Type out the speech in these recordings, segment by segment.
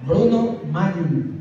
Bruno Marlin.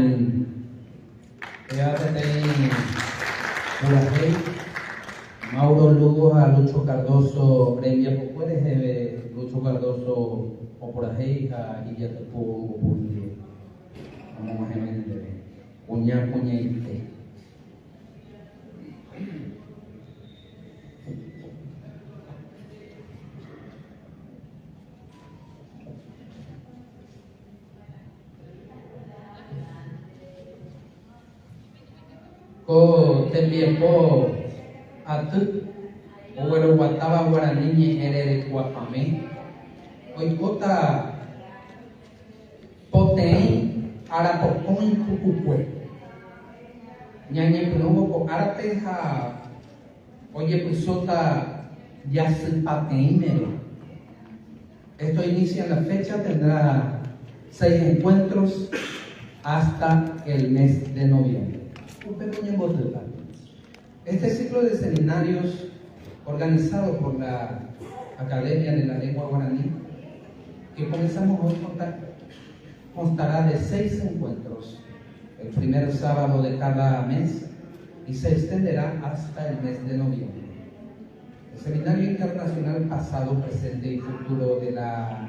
año. Ya tenéis Mauro Lugo a Lucho Cardoso, Brevia Popueres, Lucho Cardoso, o por ahí, a Iyatupu, vamos más o menos de Puña Ite. Ko tembiempo atu owero guataba guarani ñe'ẽre rekuapame oikóta poteĩ arapokõi pukukue ñañepyrũvo ko árape ha ojepysóta jasypateĩmere. Esto inicia en la fecha, tendrá 6 encuentros hasta el mes de noviembre. Este ciclo de seminarios organizado por la Academia de la Lengua Guaraní, que comenzamos hoy, constará de 6 encuentros, el primer sábado de cada mes, y se extenderá hasta el mes de noviembre. El Seminario Internacional Pasado, Presente y Futuro de la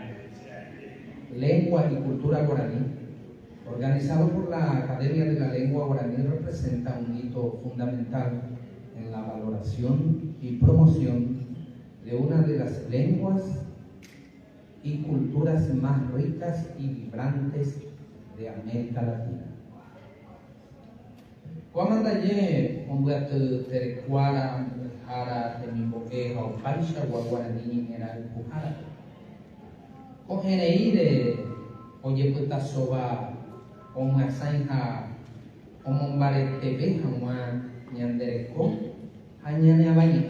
Lengua y Cultura Guaraní, organizado por la Academia de la Lengua Guaraní, representa un hito fundamental en la valoración y promoción de una de las lenguas y culturas más ricas y vibrantes de América Latina. Guamandaye, Ombuatu, Terecuara, Jara, Temimboqueja, Opaisha, Guaraní, era el Pujara. Cogeneire, Oyeputa Soba, Omasainha, Omombarete, Hamua, Ñandereco, Añaneabaña.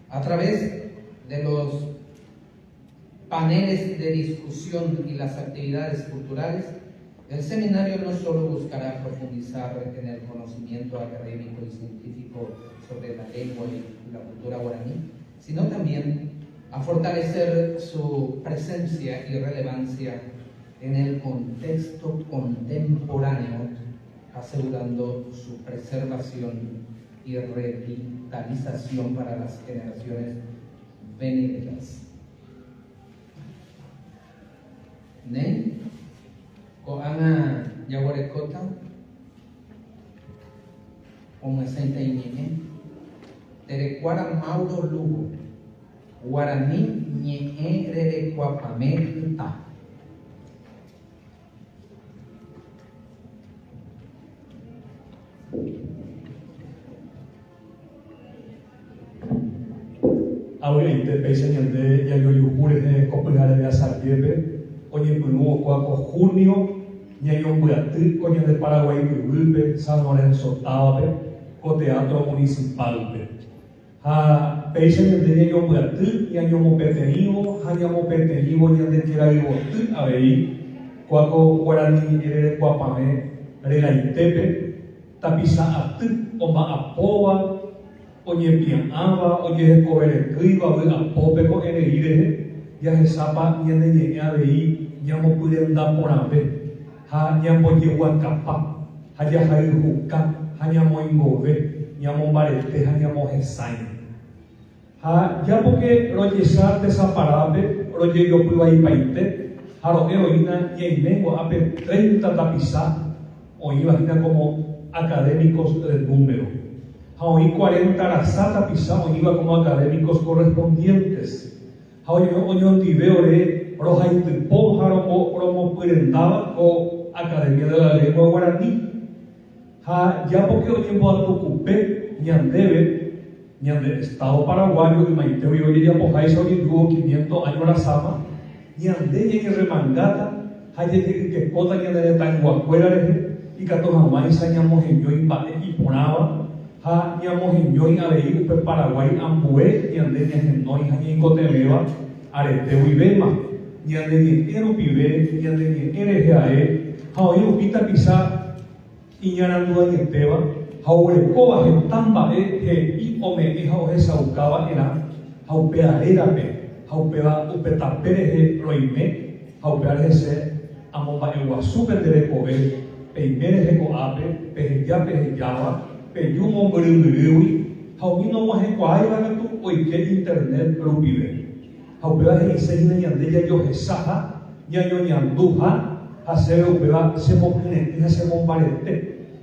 A través de los paneles de discusión y las actividades culturales, el seminario no solo buscará profundizar en el conocimiento académico y científico sobre la lengua y la cultura guaraní, sino también a fortalecer su presencia y relevancia en el contexto contemporáneo, asegurando su preservación y revitalización para las generaciones venideras. ¿Ne? Koana Yaguarecota, Omesenta Iñeñe, Terecuara Mauro Lugo, Guaraní Ñe'ẽ Rerecuapamenta. Ahorita pensando de ya yo jure de copiar de Asartiepe, oye puno cuaco junio, ya yo voy a ti, coño de Paraguay Urupe, San Lorenzo Tabe, o teatro municipal. Ha pensando de yo voy a ti, ya yo mo petenivo, ya mo petenivo, ya de tira yo ti a ver, cuaco guaraní de cuapame, relaitepe, tapisa a ti, o ma apoa. Oye pianaba, oye cobere criba, a pope con eneire, ya se sapa, ya de llegar ahí, ya no pueden dar por ave, ya no llegan capa, ya hay juca, ya no ingove, ya no barete, ya no jesain. Ya porque lo yesar desaparable, lo yo puedo ahí paite, a lo heroína y en lengua ape 30 tapizá, o imagina como académicos del número. Hoy 40 la sata pisamos iba como académicos correspondientes. Hoy veo de roja y tipójaro como prendaba o Academia de la Lengua Guaraní. Ya porque hoy voy a ocupé ñandebe Estado paraguayo y maiteo y hoy ya pojáis hoy tuvo 500 años la sama ñande y remangata hay que cota ñande tan guacuera y que todos jamás añamos en yo y ponaba. Ha ñamos en yo a ver upe Paraguay ambué ñande en no y coteleva arete uibema ñande ni ero pibe ñande ni erejae ha hoy upita pisa y ñanandua ñeteva ha ore coba en tamba y ome ha oje saucaba era ha upearera pe ha upeba upetapere roime ha upearese amomba el guasupe de cobe Peimeres de coape, pejeyaba, peyumo brugurui, haumino mojecuaiba tu oike internet rupive. Haupeba heiseina yandeya yo hesaha, nyayo nyanduha, hasebe upeba se marete,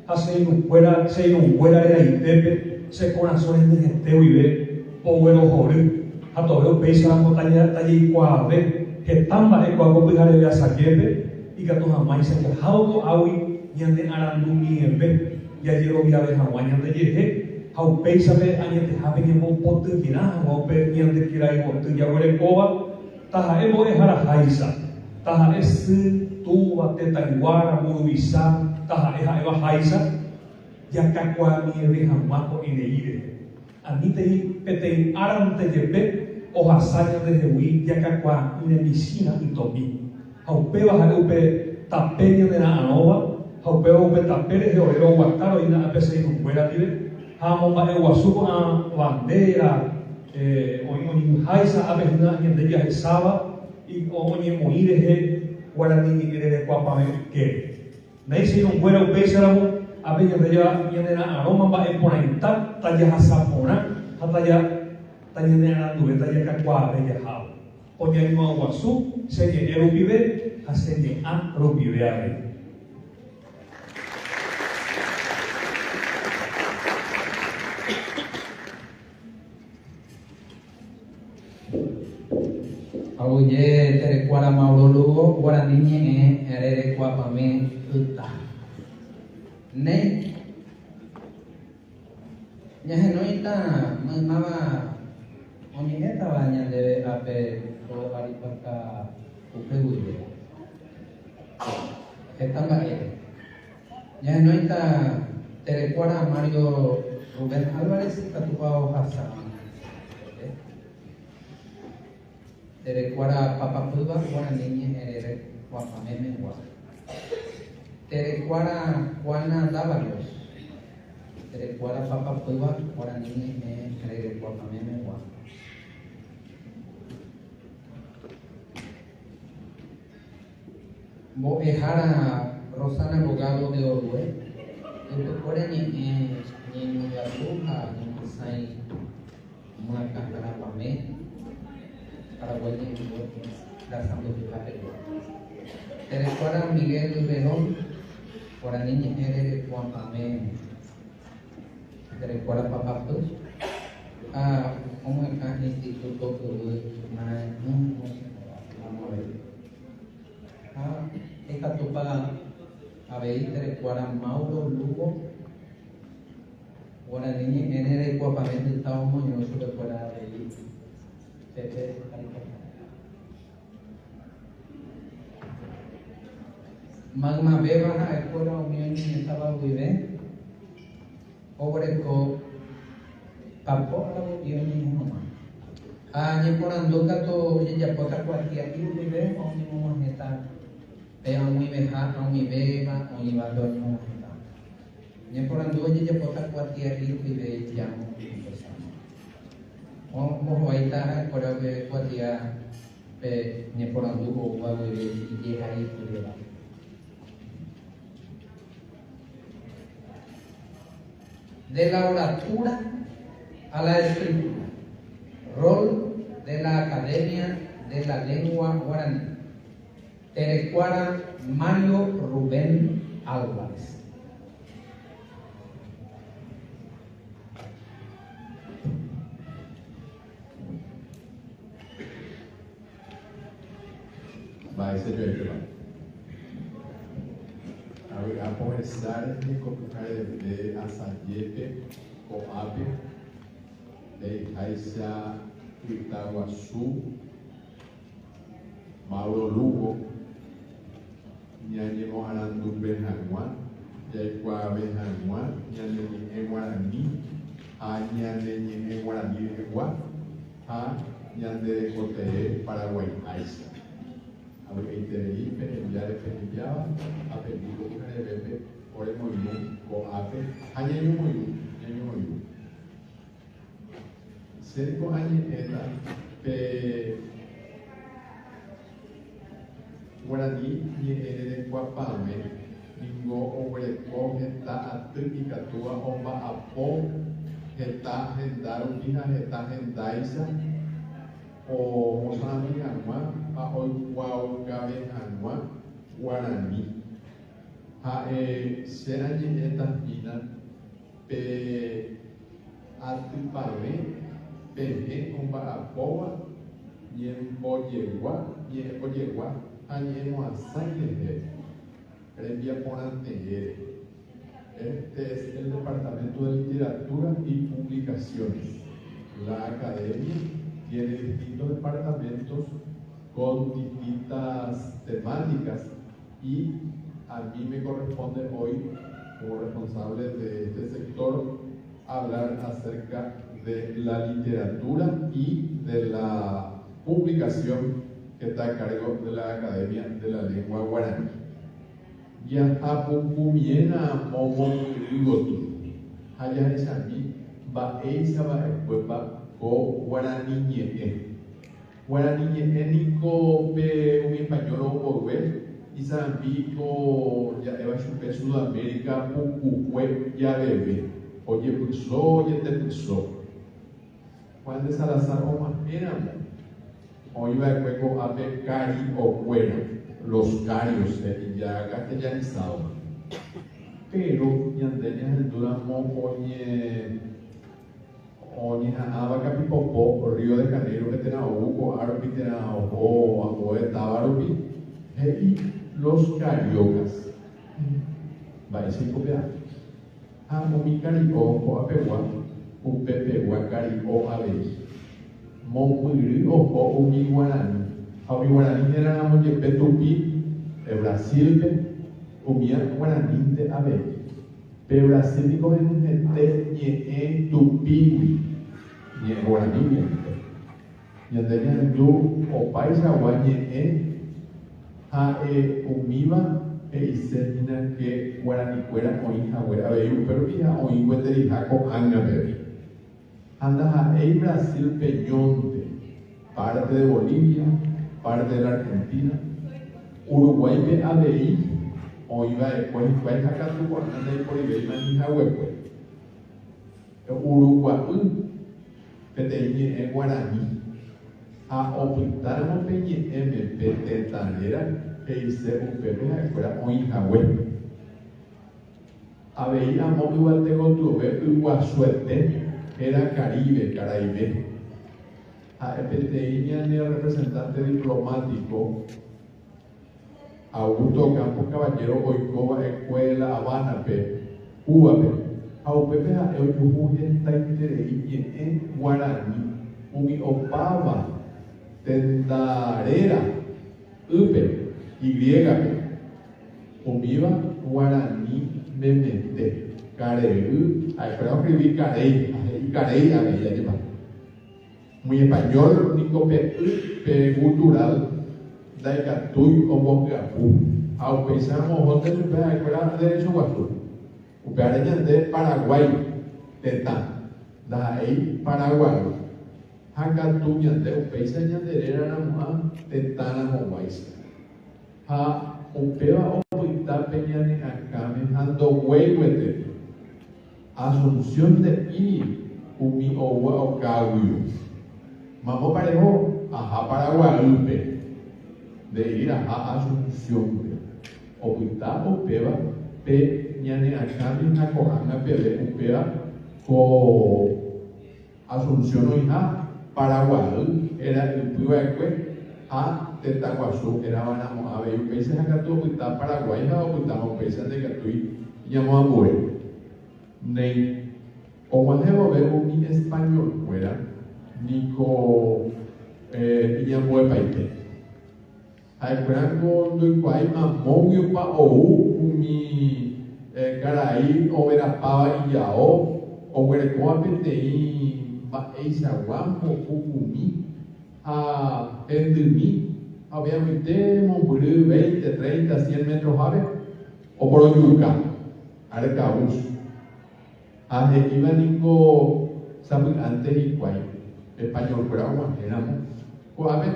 hace fuera de la itepe, se corazones de gente vive, powero jore, a todo peisa la montaña talle cuave, que tamba e cuaco pijare de saquepe, y que tu jamás se que hauko awi, nyande arandu niembe, ya llevo viaje hawa nyande yehe, hau peisa be anyate habe ni mo potu kina, hau pe nyande kirai potu ya wele koba, taha ebo e hara haisa, taha es tu bate taiguara murubisa, taha e eva haisa, ya kakwa niembe hamako ineire. Anite pete aram te yepe, o hasaña de Jehui, ya kakwa inemicina y topi. Haupeba upe tapeña de la anova, haupeba upe tapere de orero guataro y na apese y fuera libre, hamomba e guasuco a bandera, oñi haisa apesina y en ella esaba, y oñi moire he guarani ni de cuapame que. Neise no fuera upe seramo, apeña de ella y en la aroma va e ponaita, talla hasapona, hataya tanya de la nube, talla kakwa bella hao. Oña ni ma guasu, serie erupive, hasenye a rupiveare. Auye terecuara maulolugo, guaraniñe erere cuapame uta. Ne ñahenoita mamaba oñeta baña de ape o aripaka upeguye. Estamba ñahenoita terecuara Mario Rubén Álvarez Catupao Hassan. Terecuara Papapuba, guaraniñe erere cuapameme gua. Terecuara Juana Dávalos. Terecuara Papapuba, guaraniñe erere cuapameme gua. Bo ejara Rosana Bogado de Orue. Terecuara ni Yazuha, ni Sai, Muacatara Pame. Paraguay la Santo Terecuara Miguel Belón, guaraniñe erere cuapame. Terecuara Papapuba, como acá instituto que vamos a ver. Esta topa a ver Terecuara Mauro Lugo, guaraniñe erere cuapame estaba moñoso de fuera de Magma beba escuela unión estaba vive obreco papo la unión ni mamá ni por andoka to ya pota cualquier aquí vive o ni mamá está pero muy beja o ni beba o ni va do ni mamá está ni por andoka ya pota cualquier aquí vive ya Mo ahita por que cuatia pe ni por anduvo o algo y llega ahí pudiera. De la oratura a la escritura. Rol de la Academia de la Lengua Guaraní. Terecuara Mario Rubén Álvarez. Vai ser de a começar de colocar de Assayepe ou Ape de Raíssa Itaguaçu Mauro Lugo Nhani Moharandu Benhangua Yaikwa Benhangua Nhani em Guarani a Nhani em Guarani Egua a Nhande Cote Paraguai Aisa a lo que interviene enviar enviaba a pedir que de bebé por el movimiento o ape año muy cerco año era pe guaraní ni de guapame ningo obreko heta aty ikatua omba'apo heta hendarupiha heta hendáicha omosãmi hag̃ua ha oikuaukave hag̃ua Guarani. Ha'e che añe'ẽtahína pe atypave pehe omba'apóva ñe'ẽmbojegua ha ñe'ẽmoasãijehe rembiaporãnteére. Este es el Departamento de Literatura y Publicaciones. La academia tiene distintos departamentos con distintas temáticas y a mí me corresponde hoy, como responsable de este sector, hablar acerca de la literatura y de la publicación que está a cargo de la Academia de la Lengua Guaraní. Ya apukumiena momo rigotu haya echami ba'éicha va'ekuépa ko Guarani ñe'ẽ. Guarani ñe'ẽ niko pe umi español ombogue isãmbi ko ja'éva chupe Sudamérica pukukue javeve ojepyso ojetepyso. Juan de Salazar omahéramo oiva'ekue ko ápe Cariokuéra, los carios ya castellanizados. Pero ñande ñahendúramo oñeha'ãva Capipopo, Río de Janeiro petenaúko árupi tenaoho ambue távarupi he'i los cariocas. Mba'éichaipopea. Ha umi Cario ko'apegua upepegua Cario avei. Mombýry oho umi Guarani. Ha umi Guarani nerãramojepe tupi Brasilpe umia Guaranínte avei. Pe Brasil niko henyhẽte ñe'ẽ tupigui ñe'ẽ Guarani ñe'ẽte. Ñande ñahendu opaichagua ñe'ẽ ha'e umíva he'iséhina que Guaranikuéra oĩhague avei upérupi ha oĩgueteriha ko'ág̃ape. Anda ha'éi Brasil peñonte, parte de Bolivia, parte de la Argentina, Uruguaype avei oĩva'ekue hikuái hakatu porãnte oiporivei mandihaguekue. Uruguay peteĩ ñe'ẽ Guarani ha opytáramo pe ñe'ẽme pe tetaréra he'ise upépe ha'ekuéra oĩhague. Avei amo yvate gotyo yguasuete era Caribe, Caraibé. Ha'e peteĩ ñane representante diplomático Augusto Campos Caballero oikóva escuela Habánape, Cubape. Ha upépe ha'e ojuhu hetaiterei ñe'ẽ Guarani umi opáva tendaréra ype Y-pe umíva Guarani memete carey ha'ekuéra escribir carey carey aveia muy español niko pe pe cultural daikatúi ombopyapu ha upéicharamo ohónte chupe ha'ekuéra derecho guasu upéare ñande Paraguay tetã ndaha'éi Paraguay ha katu ñande upéicha ñanderéraramo tetãramo ha upéva opyta pe ñane'ãkáme ha ndoguéiguete Asunción de I umi oua okáguio mambo parejo aha Paraguaype de ir a Asunción opyta upéva pe ñane'ãkáme ha ko'ág̃apeve upéva ko Asunción oĩha Paraguay era ypyva'ekue ha tetaguasu eravaramo avei upéicha hakatu opyta Paraguay ha opytáma upéicha ndekatúi ñamoambue nei og̃uahẽvove umi español kuéra niko iñambuepaite ha'ekuérako ndoikuaái amóguiopa ou umi karai overapáva ijao oguerekóva peteĩ mba'eichagua mbo'upumi ha endymi obviamente mombyry 20, 30, 100 metros ave oporojuka arcaús ahe'íva niko sapy'ánte hikuái españolkuéra og̃uahẽramo ko'ápe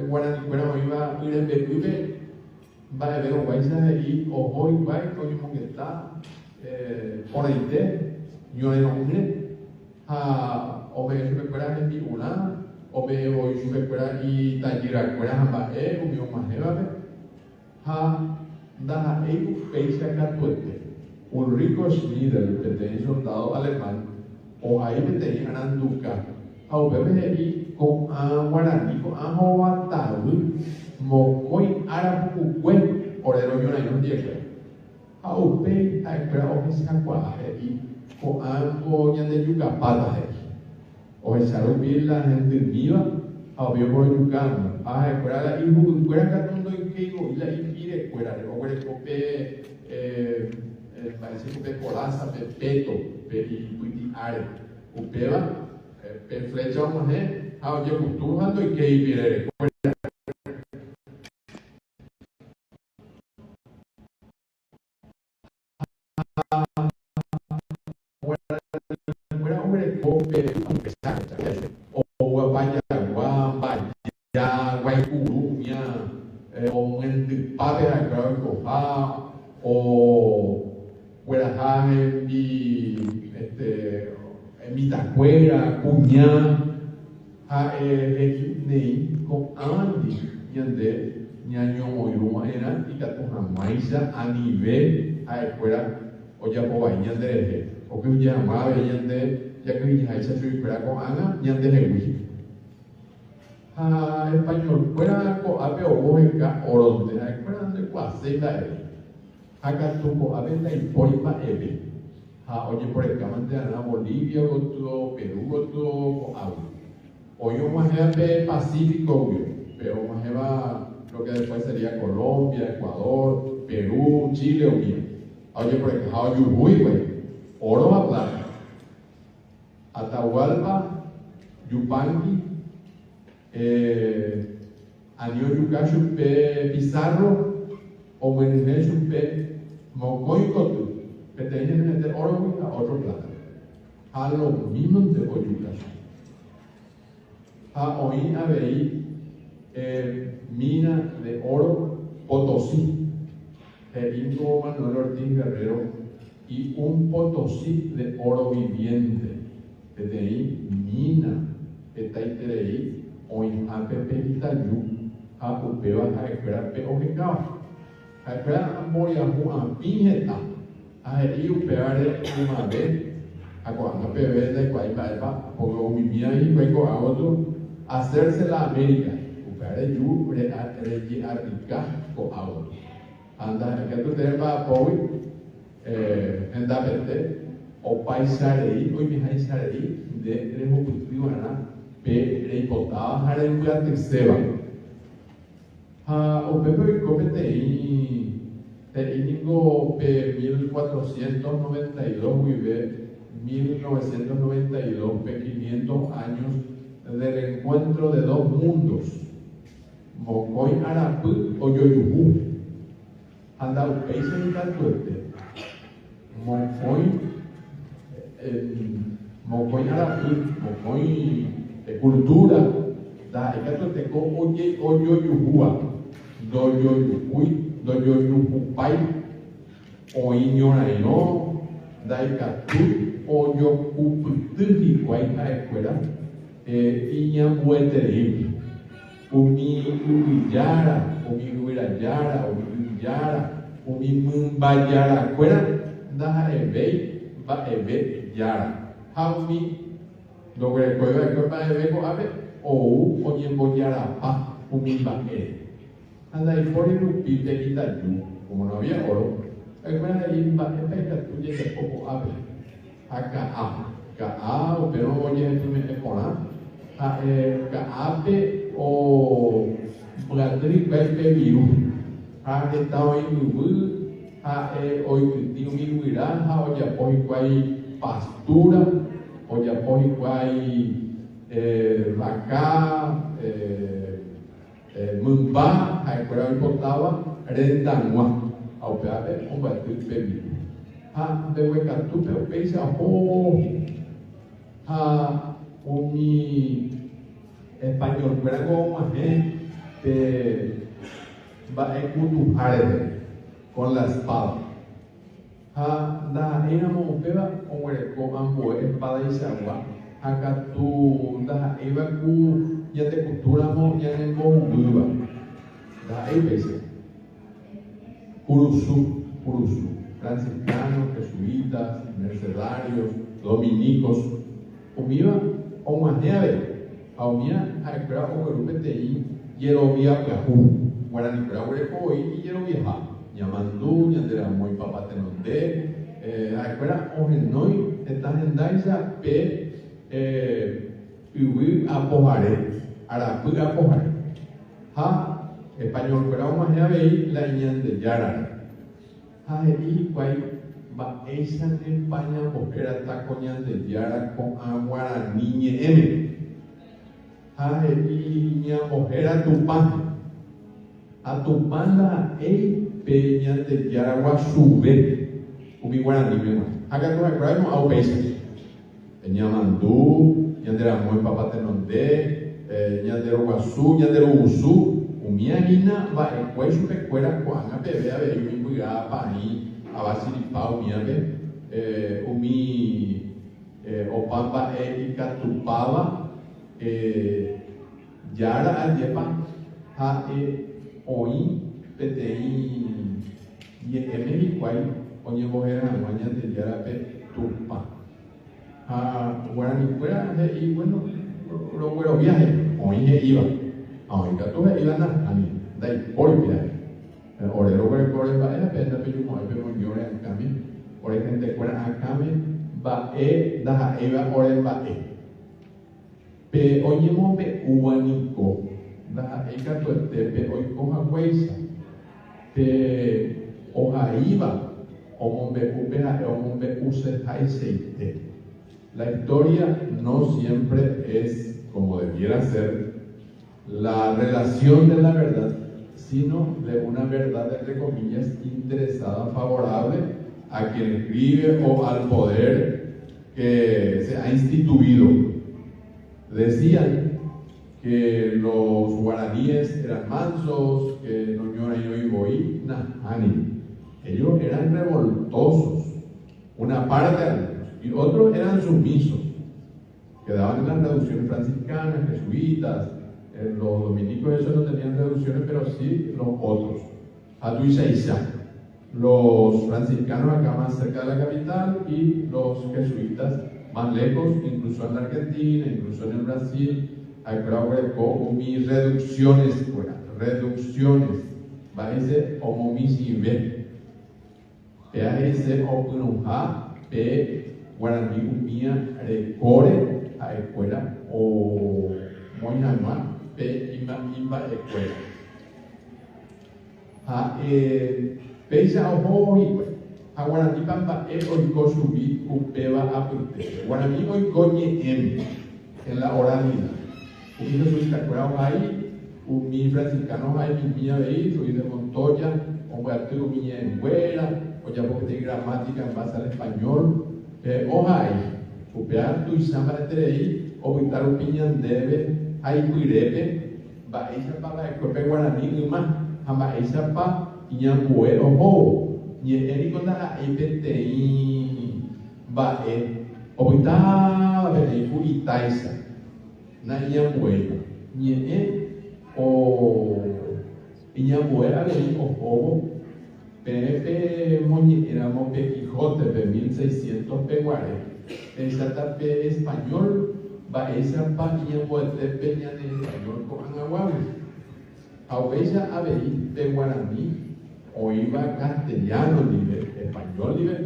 Guaranikuéra oĩva yrembe'ýpe va a ver o vais a ir o hoy vai coño mongueta por ahí yo no mire o me supera en mi una o me voy supera y tallira cuera hamba o mi majeva da peisa catuete Ulrico Schniedel que tenía soldado alemán o ahí me tenía anduca a bebé con guaraní con ajoataú mocoi arapucue orero yo no llega a upe a espera o que y con algo ya de yucapata o esa rubila gente viva a vio por yucam a espera la hijo fuera catundo y que y la impide fuera o el cope parece que polaza pepeto y are upeva flecha mujer a oye culturando y que impide o vaya guamba ya guaycuruña o en pape a creo o fuera en mi tacuera cuñá nei con andi yande ñaño moiruma era y catuja maisa a nivel a escuela o ya po bañan de o que ya amaba yande ya que ya hecha su escuela con ana yande de español fuera con ape o bojeca oronde a escuela de cuasela acá tuvo a ver la impolipa eve oye por el camante a Bolivia otro Perú otro agua hoy más de Pacífico pero más lo que después sería Colombia Ecuador Perú Chile o bien oye por el cajado Yuyuy oro a plata Atahualpa Yupanqui Anio Yucacho Pizarro o Menezes Mocoy Cotu que tenían de oro a otro plata a lo mismo de Oyucacho hoy habéis mina de oro Potosí el Inco Manuel Ortiz Guerrero y un Potosí de oro viviente que de ahí mina que está ahí hoy a Pepe Itayu a Upeva a Espera Peojecaba a Espera Moriamu a Pinjeta a ahí Upeva de una vez a cuando Pepe de Guayba porque vivía ahí luego a otro hacerse la América Upeva de Yu Regi Arrica con agua anda que tú te vas a Powi en Dabete o paisarei hoy mi paisarei de Rejocultivana pe reportaba Jaren Platexeba o Pepe Copete te inigo pe 1492 vive 1992 pe 500 años del encuentro de dos mundos Mocoy Arapu o Yoyubu anda un país en Catuete Mocoy Arapu Mocoy cultura da Catuete con oye o Yoyubua do Yoyupai o Iñoraino da Catu o Yocuputuji Guayna Escuela Iñambueterib Umi Ubillara, Umi Uirayara, Umi Uyara, Umi Mumbayara, Cuera, da Ebe, va Ebe Yara. Haumi, lo que recuerda que va Ebe con Abe, o Oyemboyara, Pa, Umi Bae. Anda y por el Upite Itayu, como no había oro, recuerda ahí va Ebe, que tú llegas poco Abe. Ka pero oye, tú me pones, Abe, o Bladri Pepe Viu, que está hoy hoy tío mi huirá, hoy apoy pastura, hoy apoy vaca, mumba, hoy importaba rendangua, ao pepe, Bladri Pepe Viu. De huecatu, pero pensa, mi español, pero como de va a ecutujarete con la espada. Da éramos peba o hueco ambo espada y sagua. Acá tú da eva ku ya te culturamos ya en bombuba. Da epese. Curuzu, franciscanos, jesuitas, mercedarios, dominicos. Umiva o maneave. Aumia a espera o grupetei yerovia plajú. Guarani pra hueco y yerovia. Yamandú, yandera muy papá tenonde, acuera ojenoi, están en daisa pe ubi apojare, arapu apojare. Ha, español fuera una ya veí la ñan de yara. Ha, y guay, va esa en España, porque ta coñan de yara con agua niñe M. Ha, y ña ojera tu pan. A tu pan la peña de Yaragua sube, ubi guarani me acá tú me no au peisa. Ñamandú, ñandera muy papá tenonde, ñandero guasú, ñandero usú, umiagina va en cuello que fuera cuanga bebé a ver y muy paní, a basilipa umiabe, umi opamba y catupaba, yara ayepa, ha hoy PTI y México oye mujer mañana de Yarape Tupa. Guarani fuera y bueno, lo bueno viaje, hoy iba. Hoy que tú ibas a mí, de ahí por viaje. Orero que corre va a pena pero yo me voy a llorar en camino. Por ahí gente fuera a camino va da eva ore va Pe oye mo be uanico. Da eka tu tepe hoy coja huesa. Hoja iba, o mombe use aceite. La historia no siempre es como debiera ser la relación de la verdad, sino de una verdad, entre comillas, interesada, favorable a quien escribe o al poder que se ha instituido. Decían que los guaraníes eran mansos, que no lloran y no iboí, ellos eran revoltosos, una parte de ellos, y otros eran sumisos, quedaban en las reducciones franciscanas, jesuitas, los dominicos esos no tenían reducciones, pero sí los otros, Atuizaizá, los franciscanos acá más cerca de la capital y los jesuitas más lejos, incluso en la Argentina, incluso en el Brasil. Hay con mis reducciones, va a ser homomisive, a ese opunuja, guaraní umía, recore a escuela o moinama, imba escuela. Peisa ojo a guaraní pampa oiko subí upeba a pute. Guaraní oiko en la oralidad. Yo soy tacuerado ahí, mi franciscano ahí, mi mía veí, soy de Montoya, o voy a tener mi niña en Huela, o ya porque tengo gramática en base al español, o ahí, o pear tu y samba de tereí, o vitar un piñan debe, ahí cuirepe, va esa pa la escuepe guaraní, y más, ama esa pa, y ya mue, ojo, y el con la IPTI, va o vitar, veí, y taisa. Na Inhambuela, o Inhambuela de Ojobo, Pepe Moñeramo Pe Quijote, Pe 1600 Peguare, esa tape español, va esa pa Inhambuela Peña de español con Anahuables. A ella a ver Peguaraní, o iba castellano, nivel español, nivel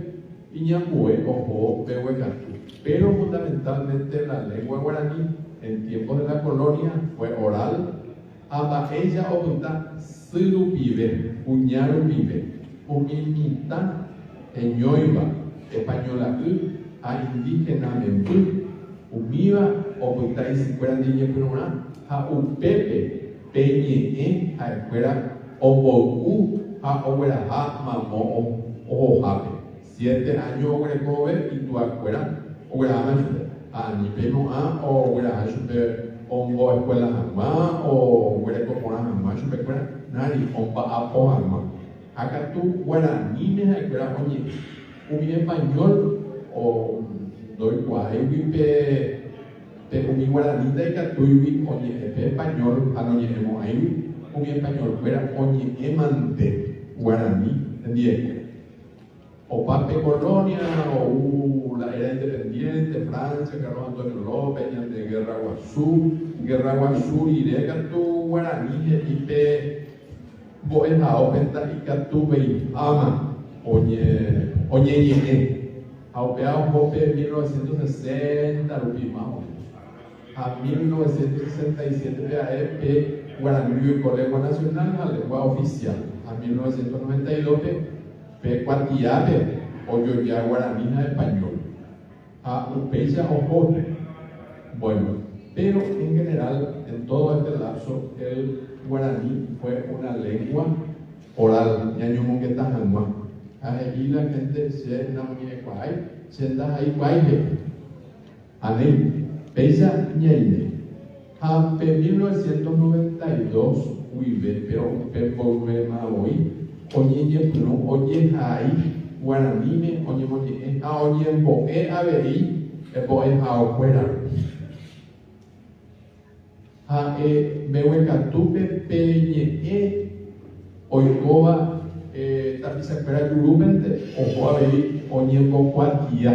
Inhambuela, Ojo, Pehuecatú. Pero fundamentalmente la lengua guaraní en tiempos de la colonia fue oral. Aba ella oculta siru pibe, uñaru pibe, umimita, eñoiba, española a indígena membu, umiva, oculta y si fueran niña puruna, a upepe, peñe, a escuela, obogu, a oguera, a mamo, o jape. 7 años oguera y tu escuela, oguera a ni pemo a o hubiera super Ongo escuela jamás o hueco por jamás, yo me acuerdo, nadie, ompa apo jamás. Acá tú, guaraní, me acuerdo, oye, un español o doy guay, vive, te un guaraní de que tú vives, oye, español, anoñemos ahí, un español, fuera, oye, emante, guaraní, ¿entiendes? O Pape Colonia, o la era independiente, Francia, Carlos Antonio López, de Guerra Guazú, Ireca, tu guaraní, y pe, boena, openta, y que tu ve, ama, oye, Aupea, Jope, 1960, Lupimao, a 1967, pe, guaraní y Colegio Nacional, la lengua oficial, a 1992, pe cuatiape o yo ya guaraní español a upecha o jote. Bueno, pero en general en todo este lapso el guaraní fue una lengua oral ñaño que tajangua ahí la gente se no me guay se da ahí guay anel pecha ñaine a 1992 uibe pero volve más hoy oye no oye ahí guaraní oye oye oye boe abei boe afuera a mewe katupe peñe oikoba tapisa espera yurupente ojo abei oye bokuatia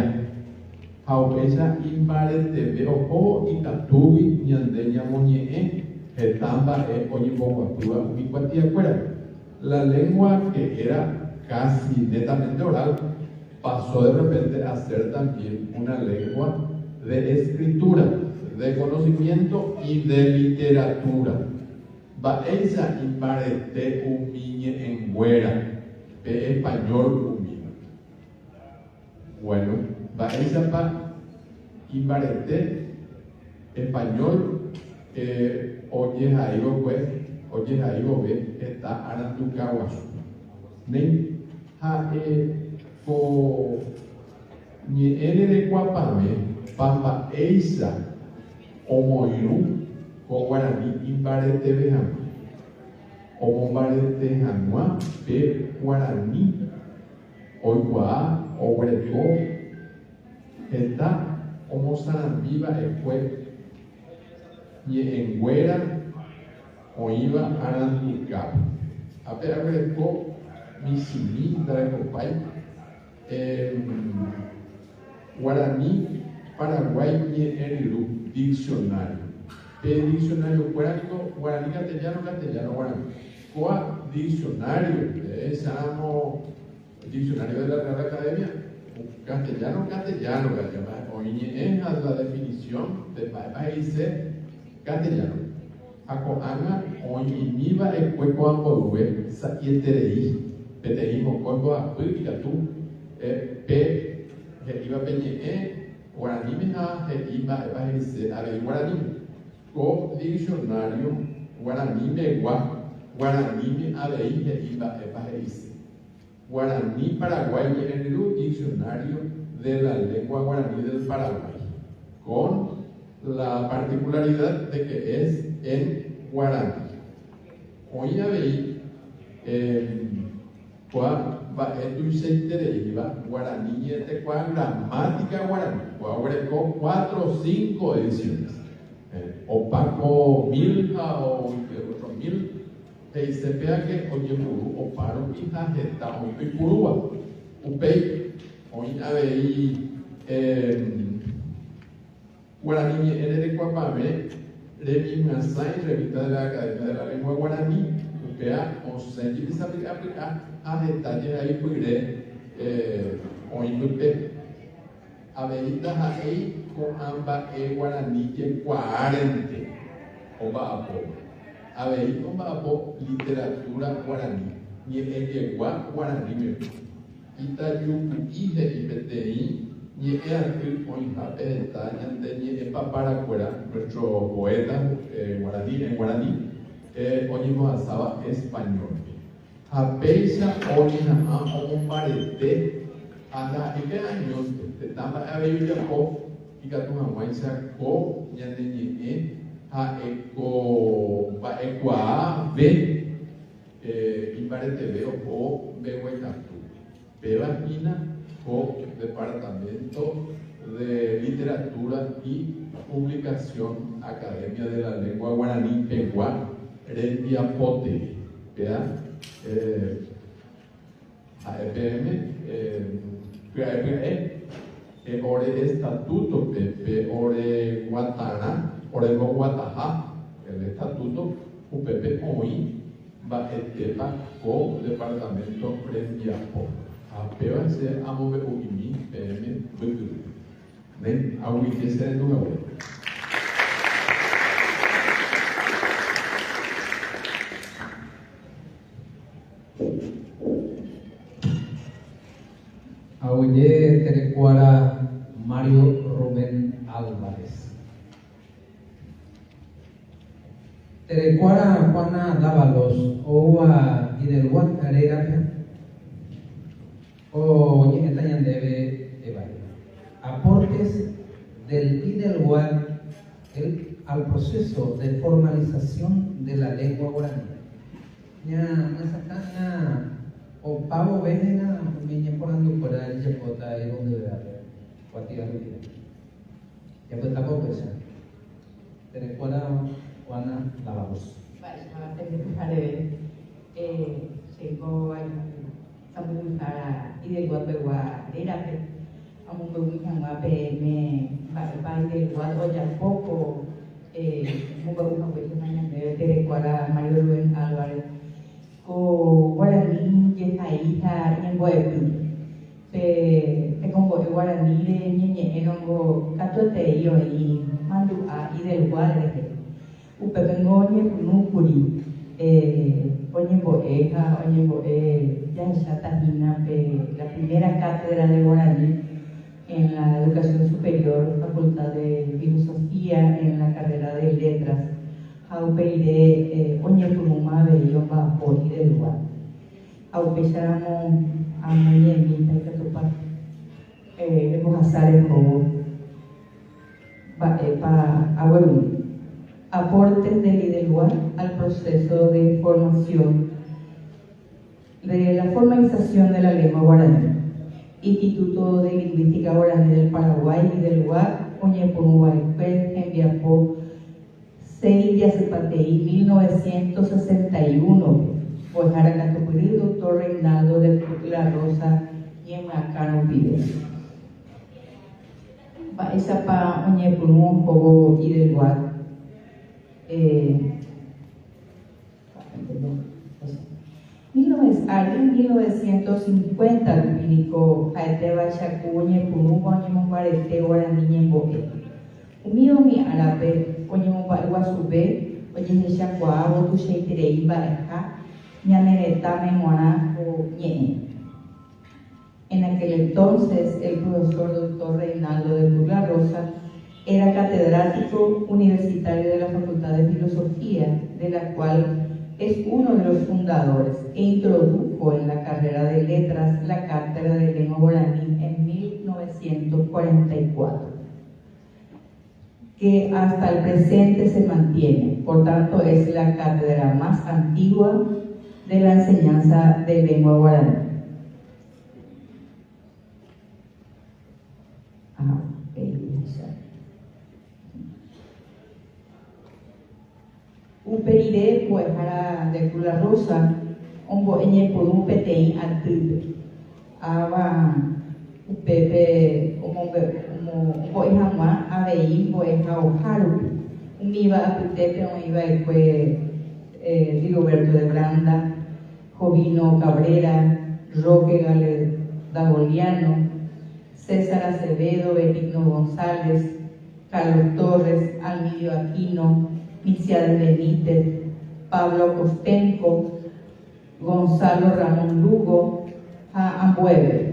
Haupesa imbarete ve ojo y katubi ñandeña moñe etamba oye bokuatua uikuatia fuera. La lengua que era casi netamente oral pasó de repente a ser también una lengua de escritura, de conocimiento y de literatura. Baeza imparete umiñe en güera, español umiñe. Bueno, baeza pa imparete español oye ahí pues. Oye, ahí ve, está Arantucaguas. Ne, ha, ni de Guapame, Pampa Eisa, Omoiru, o Guaraní, Imbarete Bejam, Omombarete Hanua, Pe Guaraní, Oiguá, Oguereco, está Homo Sarambiva, Escue, y en Güera, Oiva Arantucap. Apenas agregó Misimi, Dragopai, Guaraní, Paraguay y Erilu, diccionario. ¿Qué diccionario cuándo? Guaraní, castellano, guaraní. ¿Cuál diccionario? Llamo diccionario de la Real Academia. Castellano, Oye, es la definición de país castellano. Acoanga, oye, niva el cuerpo amorue, saquieterei, peteímos, cuerpo a tú, pe, iba peñe, guaraní, meja, iba, a ver, guaraní, co diccionario, guaraní, megua, guaraní, a ver, iba, guaraní, Paraguay, en el diccionario de la lengua guaraní del Paraguay, con la particularidad de que es en guaraní. Hoy ya veis, guaraní y gramática guaraní, con 4 o 5 ediciones. Opaco 1000 o 4000, y se vea que oye puru, o paro y tajeta, o purúa, upei, hoy ya veis, guaraní de Cuapame. Revimasai, revista de la Academia de la Lengua Guaraní, UPA, o se empieza a aplicar a detalles ahí, puede, o indute, a veritas ahí con ambas guaraní que 40, o va a poco, a ver, con va a poco, literatura guaraní, y el lengua guaraní, Itayuku, Ije, IPTI, y el oinja está en Paparacuera, nuestro poeta guaraní, en guaraní, oímos a Saba español. A Peisa, oína a un marete, a la años, de Tamba, a ver, y que tu mamá sacó, ya de Ecuador Imbaretebe o Behuetatu, Pevagina o Departamento de Literatura y Publicación Academia de la Lengua Guaraní Peguá Rendiapote, AEPM, Ore Estatuto, Ore Guatana, Ore Guataja, el Estatuto, UPP OI, Baetepa, Co Departamento Rendiapo, APBC, Amo Beugimi, PM, Beugimi. Nen, Awi, ese es el número. Aoye Terecuara Mario Rubén Álvarez. Terecuara Juana Dávalos Oua Idelguan Carrera o Ñetañan debe Evaya. Aportes del Idelguan al proceso de formalización de la lengua guaraní. Ya, o pavo venena minya porando para el japota y donde da cuatía rutina ya pues tampoco esa te recuerda Juana lavamos vale para llegó a para y del guapegua era que a un buen me va del guado ya poco un buen pues mañana te recuerda Mario Rubén Álvarez o Guaraní que está ahí en Guayaquil te convoco Guaraní de ñeñe en ongo catote yo y mando a y del Guaraní upepengoñe punukuri oñe boeja oñe boe ya chatajina la primera cátedra de Guaraní en la educación superior, Facultad de Filosofía, en la carrera de Letras. Aupeire oñe puruma bello va por y del lugar. Aupecháramos a muy en vista y que tu parte. Hemos hacer el juego para aportes del y del lugar al proceso de formación de la formalización de la lengua guaraní. Instituto de Lingüística Guaraní del Paraguay y del lugar oñe puruma en Viapó 6 de Zapatei, 1961, pues Aracatopuri, doctor Reinaldo de la Rosa, y en Macano Pide. Esa pa oñe por un poco y del guard. En 1950, Dominico, Jaeteba Chacuñe, Punuba, Ñemonguarete, Guaraní, Ñemboe. Umio mi árabe, oye mumba sube, oye chakwa, botu sheitirei baeja, ñanereta memoana o ñe. En aquel entonces, el profesor doctor Reinaldo de Burla Rosa era catedrático universitario de la Facultad de Filosofía, de la cual es uno de los fundadores, e introdujo en la carrera de letras la cátedra de lengua guaraní en 1944. Que hasta el presente se mantiene, por tanto es la cátedra más antigua de la enseñanza de lengua guaraní. Uperide pues para de Cruz Rosa, un boeñe por un peteín antiguo, aba upepe como boejama aveí boeja o haru, un iba a putepe un iba pues Rigoberto de Branda, Jovino Cabrera, Roque Dagoliano, César Acevedo, Benigno González, Carlos Torres, Almilio Aquino, Micial Benítez, Pablo Costenco, Gonzalo Ramón Lugo, a Ambueve.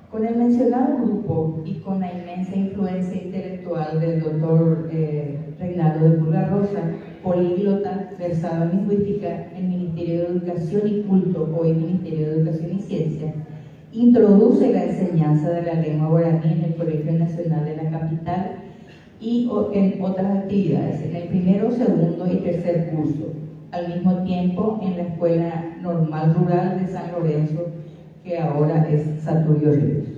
Con el mencionado grupo y con la inmensa influencia intelectual del doctor Reinaldo de Burla Rosa, políglota versado en lingüística, el Ministerio de Educación y Culto, hoy Ministerio de Educación y Ciencia, introduce la enseñanza de la lengua guaraní en el Colegio Nacional de la Capital y en otras actividades, en el primero, segundo y tercer curso. Al mismo tiempo, en la Escuela Normal Rural de San Lorenzo, que ahora es Saturio Ríos.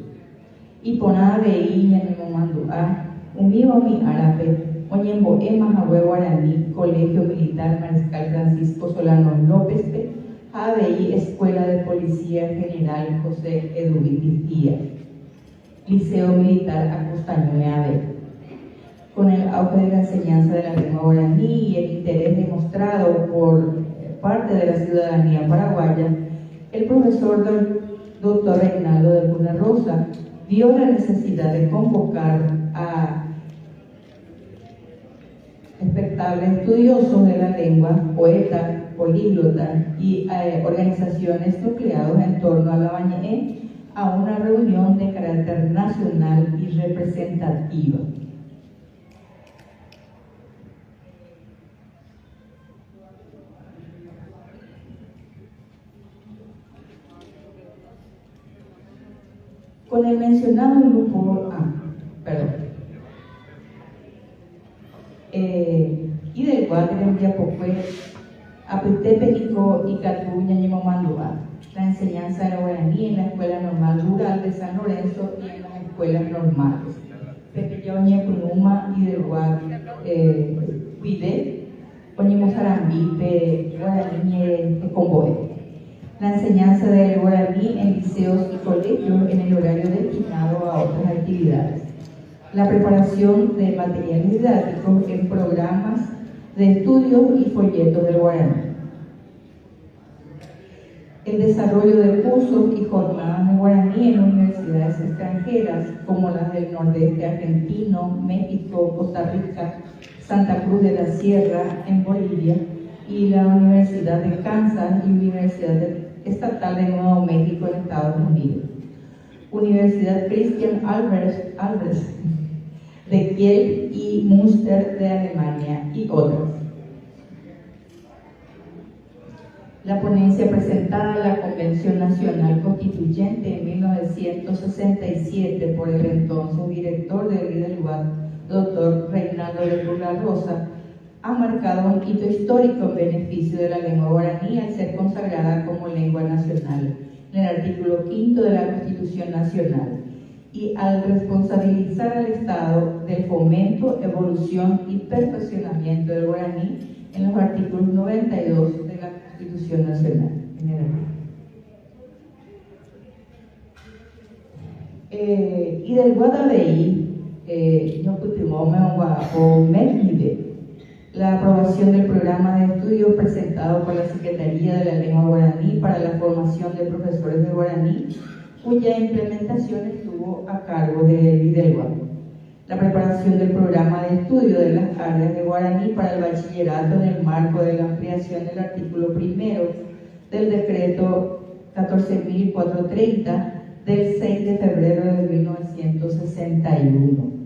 Y ponada veí en el Momanduá, un vivo mi árabe, Oñembo Ema Jahue Guaraní, Colegio Militar Mariscal Francisco Solano López, ABI Escuela de Policía General José Eduvitis Díaz, Liceo Militar Acostaño AB. Con el auge de la enseñanza de la lengua guaraní y el interés demostrado por parte de la ciudadanía paraguaya, el profesor doctor Reinaldo de Luna Rosa vio la necesidad de convocar a respetables estudiosos de la lengua, poetas, políglotas y organizaciones nucleadas en torno a la Bañé a una reunión de carácter nacional y representativa. Con el mencionado grupo, y del Guadre Yapocue, Apetepenico y Catuña Ñemomandúa, la enseñanza de la guaraní en la Escuela Normal Rural de San Lorenzo y en las escuelas normales. Pepeyoñe Punuma y del Guadre Cuide, Oñemozarambí, Guaraní Comboe. La enseñanza del guaraní en liceos y colegios en el horario destinado a otras actividades. La preparación de materiales didácticos en programas de estudios y folletos del guaraní. El desarrollo de cursos y jornadas de guaraní en universidades extranjeras como las del nordeste argentino, México, Costa Rica, Santa Cruz de la Sierra en Bolivia y la Universidad de Kansas y Universidad Estatal de Nuevo México en Estados Unidos. Universidad Christian Albrecht de Kiel y Münster de Alemania y otras. La ponencia presentada en la Convención Nacional Constituyente en 1967 por el entonces director del IDELUAT, doctor Reinaldo de Luna Rosa, ha marcado un hito histórico en beneficio de la lengua guaraní al ser consagrada como lengua nacional en el artículo 5 de la Constitución Nacional y al responsabilizar al Estado del fomento, evolución y perfeccionamiento del guaraní en los artículos 92 de la Constitución Nacional. Y del Guadalupe, la aprobación del programa de estudios presentado por la Secretaría de la Lengua Guaraní para la formación de profesores de guaraní, cuya implementación estuvo a cargo de IDELUAT. La preparación del programa de estudio de las áreas de guaraní para el bachillerato en el marco de la ampliación del artículo primero del decreto 14.430 del 6 de febrero de 1961.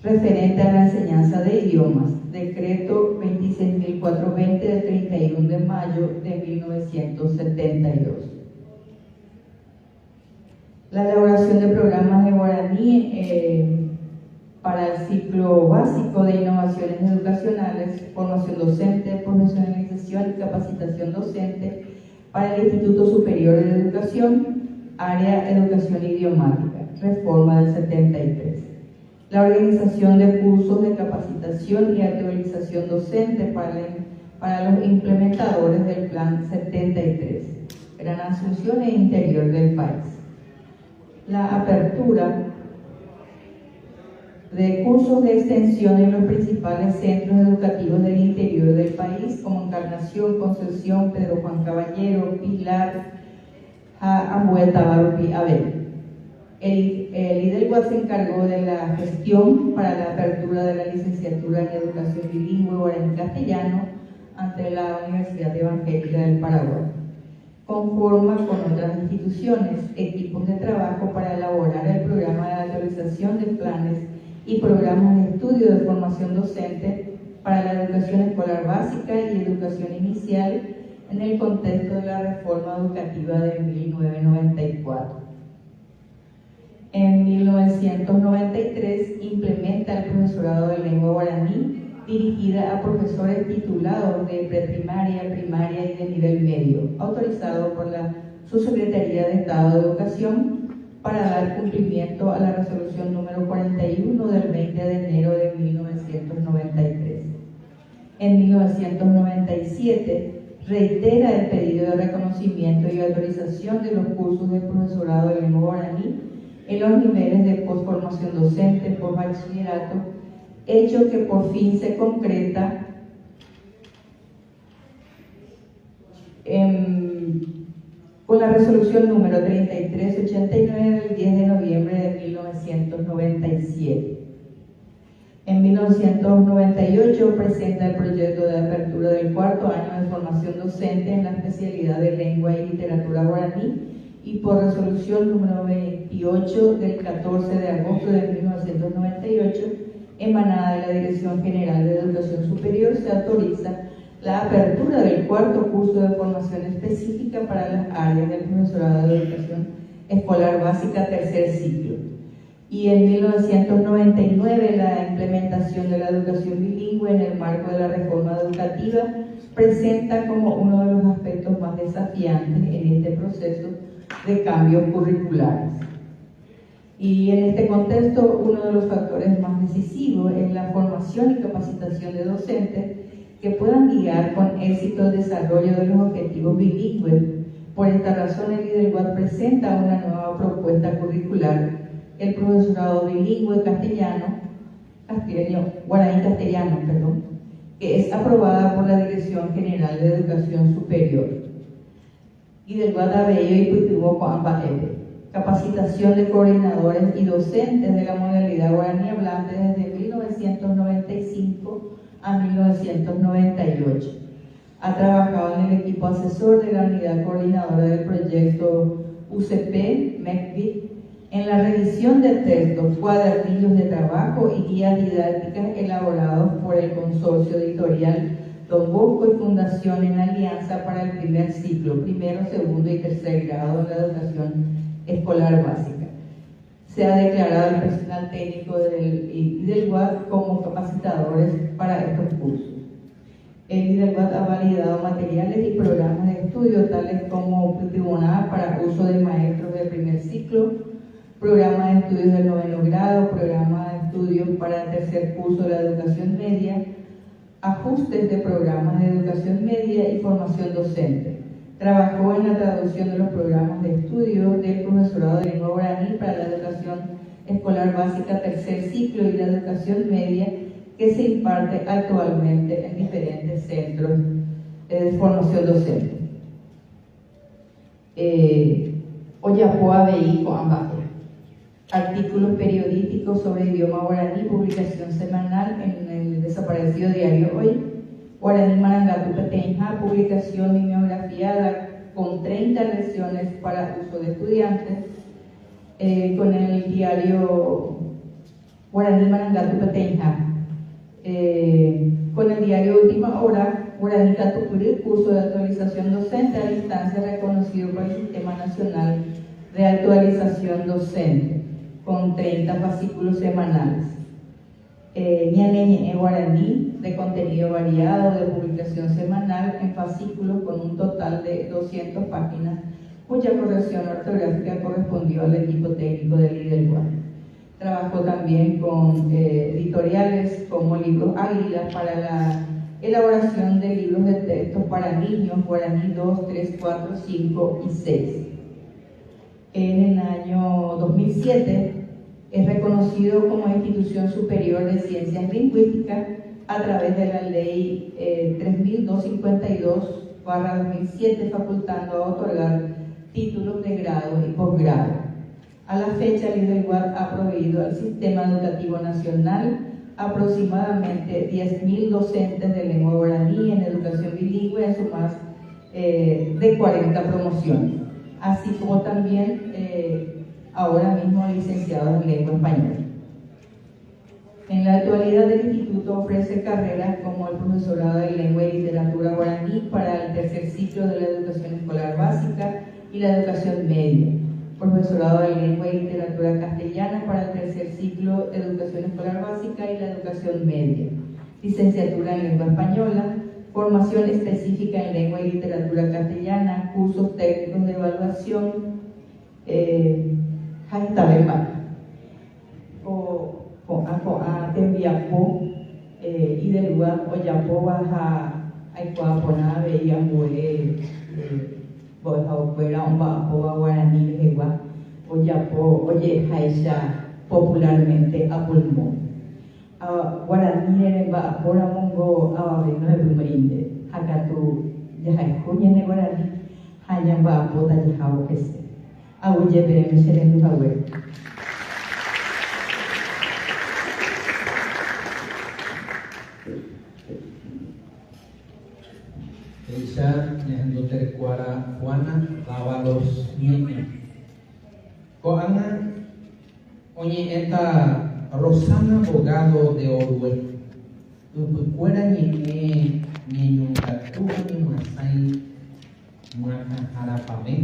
Referente a la enseñanza de idiomas, decreto 26.420 del 31 de mayo de 1972. La elaboración de programas de guaraní para el ciclo básico de innovaciones educacionales, formación docente, profesionalización y capacitación docente para el Instituto Superior de Educación, área Educación Idiomática, reforma del 73. La organización de cursos de capacitación y actualización docente para los implementadores del Plan 73, Gran Asunción e interior del país. La apertura de cursos de extensión en los principales centros educativos del interior del país, como Encarnación, Concepción, Pedro Juan Caballero, Pilar, Ambueta, Barupi, Abel. El IDELUAT se encargó de la gestión para la apertura de la licenciatura en Educación Bilingüe guaraní-castellano ante la Universidad Evangélica del Paraguay. Conforma con otras instituciones equipos de trabajo para elaborar el programa de actualización de planes y programas de estudio de formación docente para la educación escolar básica y educación inicial en el contexto de la reforma educativa de 1994. En 1993 implementa el profesorado de lengua guaraní dirigida a profesores titulados de preprimaria, primaria y de nivel medio, autorizado por la Subsecretaría de Estado de Educación para dar cumplimiento a la resolución número 41 del 20 de enero de 1993. En 1997 reitera el pedido de reconocimiento y autorización de los cursos de profesorado de lengua guaraní en los niveles de postformación docente por bachillerato, hecho que por fin se concreta con la resolución número 3389 del 10 de noviembre de 1997. En 1998 presenta el proyecto de apertura del cuarto año de formación docente en la especialidad de lengua y literatura guaraní y por resolución número 28 del 14 de agosto de 1998, emanada de la Dirección General de Educación Superior, se autoriza la apertura del cuarto curso de formación específica para las áreas del profesorado de educación escolar básica tercer ciclo. Y en 1999 la implementación de la educación bilingüe en el marco de la reforma educativa presenta como uno de los aspectos más desafiantes en este proceso de cambios curriculares. Y en este contexto, uno de los factores más decisivos es la formación y capacitación de docentes que puedan guiar con éxito el desarrollo de los objetivos bilingües. Por esta razón, el IDELGUAT presenta una nueva propuesta curricular, el profesorado bilingüe guaraní-castellano, que es aprobada por la Dirección General de Educación Superior. IDELGUAT Abello y Putuvo Coambaete. Capacitación de coordinadores y docentes de la modalidad guaraní hablante desde 1995 a 1998. Ha trabajado en el equipo asesor de la unidad coordinadora del proyecto UCP, MECBIT, en la revisión de textos, cuadernillos de trabajo y guías didácticas elaborados por el consorcio editorial Don Bosco y Fundación en alianza para el primer ciclo, primero, segundo y tercer grado de la educación escolar básica. Se ha declarado el personal técnico del IDELGUAT como capacitadores para estos cursos. El IDELGUAT ha validado materiales y programas de estudio tales como Tribunal para uso de maestros del primer ciclo, programa de estudios del noveno grado, programa de estudios para el tercer curso de la educación media, ajustes de programas de educación media y formación docente. Trabajó en la traducción de los programas de estudio del profesorado de lengua guaraní para la educación escolar básica tercer ciclo y la educación media que se imparte actualmente en diferentes centros de formación docente. Oyapoa Beí Coambato. Artículos periodísticos sobre idioma guaraní, publicación semanal en el desaparecido diario Hoy. Guaraní Marangatu Petenja, publicación mimeografiada con 30 lecciones para uso de estudiantes, con el diario Guaraní Marangatu Petenja, con el diario Última Hora, Guaraní Catucuri, curso de actualización docente a distancia reconocido por el Sistema Nacional de Actualización Docente, con 30 fascículos semanales. Ñaneñe Guaraní, de contenido variado, de publicación semanal en fascículos con un total de 200 páginas, cuya corrección ortográfica correspondió al equipo técnico del IDELGUAT. Trabajó también con editoriales como Libros Águilas para la elaboración de libros de textos para niños, Guaraní 2, 3, 4, 5 y 6. En el año 2007 es reconocido como institución superior de ciencias lingüísticas a través de la ley 3252/2007, facultando a otorgar títulos de grado y posgrado. A la fecha, el IDELGUAT ha proveído al Sistema Educativo Nacional aproximadamente 10.000 docentes de lengua guaraní en educación bilingüe en su más de 40 promociones, así como también ahora mismo licenciados en lengua española. En la actualidad el instituto ofrece carreras como el profesorado de lengua y literatura guaraní para el tercer ciclo de la educación escolar básica y la educación media, profesorado de lengua y literatura castellana para el tercer ciclo de educación escolar básica y la educación media, licenciatura en lengua española, formación específica en lengua y literatura castellana, cursos técnicos de evaluación, y del lugar Oyapo baja Aikua veía Mue fuera un bajo guaraní de Oyapo oye Haisha popularmente a pulmón. Guaraní en Bapora Mongo a Veno de Brumainde, Hakatu Yahaikuña de Guaraní, Hayan Bapota Yahao que se. Aguye Beme Seren Lujawe. Ella, Nehandoter Cuara Juana, Dávalos Niños. Coana, oye, esta Rosana Bogado de Orwell. Fuera ni Ñucatúa ni Masai, Macajarapamé,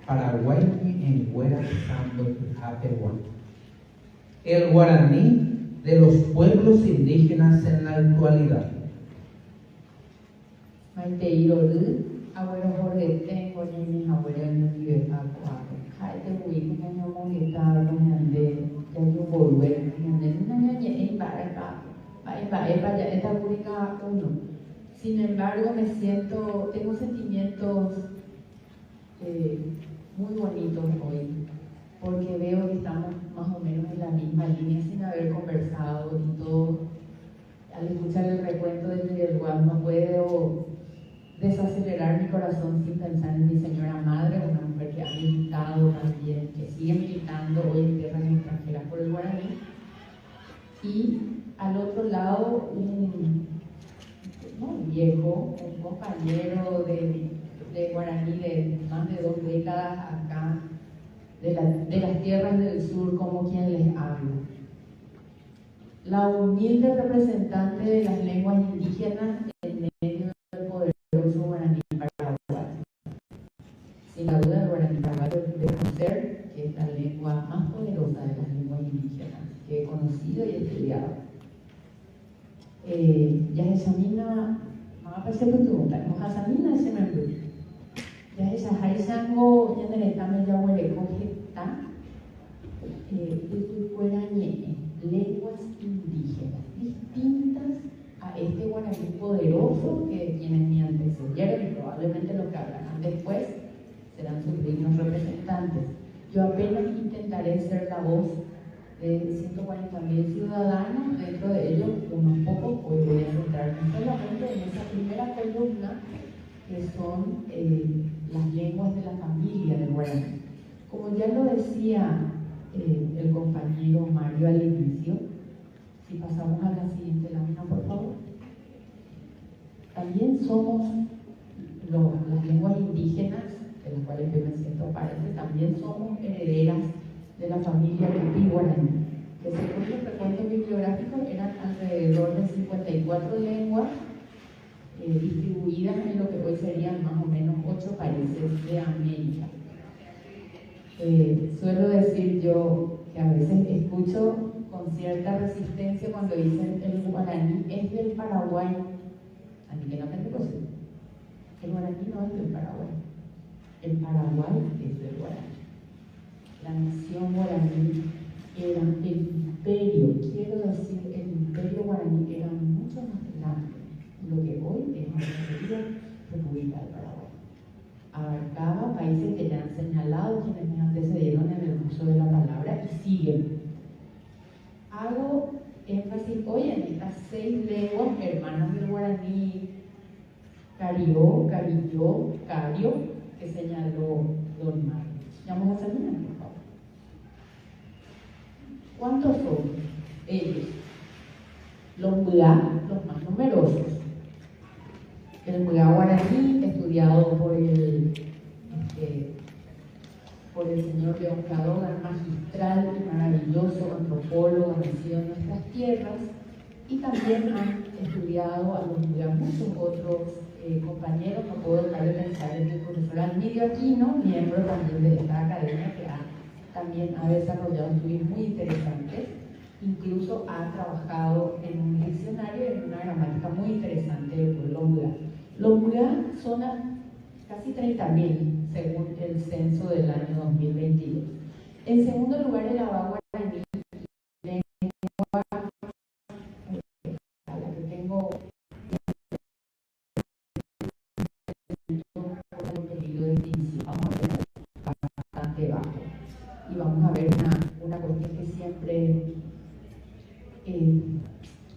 Paraguay en Huera Santo Japehuán. El guaraní de los pueblos indígenas en la actualidad. Maiteiroru, abuelo Jorge, tengo niños, abuelo en libertad, Jaite Wiki, año Mongueta, donde ya yo volver, donde no me en Barca, ya está pública uno. Sin embargo, tengo sentimientos muy bonitos hoy, porque veo que estamos más o menos en la misma línea sin haber conversado y todo. Al escuchar el recuento de mi lugar no puedo desacelerar mi corazón sin pensar en mi señora madre, una mujer que ha militado también, que sigue militando hoy en tierras extranjeras por el guaraní. Y al otro lado, un viejo, un compañero de guaraní de más de 2 décadas acá, de las tierras del sur, como quien les habla. La humilde representante de las lenguas indígenas en medio del poderoso guaraní paraguayo. Sin la duda, el guaraní paraguayo debe ser que es la lengua más poderosa de las lenguas indígenas que he conocido y estudiado. Ya esa mina, me parece que tú, Mojasamina se me olvidó. Ya esa Haisango, ya en el examen ya huele cogeta, lenguas indígenas distintas a este guaraní poderoso que tienen mi antecesor y probablemente los que hablarán después serán sus dignos representantes. Yo apenas intentaré ser la voz de 140.000 ciudadanos, dentro de ellos unos pocos, hoy voy a centrarme solamente en esa primera columna que son las lenguas de la familia del guaraní. Como ya lo decía el compañero Mario al inicio, si pasamos a la siguiente lámina, por favor. También somos las lenguas indígenas, de las cuales yo me siento parte, también somos herederas de la familia Tupí-Guaraní, que según los recuentos bibliográficos eran alrededor de 54 lenguas distribuidas en lo que hoy serían más o menos 8 países de América. Suelo decir yo que a veces escucho con cierta resistencia cuando dicen el guaraní es del Paraguay. A mí que no tengo cosa. El guaraní no es del Paraguay. El Paraguay es del guaraní. La nación guaraní era el imperio, quiero decir, el imperio guaraní era mucho más grande de lo que hoy es la República del Paraguay. Abarcaba países que ya han señalado quienes me antecedieron en el uso de la palabra y siguen. Hago énfasis hoy en estas 6 lenguas hermanas del guaraní, Carió, Carilló, Cario, que señaló Don Mario. Vamos a terminar, por favor. ¿Cuántos son ellos? Los Mbua, los más numerosos. El Mbua guaraní, estudiado por el por el señor León Cadogan, magistral y maravilloso antropólogo nacido en nuestras tierras, y también han estudiado a muchos otros compañeros. No puedo dejar de pensar en el profesor Almidio Aquino, miembro también de esta academia, que también ha desarrollado estudios muy interesantes. Incluso ha trabajado en un diccionario y en una gramática muy interesante del pueblo Mudá. Los Mudá son casi 30.000 según el censo del año 2022. En segundo lugar, el Abá guaraní, lengua a la que tengo un peligro de extinción. Vamos a ver bastante bajo. Y vamos a ver una cuestión que siempre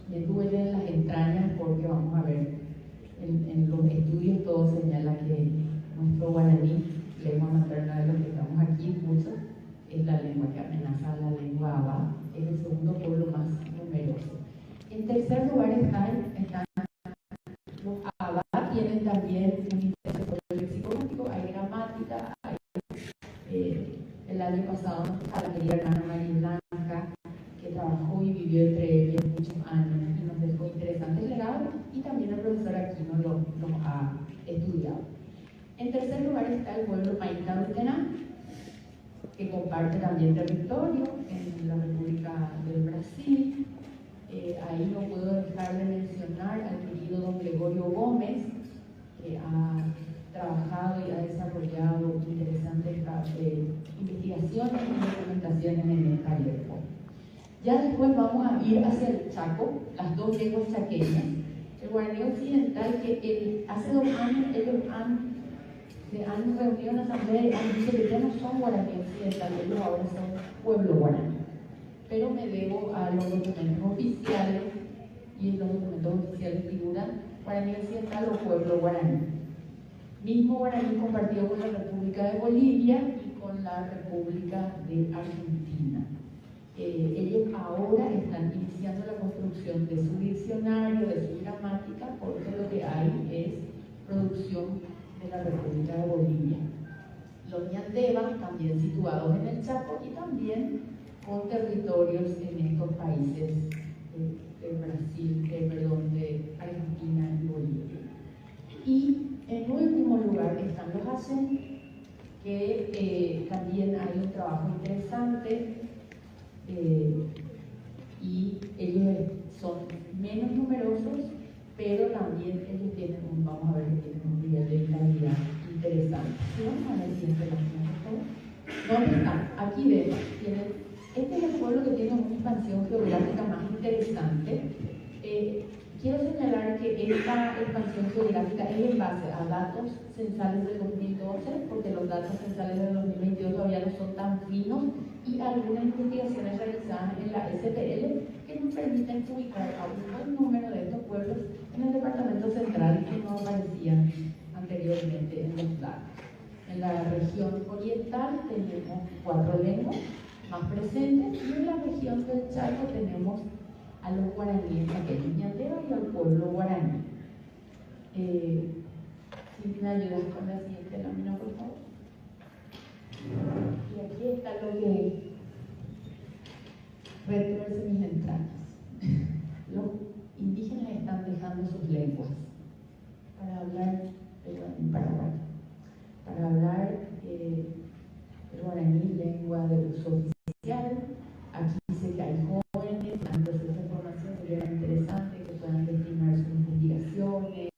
me duele en las entrañas, porque vamos a ver, en los estudios todo señala que nuestro guaraní, lengua materna de los que estamos aquí, muchos, es la lengua que amenaza a la lengua Abá, es el segundo pueblo más numeroso. En tercer lugar están los Abá, tienen también un interés lexicográfico, hay gramática, el año pasado a la querida hermana María Blanca, que trabajó y vivió entre ellos muchos años y nos dejó interesantes legados, y también el profesor Aquino los ha estudiado. En tercer lugar está el pueblo Maita Rutená, que comparte también territorio en la República del Brasil. Ahí no puedo dejar de mencionar al querido don Gregorio Gómez, que ha trabajado y ha desarrollado interesantes investigaciones y documentaciones en esta lengua. Ya después vamos a ir hacia el Chaco, las dos lenguas chaqueñas. El guaraní occidental, que hace 2 años ellos se han reunido en asamblea y han dicho que ya no son guaraní occidental, ellos ahora son pueblo guaraní. Pero me debo a los documentos oficiales, y en los documentos oficiales figuran guaraní occidental o pueblo guaraní. Mismo guaraní compartido con la República de Bolivia y con la República de Argentina. Ellos ahora están iniciando la construcción de su diccionario, de su gramática, porque lo que hay es producción de la República de Bolivia. Los ñandebas, también situados en el Chaco, y también con territorios en estos países de Brasil, de Argentina y Bolivia. Y en último lugar están los Hacén, que también hay un trabajo interesante, y ellos son menos numerosos, pero también ellos tienen vamos a ver que tienen un nivel de vitalidad interesante. ¿Sí? Vamos a ver si ¿dónde están? Aquí vemos, este es el pueblo que tiene una expansión geográfica más interesante. Quiero señalar que esta expansión geográfica es en base a datos censales del 2012, porque los datos censales del 2022 todavía no son tan finos, y algunas investigaciones realizadas en la SPL que nos permiten ubicar a un buen número de estos pueblos en el departamento central que no aparecían anteriormente en los datos. En la región oriental tenemos 4 lenguas más presentes, y en la región del Chaco tenemos a los guaraníes chaqueños ñandebas y al pueblo guaraní. Si me ayudas con la siguiente lámina, por favor. Y aquí está lo que retuerce mis entrañas. Los indígenas están dejando sus lenguas para hablar el paraguayo, para hablar el guaraní, lengua de uso oficial. Aquí dice que hay jóvenes que han proceso de formación muy interesante, que puedan destinar sus investigaciones,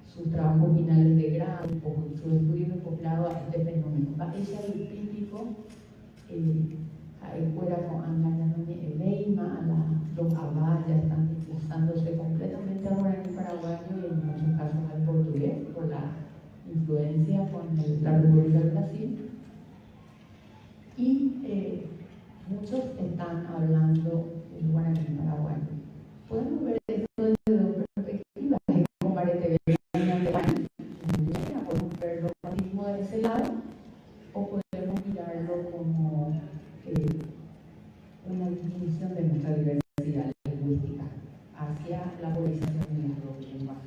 sus trabajos finales de grado, sus estudios de posgrado a este fenómeno. Ella es el típico, fuera con Angananoñe Ebeima, los Abá ya están desplazándose completamente al guaraní paraguayo y en muchos casos al portugués por la influencia con la República del Brasil. Y muchos están hablando el guaraní paraguayo. Podemos ver esto desde dos perspectivas, como Marete podemos verlo mismo de ese lado, o podemos mirarlo como una disminución de nuestra diversidad lingüística hacia la polarización de las dos lenguas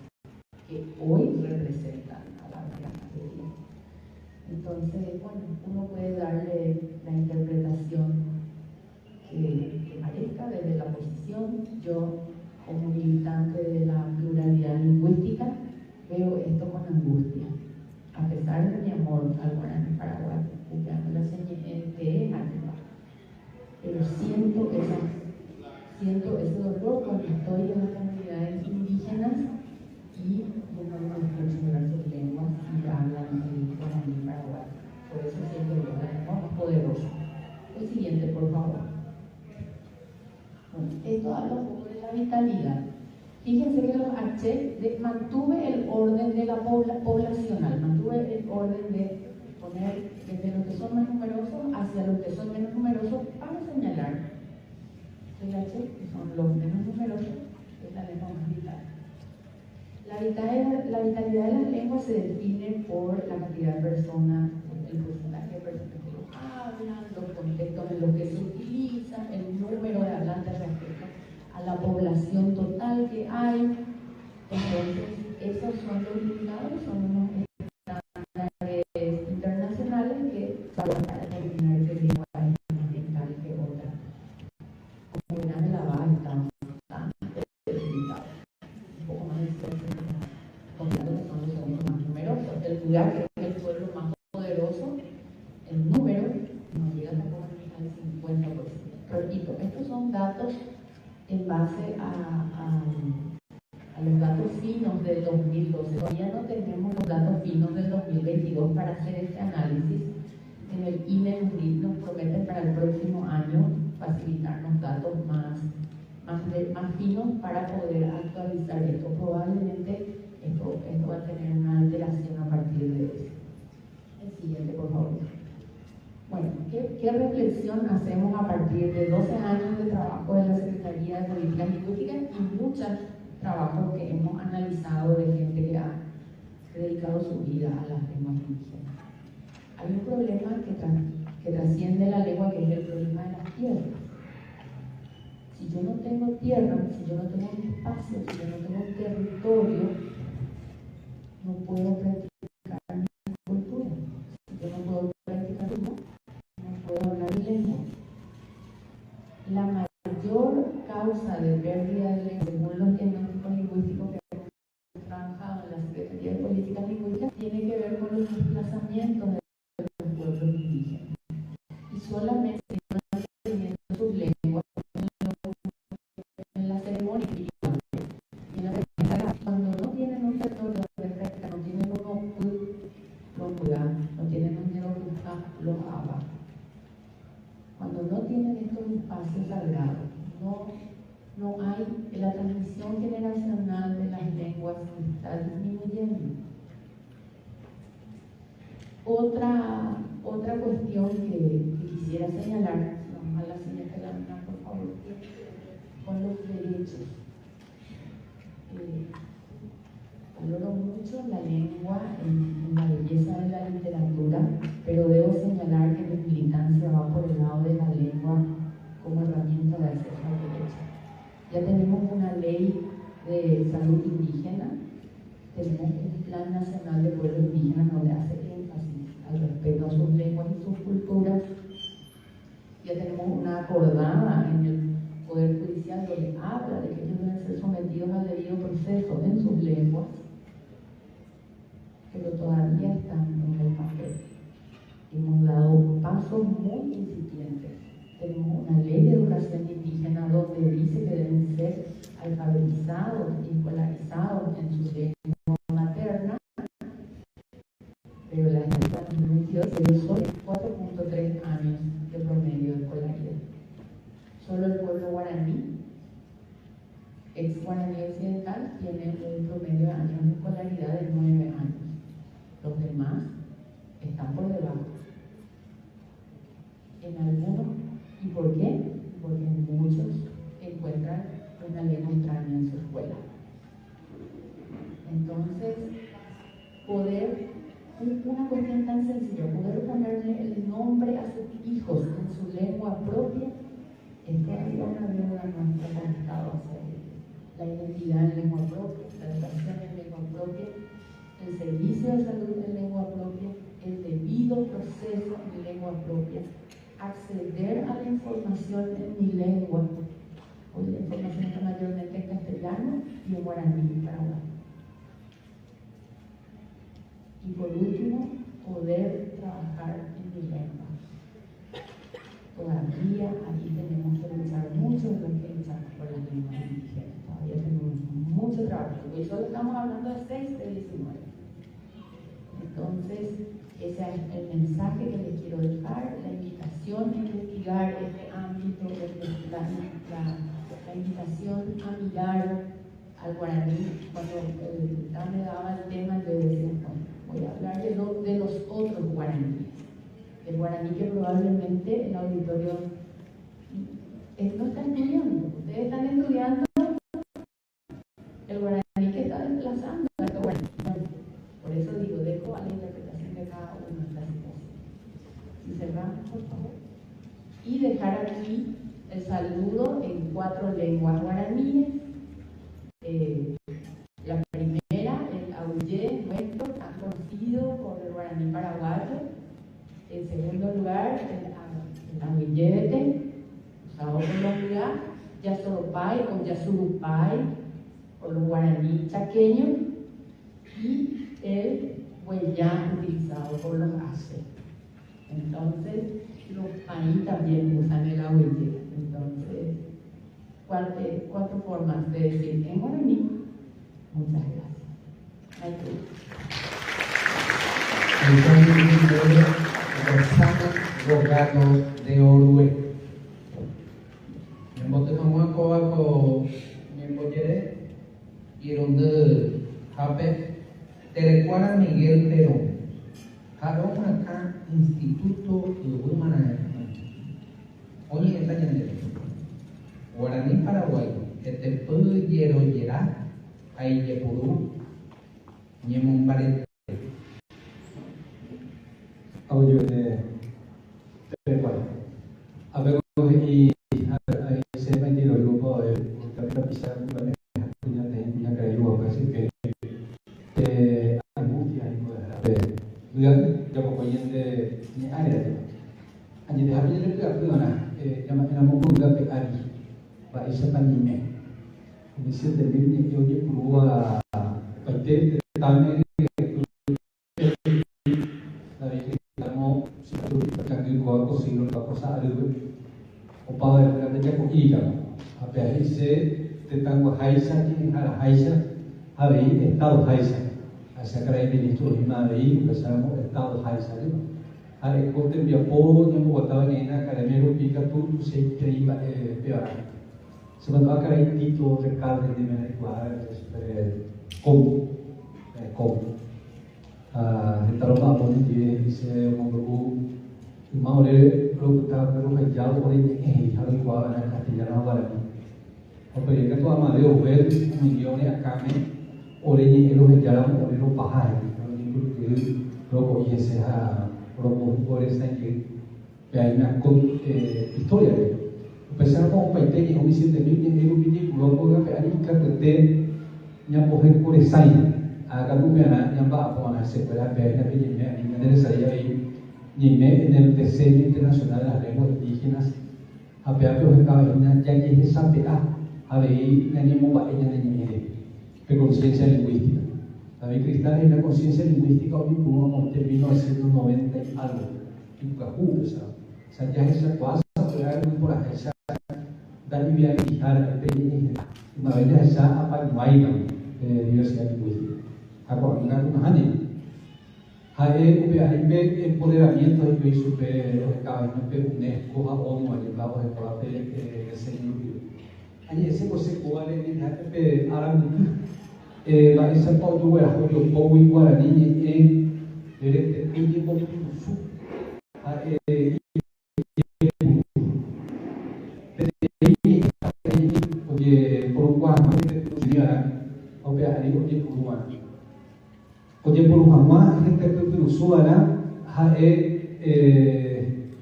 que hoy representan a la gran mayoría. Entonces, bueno, uno puede darle la interpretación que parezca desde la posición. Yo, como militante de la pluralidad lingüística, veo esto con angustia. A pesar de mi amor al guaraní paraguay, que es Aymara, pero siento ese dolor cuando estoy en las comunidades indígenas y yo no los escucho hablar sus lenguas y hablan el guaraní paraguay. Por eso siento yo la lengua más poderosa. El siguiente, por favor. Bueno, esto habla un poco de la vitalidad. Fíjense que los H mantuve el orden de la poblacional, mantuve el orden de poner desde los que son más numerosos hacia los que son menos numerosos para señalar el H, que son los menos numerosos, es la lengua más vital. La vitalidad de las lenguas se define por la cantidad de personas, el porcentaje de personas que lo hablan, los contextos en los que se utilizan, el número de hablantes respecto a la población total que hay. Entonces, esos son los indicadores, son unos estándares internacionales que van a determinar qué lengua es más vital que otra. Como verán, en la base estamos bastante debilitados, un poco más de 60%, considerando que son los segundos más numerosos. El lugar que es el pueblo más poderoso, el número nos llega tampoco al 50%. Repito, estos son datos en base a los datos finos del 2012. Todavía no tenemos los datos finos del 2022 para hacer este análisis. En el INE nos prometen para el próximo año facilitarnos datos más finos para poder actualizar esto. Probablemente esto va a tener una alteración a partir de eso. El siguiente, por favor. Bueno, ¿qué reflexión hacemos a partir de 12 años de trabajo de la Secretaría de Políticas Lingüísticas y muchos trabajos que hemos analizado de gente que ha dedicado su vida a las lenguas indígenas? Hay un problema que trasciende la lengua, que es el problema de las tierras. Si yo no tengo tierra, si yo no tengo un espacio, si yo no tengo un territorio, no puedo practicar mi cultura. Si yo no puedo practicar mi cultura, no puedo hablar mi lengua. La mayor causa de pérdida de lengua, según los diagnósticos lingüísticos que hemos trabajado en la Secretaría de Políticas Lingüísticas, tiene que ver con los desplazamientos de los pueblos indígenas. Y solamente no están teniendo sus lenguas en la ceremonia espiritual. Cuando no tienen un territorio de práctica, no tienen no tienen un los ABA. Cuando no tienen estos espacios sagrados, no hay, la transmisión generacional de las lenguas está disminuyendo. Otra cuestión que quisiera señalar, vamos a la siguiente lámina, por favor, con los derechos. Valoro mucho la lengua en la belleza de la literatura, pero debo señalar que mi militancia va por el lado de la lengua como herramienta de acceso al derecho. Ya tenemos una ley de salud indígena, tenemos un plan nacional de pueblos indígenas donde hace énfasis al respeto a sus lenguas y sus culturas. Ya tenemos una acordada en el Poder Judicial donde habla de que ellos deben ser sometidos al debido proceso en sus lenguas, pero todavía están en el papel. Hemos dado pasos muy incipientes. Tenemos una ley de educación indígena donde dice que deben ser alfabetizados y escolarizados en su lengua materna, pero la gente en 2022 se dio solo 4.3 años de promedio de escolaridad. Solo el pueblo guaraní, ex guaraní occidental, tiene un promedio de años de escolaridad de 9 años. Los demás están por debajo. En algunos, ¿y por qué? Porque muchos encuentran una lengua extraña en su escuela. Entonces, una cuestión tan sencilla, poder ponerle el nombre a sus hijos en su lengua propia, es todavía una deuda nuestra como Estado hacia ellos. La identidad en lengua propia, la educación en lengua propia, el servicio de salud en lengua propia, el debido proceso en lengua propia, acceder a la información en mi lengua. Hoy la información está mayormente en castellano y en guaraní y paraguay. Y por último, poder trabajar en mi lengua. Todavía aquí tenemos que luchar mucho de lo que luchamos por las lenguas indígenas. Todavía tenemos mucho trabajo. Hoy solo estamos hablando de 6 de 19. Entonces, ese es el mensaje que les quiero dejar, la invitación a investigar este ámbito, la invitación a mirar al guaraní. Cuando me daba el tema, yo decía, bueno, voy a hablar de los otros guaraníes. El guaraní que probablemente el auditorio no está estudiando. Ustedes están estudiando el guaraní que está desplazando a este guaraní. Por eso digo, dejo a la interpretación de cada uno de las situaciones. Si cerramos, por favor. Y dejar aquí el saludo en 4 lenguas guaraníes. La primera, el aullé nuestro, tan conocido por el guaraní paraguayo. En segundo lugar, el aullete, usado por los yasoropay o yasurupay, por los guaraní chaqueños, y el huellán utilizado por los ace. Entonces, los paí también usan el aullete. Entonces, 4 formas de decir en guaraní. Muchas gracias. Rogado de Orue. Memotejamua ko memboyere ironde hape terecuara Miguel Perón. Harón acá Instituto Humana. Oye, esta ñandere. Guaraní paraguayo. Este pueblo yera ahí yepurú ñemumbarete. Audio de Terecuara. A ver, y se me dio el grupo de la pista de punya kayu apa sih ke angustia itu ada. Ya pokoknya de ni ada tu. Hanya de habis itu apa mana? Nama pun ke ari. Pak Isa Panime. Di situ de ni yo je keluar paite tane siglo pasado o para la ya con ira a pedirse te tango haisa ni a haisa a ver estado haisa a sacar el ministro y madre empezamos estado haisa a ver corte mi apoyo no botaba en la academia pica tú se creía peor sebenarnya acá hay título de carne de Venezuela como taruh apa ni dia dice mau mau le kita perlu jauh dari harus kuat anak katinya awal ni. Apa dia kata ama dia over milione akame orangnya elo jalan orang elo pahai. Kalau ni tu roko ia seha roko orang sendiri. Biarnya kon historia dia. Pesar mau paite ni homisi tadi ni elo bini roko kan pe ani kata yang boleh kore sain. Agak bukan yang apa mana sekolah biarnya bini ni dari saya ini. Y en el diseño internacional de las lenguas indígenas, había que buscar una ya que es sapea, había una mobaña de conciencia lingüística. Había cristales en la conciencia lingüística hoy como en 1990 y algo, y Cajú, o sea, ya esa cosa fue algo por esa, dar mi vida a la experiencia, y me venía esa apa guayna de diversidad lingüística. Acá en la gente. Hay empoderamiento y super UNESCO, ONU, hablamos de parte de señor. Hay ese cosa cual en el árabe, la esa pauta hubiera jodido poco y guaraní en el tiempo de su oye por un cuarto de señora, obvia ahí oye por un oye por un jamás gente que usuara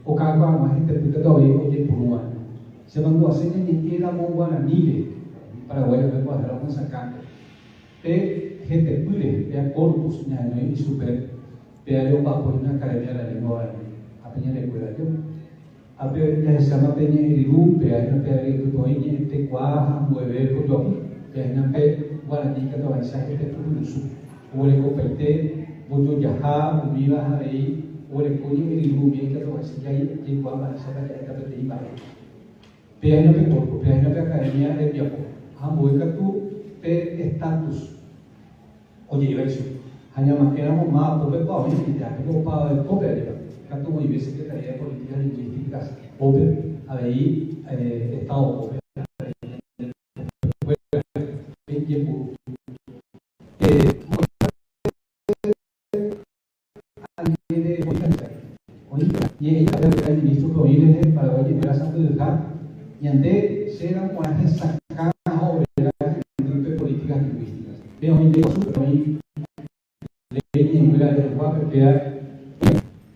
o cada más gente que oye por un se mandó a hacer ni era muy guaraní para ver que puede hacer una sacando de gente pure de corpus ni super Pero bajo una academia de la lengua a peña de cuidado. A ver, ya se llama peña de Irú, pero hay una peña de Irú, te cuaja, mueve, pues yo, que hay una peña guaraní que te va a decir que te produce. O le compete, mucho yajá, viva ahí, o le coño de Irú, bien que te va a decir que hay que guapa, esa peña de capete y vale. Pero hay una peña corpo, pero hay una peña academia de Biapo. Hamburger tu pe estatus. Oye, iba a decir. Hanya éramos más pobres para hoy, ya que para el pobre, tanto muy bien Secretaría de Políticas Lingüísticas, pobre, ahí Estado pobre. Y ella el ministro proviene para hoy en Santo del Car, y ante ser un guaraje sacado de políticas lingüísticas. Pero hoy en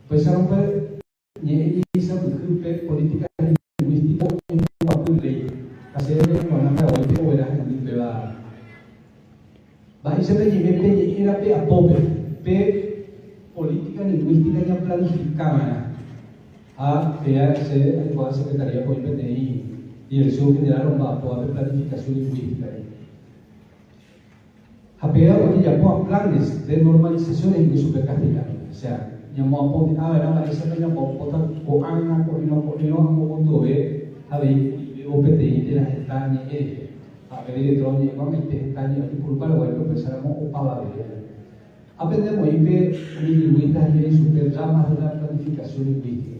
pues a romper ni esa política lingüística en una ley hacer una para hoy que fuera en el va a ser de era pe a pobre pe política lingüística ya planificada a ser adecuada secretaría por PNI dirección general para poder planificación lingüística. A pegar hoy llamó a planes de normalización en el supercastellano. O sea, llamó a poner, era esa peña por poner con Ana, con no, a ver, OPTI de las estañas, a ver, de drones, con estañas, y por Paraguay, que empezáramos a pagar. Aprendemos a ver lingüistas y super ramas de la planificación lingüística.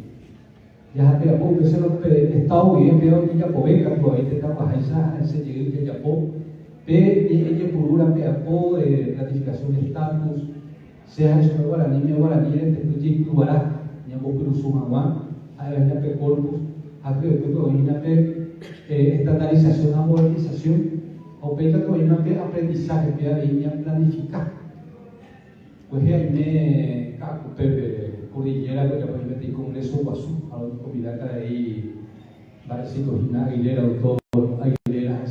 Ya a pegar, porque se lo Estado bien, pero ya por beca, por ahí te trabaja ese llegue que ya por. Ella por una peapo de planificación de estatus, sea eso de guaraní, de Tuchín, Guará, Ñambo Cruzumagua, a la Ñape Corpus, a que una estandarización, a modernización, o peca que una aprendizaje, que había planificar. Pues ahí me caco, cordillera, que ya metí Congreso Guazú, a la comunidad que ahí, parece que una Aguilera, autor, Aguilera,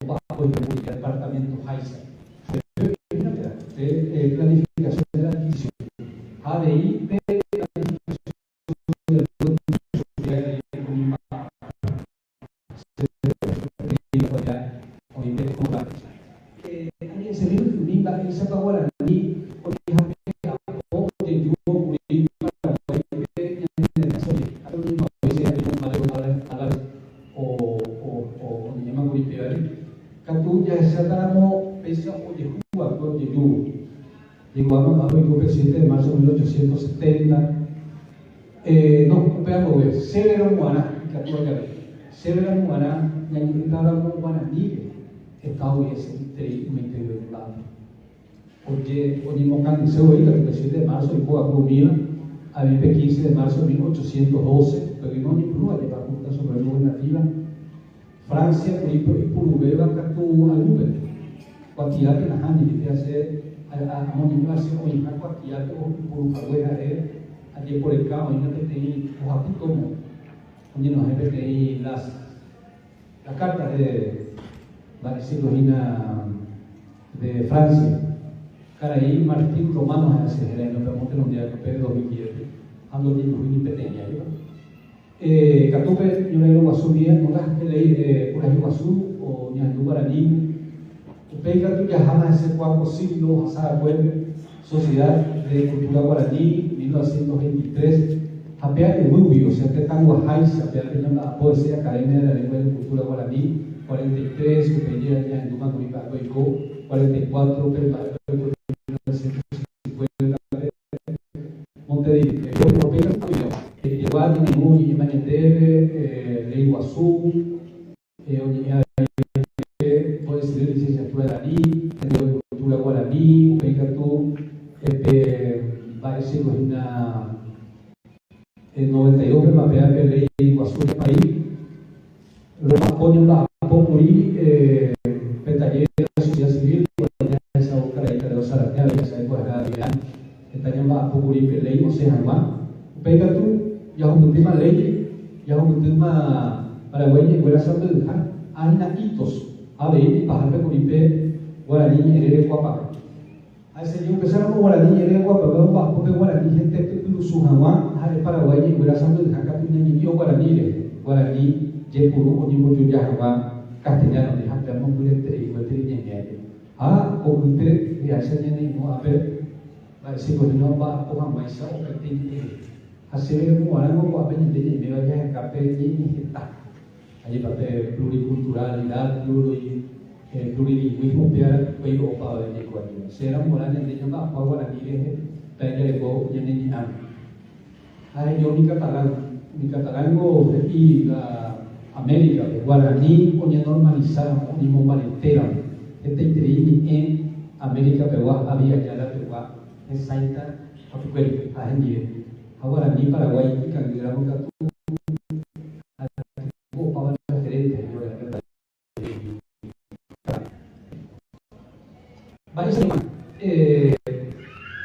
bajo el departamento Haisa de planificación de la adquisición ADI de planificación del se vino que unimba en esa pagola ni llegó a Mamá el presidente de marzo de 1870. No, veamos, Severa Muana, Severa Muana, Ñañitara Muana, Nigue, estadounidense, increíblemente violentado. Porque Onimocan se oía el presidente de marzo de Cuba Comida, a 15 de marzo de 1812, pero no ni prueba de facultad sobre la nativa. Francia, por ejemplo, y Purubeba, Catu, Alúbel, cuantía que la gente que hace a motivación o una cuantía que por un carguera allí por el campo, y que tenéis los apuntos donde nos tenéis la carta de la de Francia, Caraí, Martín Romano, a ese gerente, pero monte los días que 2010, ando de los pequeña. Catupe, yo le digo a su bien, no las que leí por ahí Guazú o Ñandú Guaraní. Pega que jamás ese cuarto siglo, Hazara Pueblo, Sociedad de Cultura Guaraní, 1923, Japea de Rubio, o sea, que tan guajáis, Japea que llama Poesía Academia de la Lengua de Cultura Guaraní, 43, que pedía ya en Duma Comica Coico, 44, Montevideo, igual, Ningún, Yimañeteve, Ley Guazú, puede ser licenciatura guaraní, de cultura guaraní, Peicatú, parece que en 92 me mapea que ley Iguazú del país, lo más ponen a Popuri, Petaller de la sociedad civil, cuando ya esa boca de Icareo Zaratea, ya sabe cuál es la realidad, Petaller a Popuri, que ley, o sea, más, Peicatú, ya un tema ley, ya un tema paraguayo, y fuera Santo de Luján, hay naquitos. A ver, bajar de Curipe, guaraní herere cuapa. A ese día empezaron con guaraní herere cuapa, pero bajo de guaraní gente pilu sujawa, jare Paraguay y hubiera santo de jacapi niño guaraní yepuru o niño yuyajawa castellano de jacapi mongulete y guatere a ocupé de hacer niño a ver parece que no va a maisa o petente hacer como ahora no va a venir de me vaya a jacapi ni está allí papel pluriculturalidad plurilingüismo peor que yo para de Ecuador será moral de niño más para guaraní pero le puedo ni nada hay yo mi catalán y la América de guaraní o normalizada o ni momentera este interino en América pero había ya la pero es saita a tu cuerpo a gente a guaraní Paraguay y candidato a tu o para la gerente vais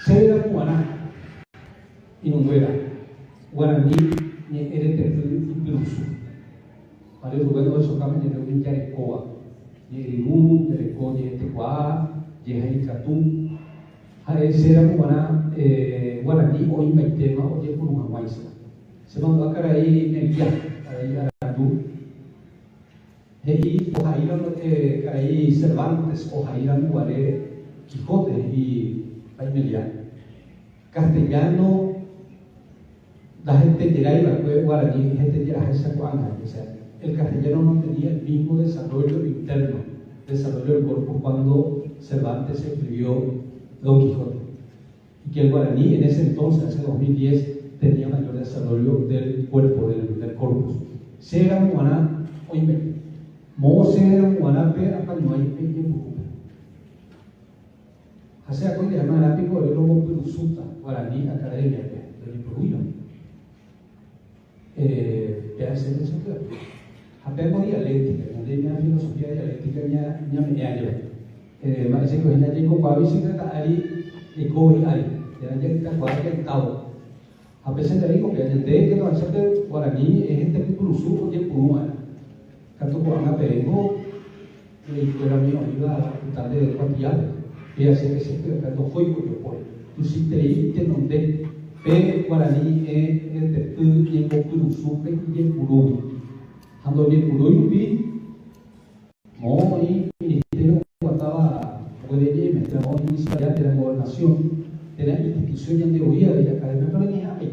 se da cubana y no fuera guaraní ni erete pirusu para el lugar de esos caminos de un yarecoa ni ribu yareco ni tecuá ni catú a ese era cubana guaraní o invaitema o ye por una maíz se mandó a cara ahí en el día ahí a la tú y ojalá ahí Cervantes ojalá guaré Quijote y Paimelia castellano la gente llega y la guaraní, gente llega a esa cuanja, o sea, el castellano no tenía el mismo desarrollo interno, desarrollo del cuerpo cuando Cervantes escribió Don Quijote, y que el guaraní en ese entonces, hace 2010, tenía mayor desarrollo del cuerpo, del corpus. Sera muana oime, mo sera muana pe apañuay pe yemukupe. Hace acuerdo de llamar a pico de lomo perusuta, guaraní academia de Liprohuyo. Que hace eso claro. Apego dialéctica, donde hay una filosofía dialéctica ya me lleva. Parece que hay una con bicicleta ahí y coge ahí, ya no llega cualquier estado. A veces te digo que el de que lo hace de guaraní es gente que produce o que puma. Tanto por una pego y era mío iba a tratar de cambiar y hacer que se tanto fue con yo por. Tú si te dices donde pe guaraní es de tu y en produce y en purumi. Ando ni purumi vi mo y ministerio guardaba puede ir me trajo municipalidad de la gobernación de la institución de oía de la academia pero ni a mí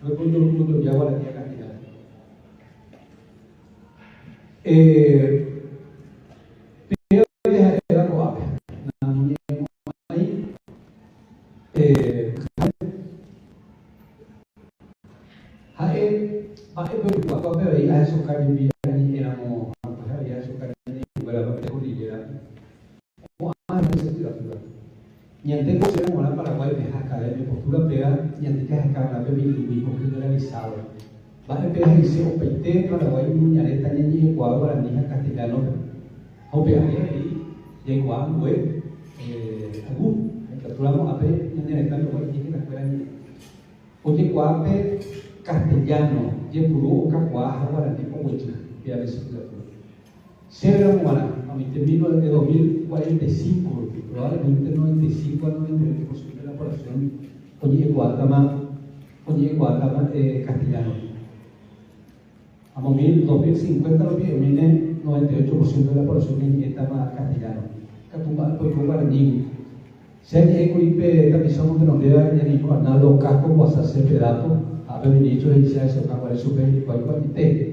luego yo ya guaraní a cantidad pero era lo ahí cuando veía esos carnes éramos había esos carnes para la cordillera y antes de ser una Paraguay de academia postura pega y antes de acá la bilingüismo generalizado va a empezar a decir o peite Paraguay muñareta ni Ecuador guaraní castellano o pega ahí y Ecuador web algún capturamos a pe en el estado de la escuela o Ecuador castellano yepuru cacuaja guaraní con huecha y a veces Severa Mumana, a mi término de 2045, probablemente 95 al 98% de la población oye Guatama castellano. A 2050 lo que viene 98% de la población en más castellano. Catumba pues con guaraní. Si hay equipe tapizamos de donde hay ni por nada los cascos o hacerse pedazo, a ver dicho y se hace para super y cualquier te.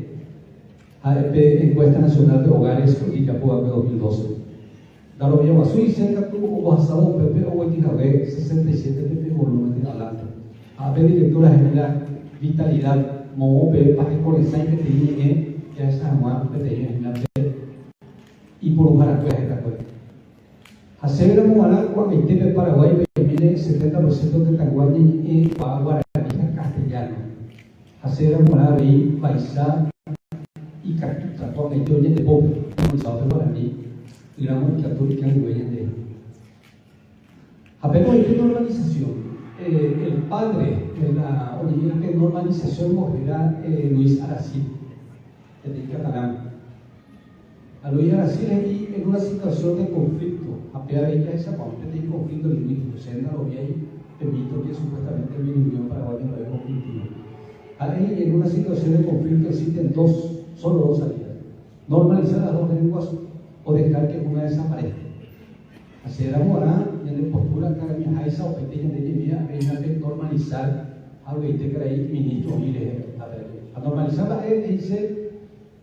AEP Encuesta Nacional de Hogares y Capua 2012. Dalo bien a Suiza, tuvo o basado PP o Guatinabé 67 PP volumen de adelante. AP Directora General Vitalidad Moope para por el site PTIE que es más PTIE General y por un jarabe esta cuenta. Hacer Moana cuando en Paraguay viene 70% de Tanguani y Guaraní castellano. Hacer Moana y Paisa y actualmente hoy en el pobre, comenzado por guaraní, y la única católica de hoy en día. Apenas hay normalización. El padre de la original normalización era Luis Aracil, el catalán. A lo ya así ahí en una situación de conflicto, a pesar de que esa parte de conflicto lingüístico, se anda lo bien, permito que supuestamente el idioma paraguayo no es conflictivo. Ahí en una situación de conflicto existen solo dos salidas: normalizar las dos lenguas o dejar que una desaparezca. Así era Morán, y en la postura que había esa o pequeña de mía, había que normalizar algo que te creí ministro mire a normalizar la dice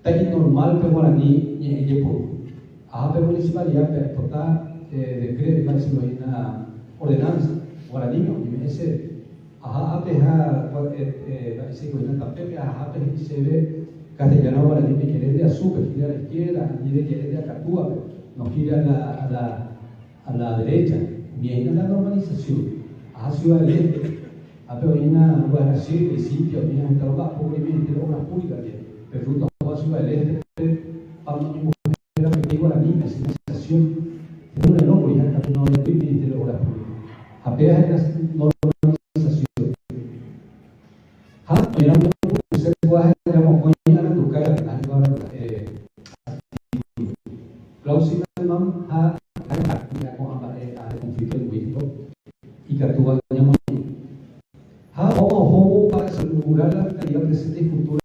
tan normal que guaraní y en Yepo. A la municipalidad total decreto la una ordenanza guaraní y ese a peja ese que una tapepe a se ve castellano guaraní que quiere de azúcar, gira a la izquierda, y de quiere de acatúa, no gira a la derecha. Viene la normalización a Ciudad del Este. Pero hay una así de sitio, hay una trabajo cubrimiento de obras públicas, pero ruta a Ciudad del Este, para una mujer que digo a la niña, sin sensación, de un enojo y hasta no le doy ministerio de obras públicas. Apenas es la normalización. Mira, usted puede hacer como coña la educar cláusula de mam a conflicto lingüístico y que actúa para asegurar la calidad presente y futura.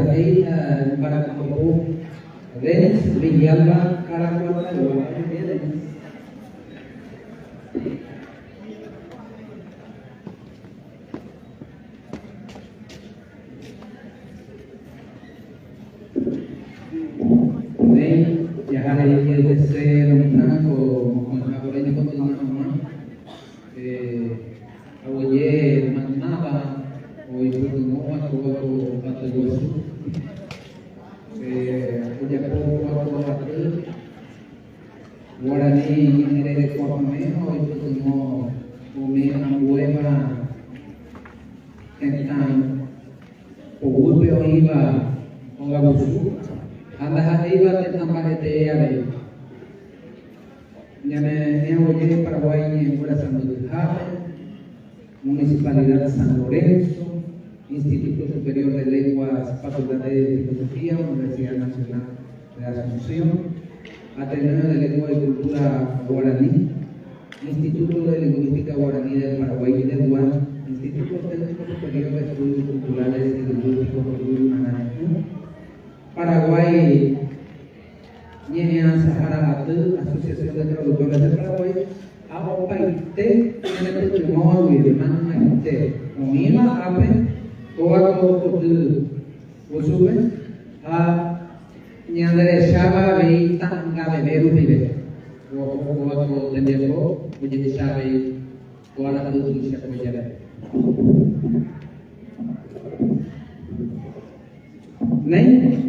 aquí para Campo Denis Villalba Caracuata ya hari ini saya nak ko ini ko nama awalnya mana hoy itu no aku kata Yesus punya aku Guarani ini dari Cormeno itu no una nueva tentang pugupeo iba ongabusu anda iba tentang parete ya Ñame oye Paraguay en San Luis Municipalidad San Lorenzo, Instituto Superior de Lenguas, Facultad de Filosofía, Universidad Nacional de Asunción, Ateneo de Lengua y Cultura Guaraní, Instituto de Lingüística Guaraní del Paraguay y del Guan, Instituto Técnico Superior de Estudios Culturales y Lingüísticos Paraguay, Ñeña Sahara Asociación de Traductores de Paraguay, Apaite, Ñeña Wilmante, Omima Ape, Coaco Usube, a Ñandre Shaba Vei Tanga de Beru Vive, Coaco de Debo, Uye Shabe, Coala Dulce Coyere. Ney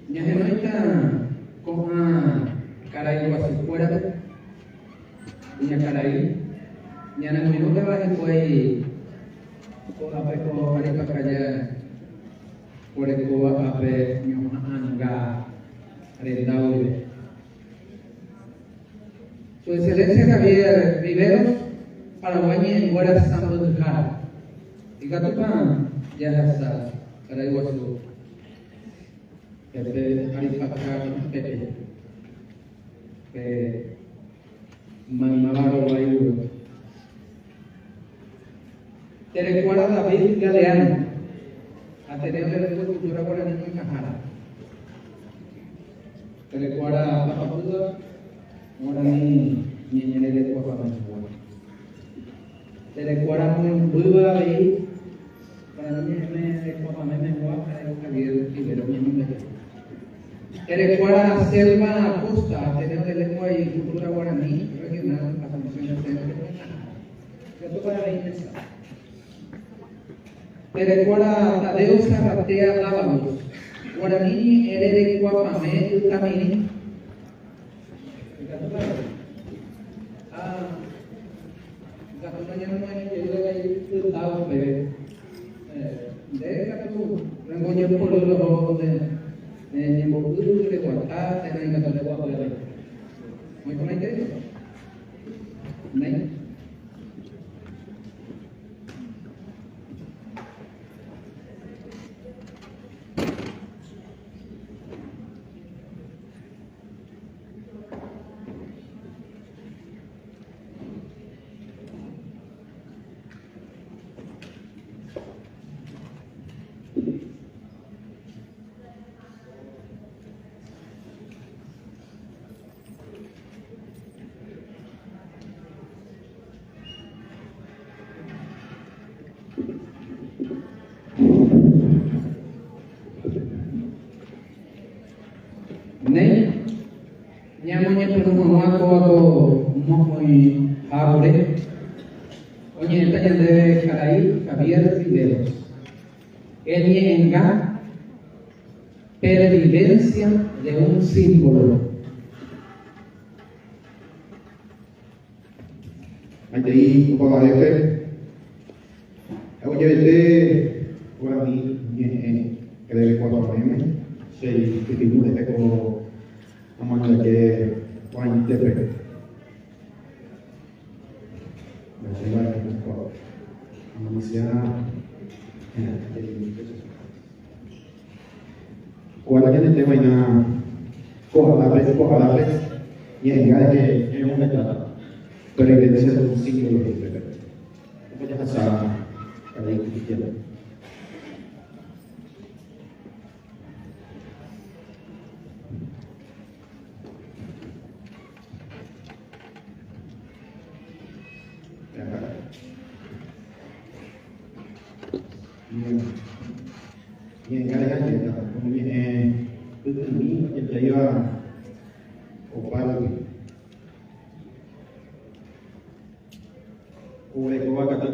Ñajeroita con caray guasi fuera Ña caray Ñana no que va después con apeco arepa calla por el coa ape ñoanga arendaude Su Excelencia Javier Viveros Paraguay en Guara San Jara y Catupa ya está caray guasi Arifaka Pepe Manmavaro Bayu Te recuerda David Galeano Ateneo de la Cultura Guaraní en Cajara Te recuerda Papapuda Guaraní Ñeñere de Cuapamán Te recuerda Buba Bayi para mí de Cuapamán en Guapa de Javier Rivero Te recuerda a Selva Acosta, Ateneo de Lengua y Cultura Guaraní, regional, Asunción Te recuerda a Tadeo Zarratea Dávalos, Guaraní, de Guapamé, Tamini. Ñamoñe perumamako ako mojoy abre. Oye, el taller de Caray, Javier Riveros. Enga, pervivencia de un símbolo. Ahí, un poco de oye, vete, Guaraní, que debe cuatro memes, seis, que tiene de como Amanda que Juan Tepe. Cuando tiene tema y nada, coja la vez, y en cada que es un metado. pervivencia de un siglo de vida. ¿Cómo ya pasaba para el cristiano? Bien, gracias. Mí, que te iba ocupado.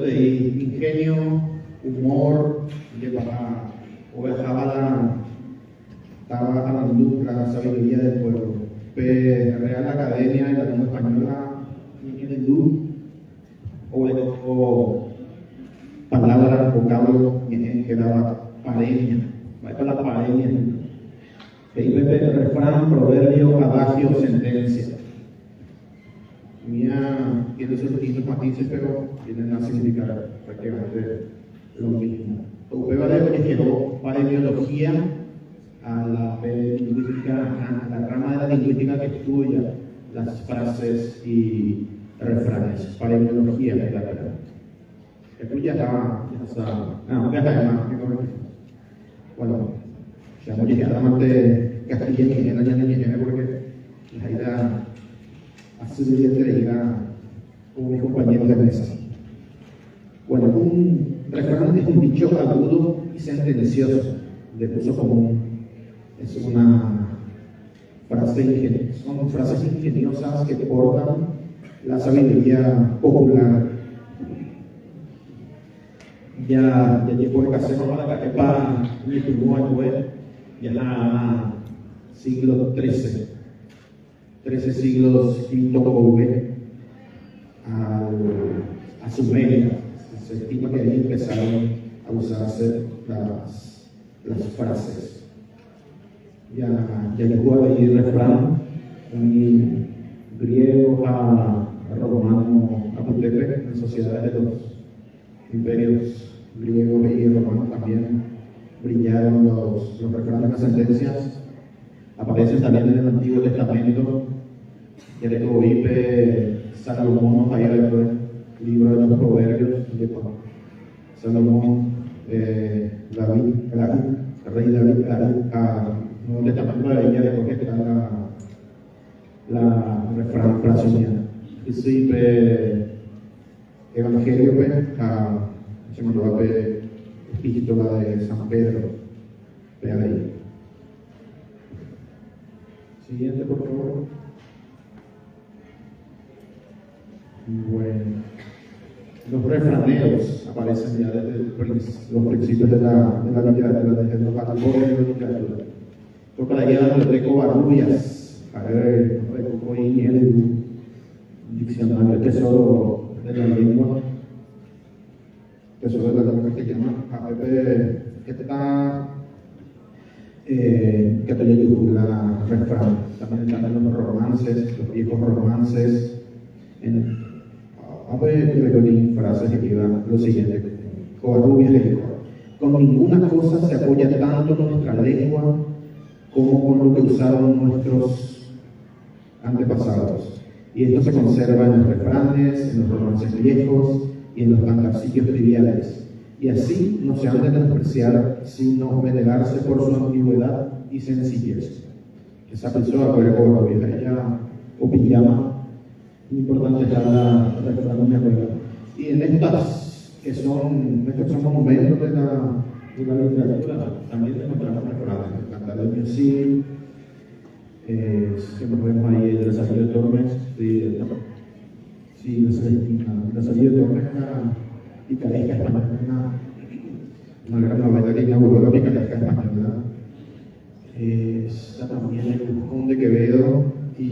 Ingenio, humor, que para estaba hablando la sabiduría del pueblo. Real Academia de la Lengua Española, en el DU, o palabras, vocablo, que daba paremia, para la paremia. Refrán, proverbio, adagio, sentencia. Tiene sus distintos matices, pero tienen a significar prácticamente lo mismo. Upeba de quedó para biología, a la lingüística, a la rama de la lingüística que estudia las frases y refranes. Para biología, la verdad. Esto ya está, bueno, ya hemos llegado a más de Castilla y León, porque la idea hace de entrega con mis compañeros de mesa. Bueno, un refrán es un dicho agudo y sentencioso de uso común. Es una frase son frases ingeniosas que portan la sabiduría popular. Ya llegó el casero para que para el turno ya la siglo XIII. 13 siglos V a Sumeria. Se estima que ahí empezaron a usarse las frases. Ya llegó ahí el refrán, un griego a romano a Putepe, en sociedades de los imperios griegos y romanos también brillaron los refranes, las sentencias. Aparecen también en el Antiguo Testamento. Ya le oípe Salomón, ahí el libro de los Proverbios, Salomón, David, el rey David, Nuevo Testamento de la Biblia, después que está la refrán. Y sí, Evangelio, se mandó a epístola de San Pedro, vean ahí. Siguiente, por favor. Bueno, los refraneos aparecen ya desde los principios de la literatura, desde los albores de la literatura. Toca la guía de Covarrubias, a ver, hoy en el diccionario Tesoro de la Lengua, Tesoro de la Lengua que llama a Pepe, está que te llegó la refrán. También están los romances, los viejos romances. A ver, frases que iban lo siguiente: Covarrubias le dijo, con ninguna cosa se apoya tanto nuestra lengua como con lo que usaron nuestros antepasados. Y esto se conserva en los refranes, en los romances viejos y en los cantarcillos triviales. Y así no se han de despreciar, sino venerarse por su antigüedad y sencillez. Esa persona puede Covarrubias, ella opinaba. Importante la refrán de acuerdo. Y en estos son momentos de la literatura, también encontramos refranes. El Cantar del Miocil, que nos vemos ahí el desafío de Tormes, la salida de Tormes, una picaresca española, una gran novela que inauguró la picaresca española. Está también el Conde Quevedo y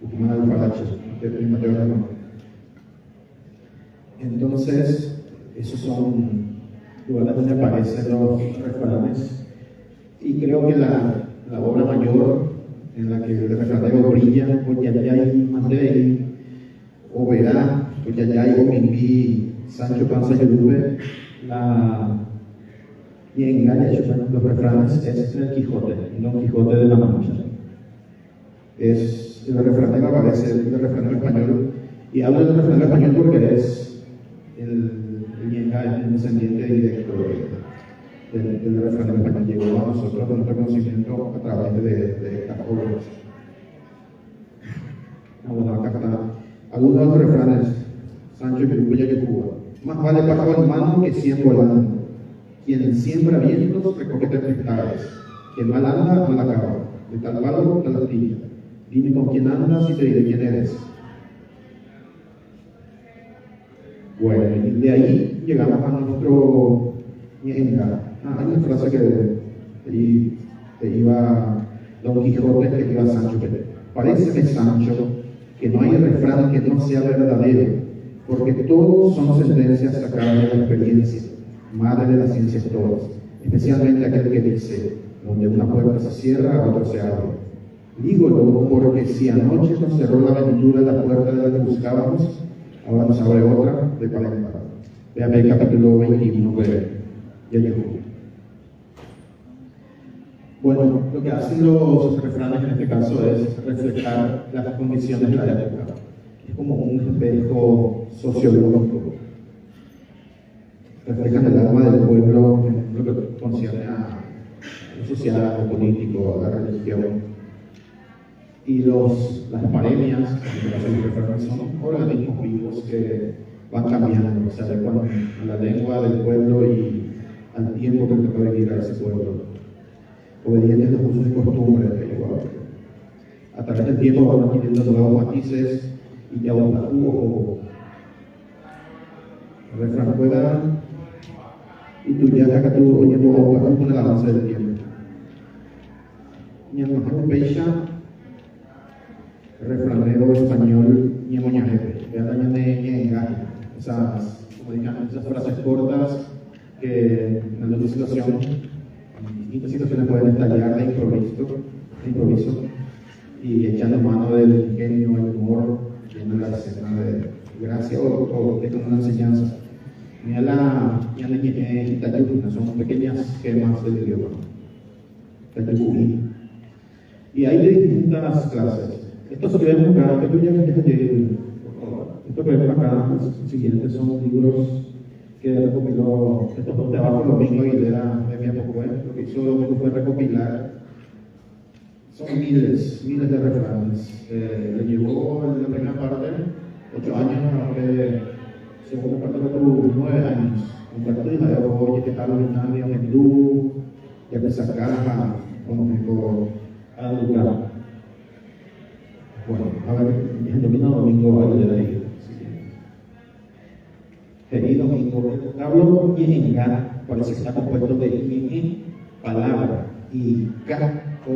Guzmán Alfarache, de Prima Teodora. Entonces, esos son lugares donde aparecen los refranes, y creo que la obra mayor en la que el refranero brilla, pues ya hay Mandey, o Verá, pues ya hay Omimbí, Sancho Panza Yolube, y engaña los refranes, es el Quijote, Don Quijote de la Mancha. El refranero aparece, el refranero español, Y hablo del refrán español porque es el Ñenga es un descendiente directo del refrán español. Llegó a nosotros con nuestro conocimiento a través de estas obras. Bueno, acá está. Algunos de los refranes, Sancho Perucuya que Cuba. Más vale pájaro en mano que 100 volando. Quien siembra vientos recoge tempestades. Quien mal anda, mal acaba. De tal palo, tal astilla. Dime con quién andas y te diré quién eres. Bueno, y de ahí llegamos a nuestro Ñenga. Hay una frase que iba Don Quijote, que iba Sancho. Paréceme, Sancho, que no hay refrán que no sea verdadero, porque todos son sentencias sacadas de la experiencia, madre de las ciencias todas, especialmente aquel que dice, donde una puerta se cierra, otra se abre. Dígolo porque si anoche nos cerró la aventura la puerta de la que buscábamos, ahora nos abre otra de par en par. Véame el capítulo 21 de Yayú. Bueno, lo que hacen los refranes en este caso es reflejar las condiciones de la época. Es como un espejo sociológico. Reflejan el alma del pueblo en lo que concierne a lo social, a lo político, a la religión. Y las paremias, en el caso de los refranes, son organismos vivos que van cambiando, se adecuan a la lengua del pueblo y al tiempo que le toca vivir a ese pueblo, obedientes a los usos y costumbres que llevaba. A través del tiempo van adquiriendo nuevos matices y ya un o refrán juega y tú ya acá tú oyendo con el avance del tiempo. Ñanmajeco Peixa, refranero español Ñemoñajepe, vean Ñenga, esas, como digan, esas frases cortas que en alguna situación, en distintas situaciones pueden estallar de improviso y echando mano del ingenio, el humor, lleno la escena de gracia o de una enseñanza. Mira la Tayucuna, son pequeñas esquemas del idioma. Tayucuna. Y hay de distintas clases. Estos que vemos acá, esto que vemos acá, los siguientes son libros que recopiló, estos dos de abajo, Domingo Aguilera de Miapocué. Lo que hizo Domingo fue recopilar, son miles de refranes. Le llevó en la primera parte 8 años, la segunda parte le tuvo 9 años. Un cuarto de Jaero, que está en Hindú, ya que sacaja, como dijo a Ducá. Bueno, a ver, el Domingo Aguilera ahí. Querido Domingo, el vocablo Ñenga parece que está compuesto de Ñe, palabra, y Ga o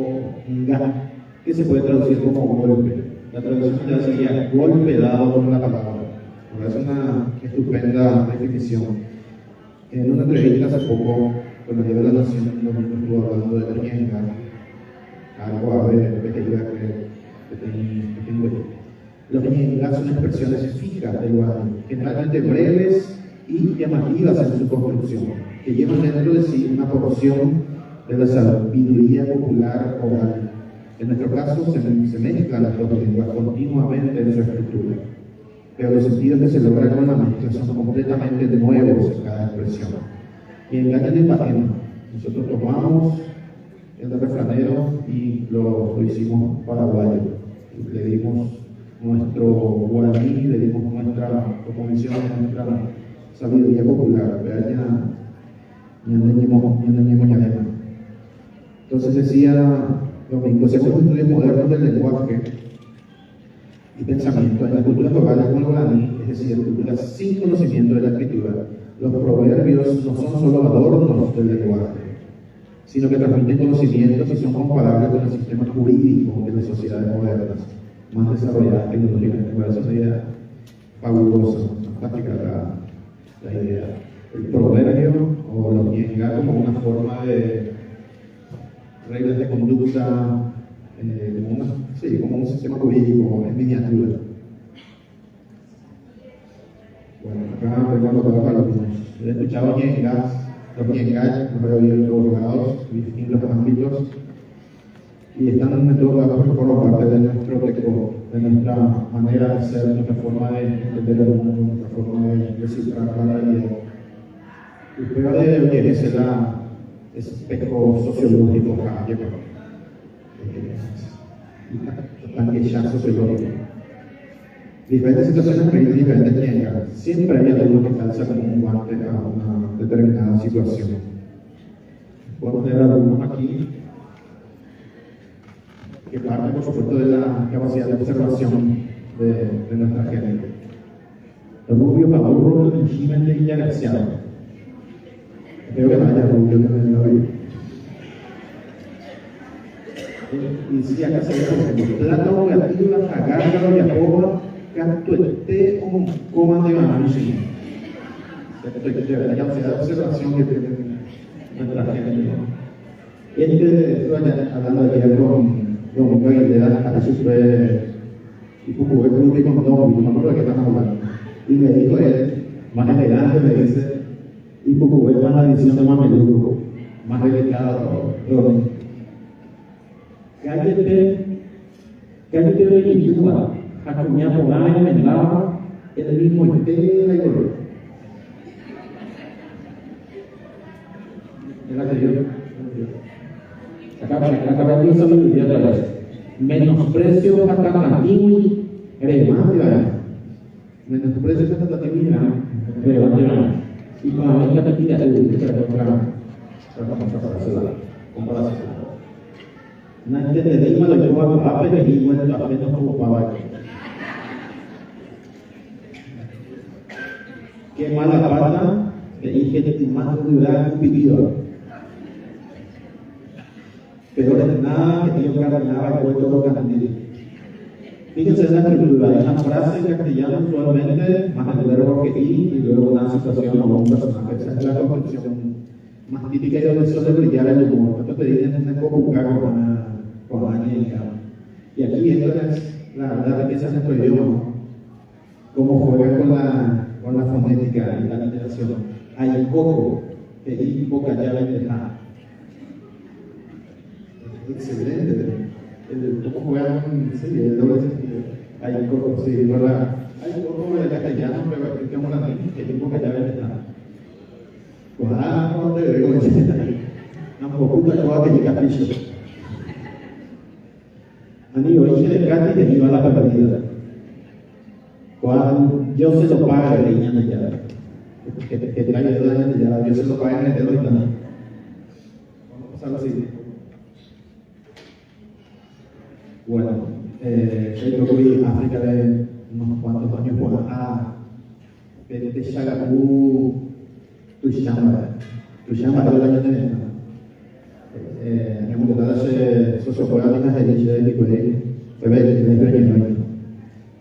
Nga, que se puede traducir como golpe. La traducción ya sería golpe dado con la palabra. Es una estupenda definición. En una entrevista hace poco, con el Día de la Nación, Domingo estuvo hablando de la Ñenga, algo a ver, que tengo. Los Ñengas son expresiones fijas del guaraní, generalmente breves y llamativas en su construcción, que llevan dentro de sí una porción de la sabiduría popular oral. En nuestro caso se mezclan las dos lenguas continuamente en su escritura, pero los sentidos que se logran con la mezcla son completamente nuevos en cada expresión. Y en Ñenga Pajeno, nosotros tomamos el refranero y lo hicimos paraguayo. Le dimos nuestro guaraní, le dimos nuestra convicción, nuestra sabiduría popular. Entonces decía Domingo, según estudios modernos del lenguaje y pensamiento, en las culturas locales como el guaraní, es decir, culturas sin conocimiento de la escritura, los proverbios no son solo adornos del lenguaje, sino que transmiten conocimientos y son comparables con el sistema jurídico de las sociedades modernas, más desarrolladas tecnológicamente. Bueno, eso sería fabuloso, fantástica la idea. El proverbio o los Ñenga como una forma de reglas de conducta, como un sistema jurídico en miniatura. Bueno, acá recuerdo todas las alumnos. He escuchado Ñengas, los Ñengas, los he oído abogados en distintos ámbitos y están en todo caso por parte de nuestro texto nuestra manera de ser, nuestra forma de entender el mundo, nuestra forma de descifrar la realidad. Y prueba de lo que es el espejo sociológico tanquechazo sociológico. Diferentes situaciones que diferentes tiendas. Siempre hay algo que calza como un guante a una determinada situación. Podemos tener algunos aquí que parten, por supuesto, de la capacidad de observación de nuestra gente. Rubio, Paburro, Jiménez y Agraciado. Creo que no haya Rubio en el hoy. Y si acá se ve, por ejemplo, plátano, gatillo, agárgalo, yapoba, cantuete, comando y análisis. La capacidad de observación que tiene nuestra gente. Estoy hablando de ayer con Domingo Aguilera, a Jesús y jugué con Domingo, no me acuerdo de qué están hablando. Y me dijo él, más elegante, me dice, y jugué más la edición de Mameluco, más delicado, todo. Cállate de Yuba, Jacuña Pogana y Menlava, el mismo Estela y Color. Acá no sabiduría otra vez. Menosprecio hasta Tantini, relevante, menosprecio hasta Tantini, relevante. Y con la única taquilla comparación. Nanti terima lo jawab apa yang dibuat apa yang aku bawa. Que mala pata que dije que más durar un pedido. Pero de nada que yo ganaba por todo cantidad. Fíjense en la escritura, hay una frase en castellano usualmente más el verbo que y luego una situación o un personaje. Esa es la construcción más típica y donde suele brillar el humor. Esto te dicen en con Daniel. Y aquí esta es la riqueza de nuestro idioma, cómo juega con la fonética y la literación. Hay el coco, que es boca llave de la. Excelente. ¿Cómo juega con el doble sentido? Hay el coco, sí, ¿verdad? Hay el coco de castellano, pero explicamos la que es boca llave de la. Cuando te veo, no puta cosa que llega a piso. Ani hoy se le canta y te lleva la perdida. Cuando yo se lo paga de niña de ya, que traiga toda la niña de ya, yo se lo paga en el dedo y nada. Vamos a pasarlo así. Bueno, yo fui a África de unos cuantos años por acá, de Shagapu. Tushamba era el año de en Bogotá se sociopolíticas de Chile y Corea,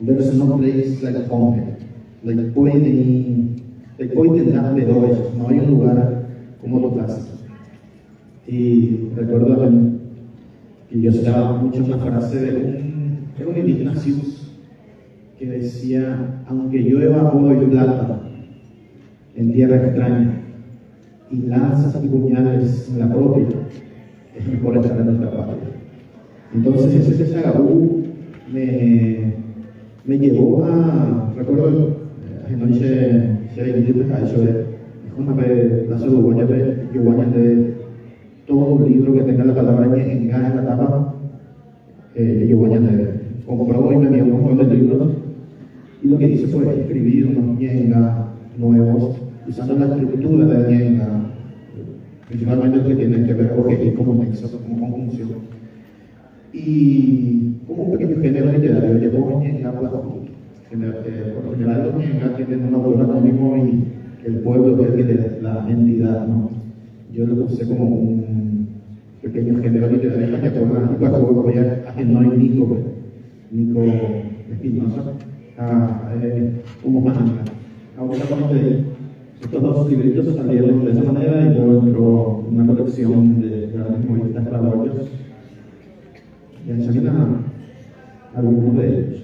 there is no place like home, like pointing down the doors, no hay un lugar como tu casa. Y recuerdo que yo citaba mucho una frase de un indígena Sioux que decía, aunque llueva oro y plata en tierra extraña y lanzas y puñales en la propia, es mejor estar en nuestra patria. Entonces ese Shagapu me llevó a, recuerdo, anoche se había dicho eso de una vez la salud yo voy a leer todo un libro que tenga la palabra en la tapa, yo voy a leer. Compró y me envió un montón de libros y lo que hice fue escribir unos ñengas nuevos usando la estructura de la ñenga, principalmente lo que tiene que ver con como nexo, como conjunción. Y como un pequeño género literario, llevó ñenga por lo general los ñengas tienen un autor anónimo y el pueblo que la entidad, ¿no? Yo lo puse como un pequeño género literario que voy a Genoy Nico Espinosa, como Mahanga. Ahora cuando estos dos libritos salieron de esa manera y luego entró una colección de grandes movimentos paraguayos y enseñan algunos de ellos.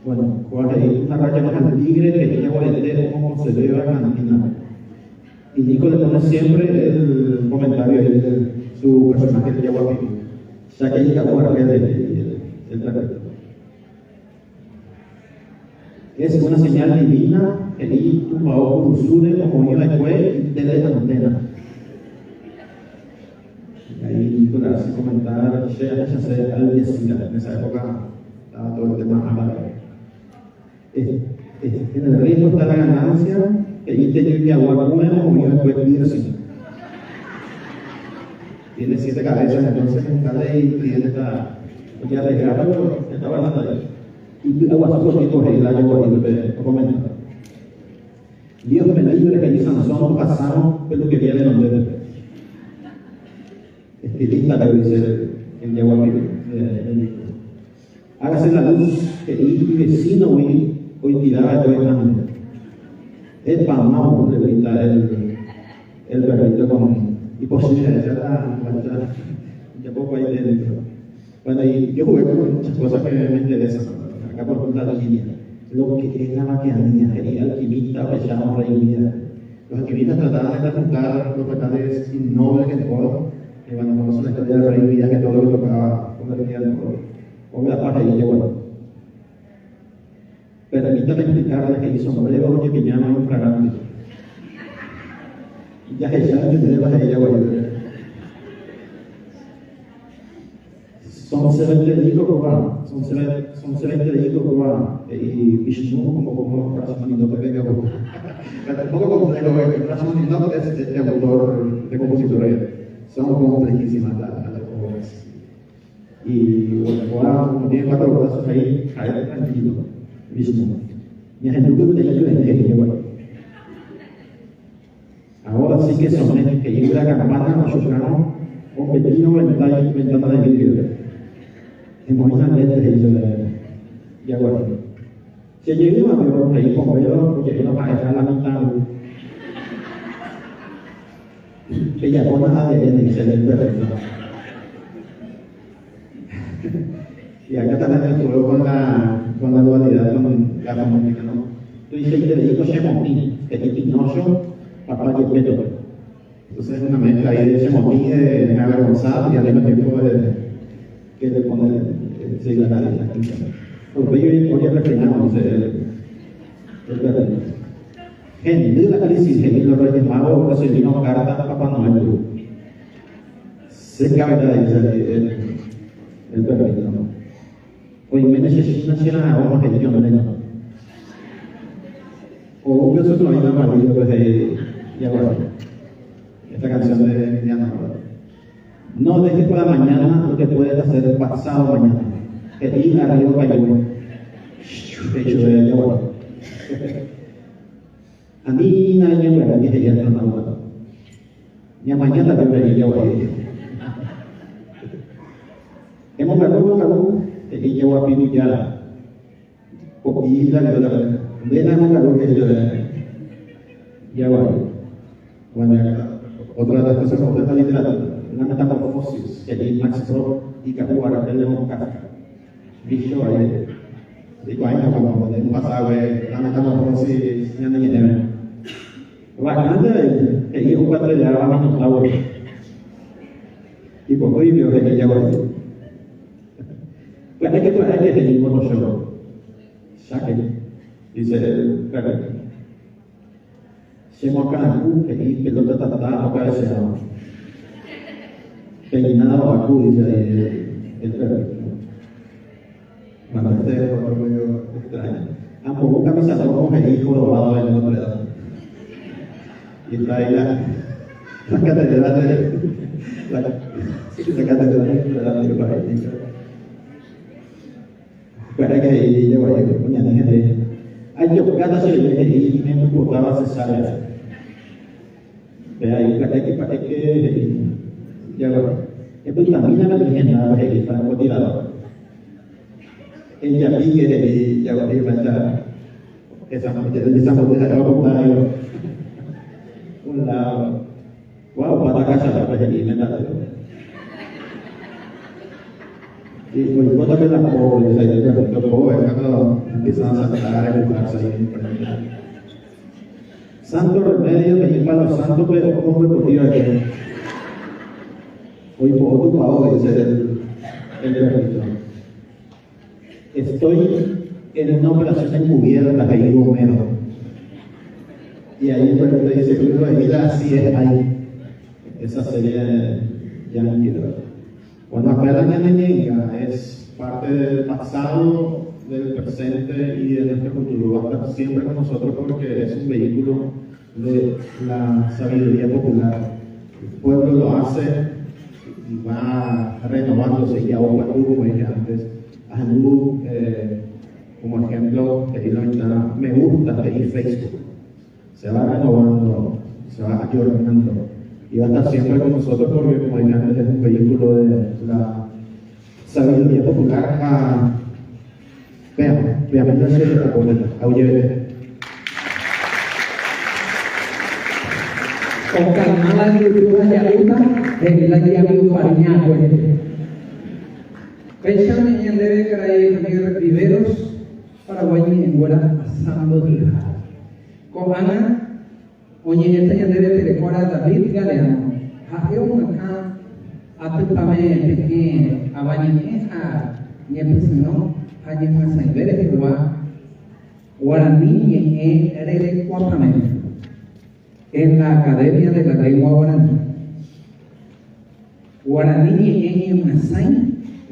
Bueno, una raya más al tigre que tiene guarete como se debe a Cantina. Y Nico le pone siempre el comentario de su personaje de Yaguapi, ya que llega a guardar el el perrito. Es una señal divina que ahí tu pago usure como yo después y te deja la antena. Ahí por así comentar, ya se al día siguiente, en esa época estaba todo el tema árabe. En el riesgo está la ganancia, que ahí te lleve a agua húmeda como yo después pedir así. Tiene 7 cabezas, entonces cada ahí tiene esta, ya de grado, estaba hablando ahí. Y agua solo que el agua y comenta. Dios me libre que dice nosotros pasamos pelo que viene donde estilista que dice el de agua hágase la luz que mi vecino hoy tiraba de buena manera. Es para más de brindar el perrito con y posibilidades ya poco ahí dentro. Bueno, y yo jugué con muchas cosas que me interesan. Acá por ejemplo la alquimia. Lo que es la maquinaria, el alquimista, pensamos reunida. Los alquimistas trataban de juntar los metales innobles en oro. Y bueno, vamos a la historia de la reunida que todo lo tocaba convertir en oro. O la paja y bueno. Permítame explicarles que mi sombrero que llama un fragante. Ya que ya tenemos a ella son seres cubanos, son seres cubanos y Vishnu como Rasamanino que venga un poco complejo, Rasamanino es el autor de compositores, son complejísimas las obras. Y bueno, como tiene 4 brazos ahí, cae tranquilo, Vishnu. Y en el grupo de ellos es igual. Ahora sí que son que llega la campana machucano, un pequeño ventana de vidrio. Emocionalmente de agua. Si llegamos a ver ahí con velo, porque no va a dejar la mitad. Ella pone ADN y se le perfecto. Y acá también el juego con la dualidad con la armónica, ¿no? Tú dices que te dedico a Shemontín, que es Pinocho, papá y Pedro. Entonces es una mezcla ahí de Shemontín, de avergonzado y al mismo tiempo que le pone la nariz. Porque yo voy a refrenar el verdadero. En la crisis de los Reyes Magos recibimos cartas a Papá Noel. Se cabe el verdadero. Hoy me necesitan a una gestión de no. O yo soy una maravilla de esta canción de Emiliano. No dejes para mañana lo que puedes hacer pasado mañana. Que ir arriba para allá. Hecho de agua. A mí nadie me va a decir que ya no agua. Ni a mañana te voy a agua. Hemos hablado que llevo a Pino ya. Y la de la calor que yo ya va. Bueno, otra de las cosas que está literatura. Una metamorfosis que hay Max Pro y Capuara de León Kafka. Dicho ahí, digo, ahí no vamos a pasar, la metamorfosis ya no tiene. Bastante que yo un padre de la mano la voz. Y por hoy veo que ya va. Pues hay que seguir con nosotros. Saque, dice el perro. Se moca que ahí pelota tatada, acá se llama. Peinado a Q, dice el perro. Bastante orgullo extraño. Ambos un camisa rojo que hijo robado en Notre Dame. Y está ahí la catedral de la catedral de París. Para que ella vaya con la gente. Hay yo cada se le y me importaba cesárea. Pero ahí para que ya va. Es vitamina la vitamina para que para cotidiano. Ella pide ya va a ir esa botella un lado. Wow, para casa para que me da. Y pues yo también la puedo decir, yo puedo ver cuando empiezan a sacar el brazo ahí. Santo remedio que lleva a los santos, pero ¿cómo me podía ver? Hoy puedo tu pago, dice el perrito. estoy en una operación encubierta que digo menos. Y ahí el proyecto dice, primero de vida, así es ahí. Esa serie ya no quiero. Cuando acuerdan de Ñenga es parte del pasado, del presente y de nuestra cultura. Va a estar siempre con nosotros porque es un vehículo de la sabiduría popular. El pueblo lo hace y va renovándose. Y ahora, como dije antes, Anú, como ejemplo, me gusta de Facebook. Se va renovando, se va ayornando y va a estar siempre con nosotros porque, como dije antes, es un vehículo de la sabiduría popular. Veamos la serie de comenta. Oye, con calmada y cultura de ayuda, de la que había un pañado. Fecha en debe creer Riveros, Paraguay en Guara, pasando de hija. Kohana, oye, esta ya debe tener David Galeano. Haeu acá, atupame, pequeño, abañeja, y empezó, hay una saibere de Gua, Guaraní, en Cuapamento, en la Academia de la Lengua Guaraní. Guaraní es una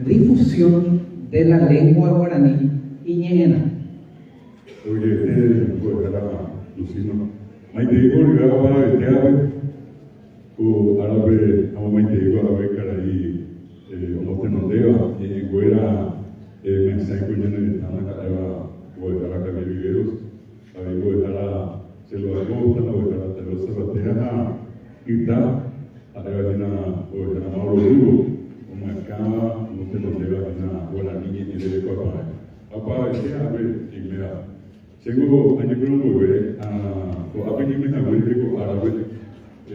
difusión de la lengua guaraní y ñena. Oye, pues era Lucino. Maite digo, ligaba para vetear, o árabe, a maite digo, árabe, caray, o tenondeva, y fuera, mensaje con lleno de tana, caraba, o de la calle Viveros, a digo, de la, se lo hago, o de la cerratera, y tal, a la gallina, o de la Mauro Lugo, como acá, no tenondeva, una buena niña, y de papá. Papá, decía, a ver, y me da. Segundo, año que no vuelve a venir a vuelve con árabe, a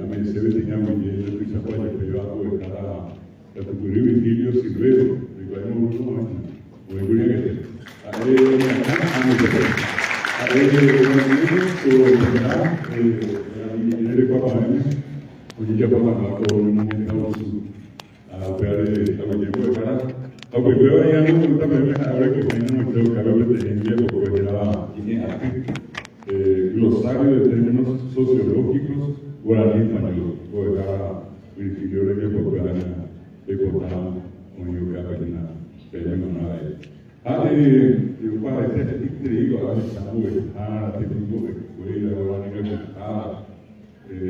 mí se ve tenía muy bien el pizapayo que yo hago de cada categoría de Virgilio Silvero, de que hay un grupo, muy bien que a él, en el papá, oye, ya papá, con un momento a ver, a ver, de cara. Aunque veo ahí algo también ahora que tiene mucho cabello de gente porque era glosario de términos sociológicos guaraní español, porque era Virgilio de que porque era de cortar un yuca que nada, pero no nada. Yo para este digo, a veces te digo que fue la guaraní que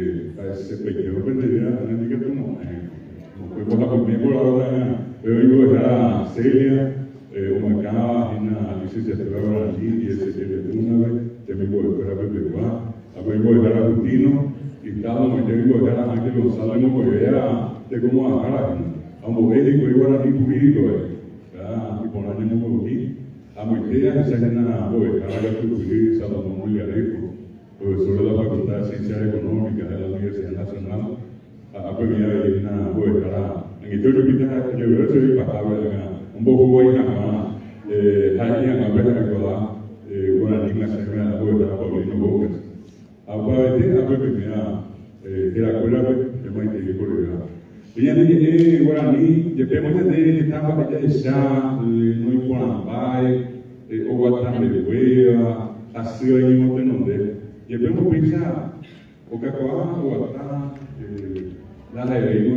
a ese pequeño pendería, no que como fue la primera colabora. Pero yo era Celia, o acá en la licenciatura guaraní, y ese una vez, también voy a ver a Peruá, a ver voy a ver a Justino, y cada momento voy a ver a Ángel González, no voy a ver de cómo bajar a un bovédico y guaraní jurídico, y por año no voy a meter a esa gente, voy a ver a Jurídico Salomón Muliarejo, profesor de la Facultad de Ciencias Económicas de la Universidad Nacional, a premiar ahí una, voy a ver en el hospital, yo veo que soy pasado un poco voy a alguien a ver a una niña se me ha puesto a Paulino Bocas. Aparte, a ver que la escuela de Maite y Correa. Y en Guaraní, depende de etapa que ya no hay por Ambay, o Guatán de Hueva, así hay un montón de. Depende de pensar, o Cacoa, o Guatán, la de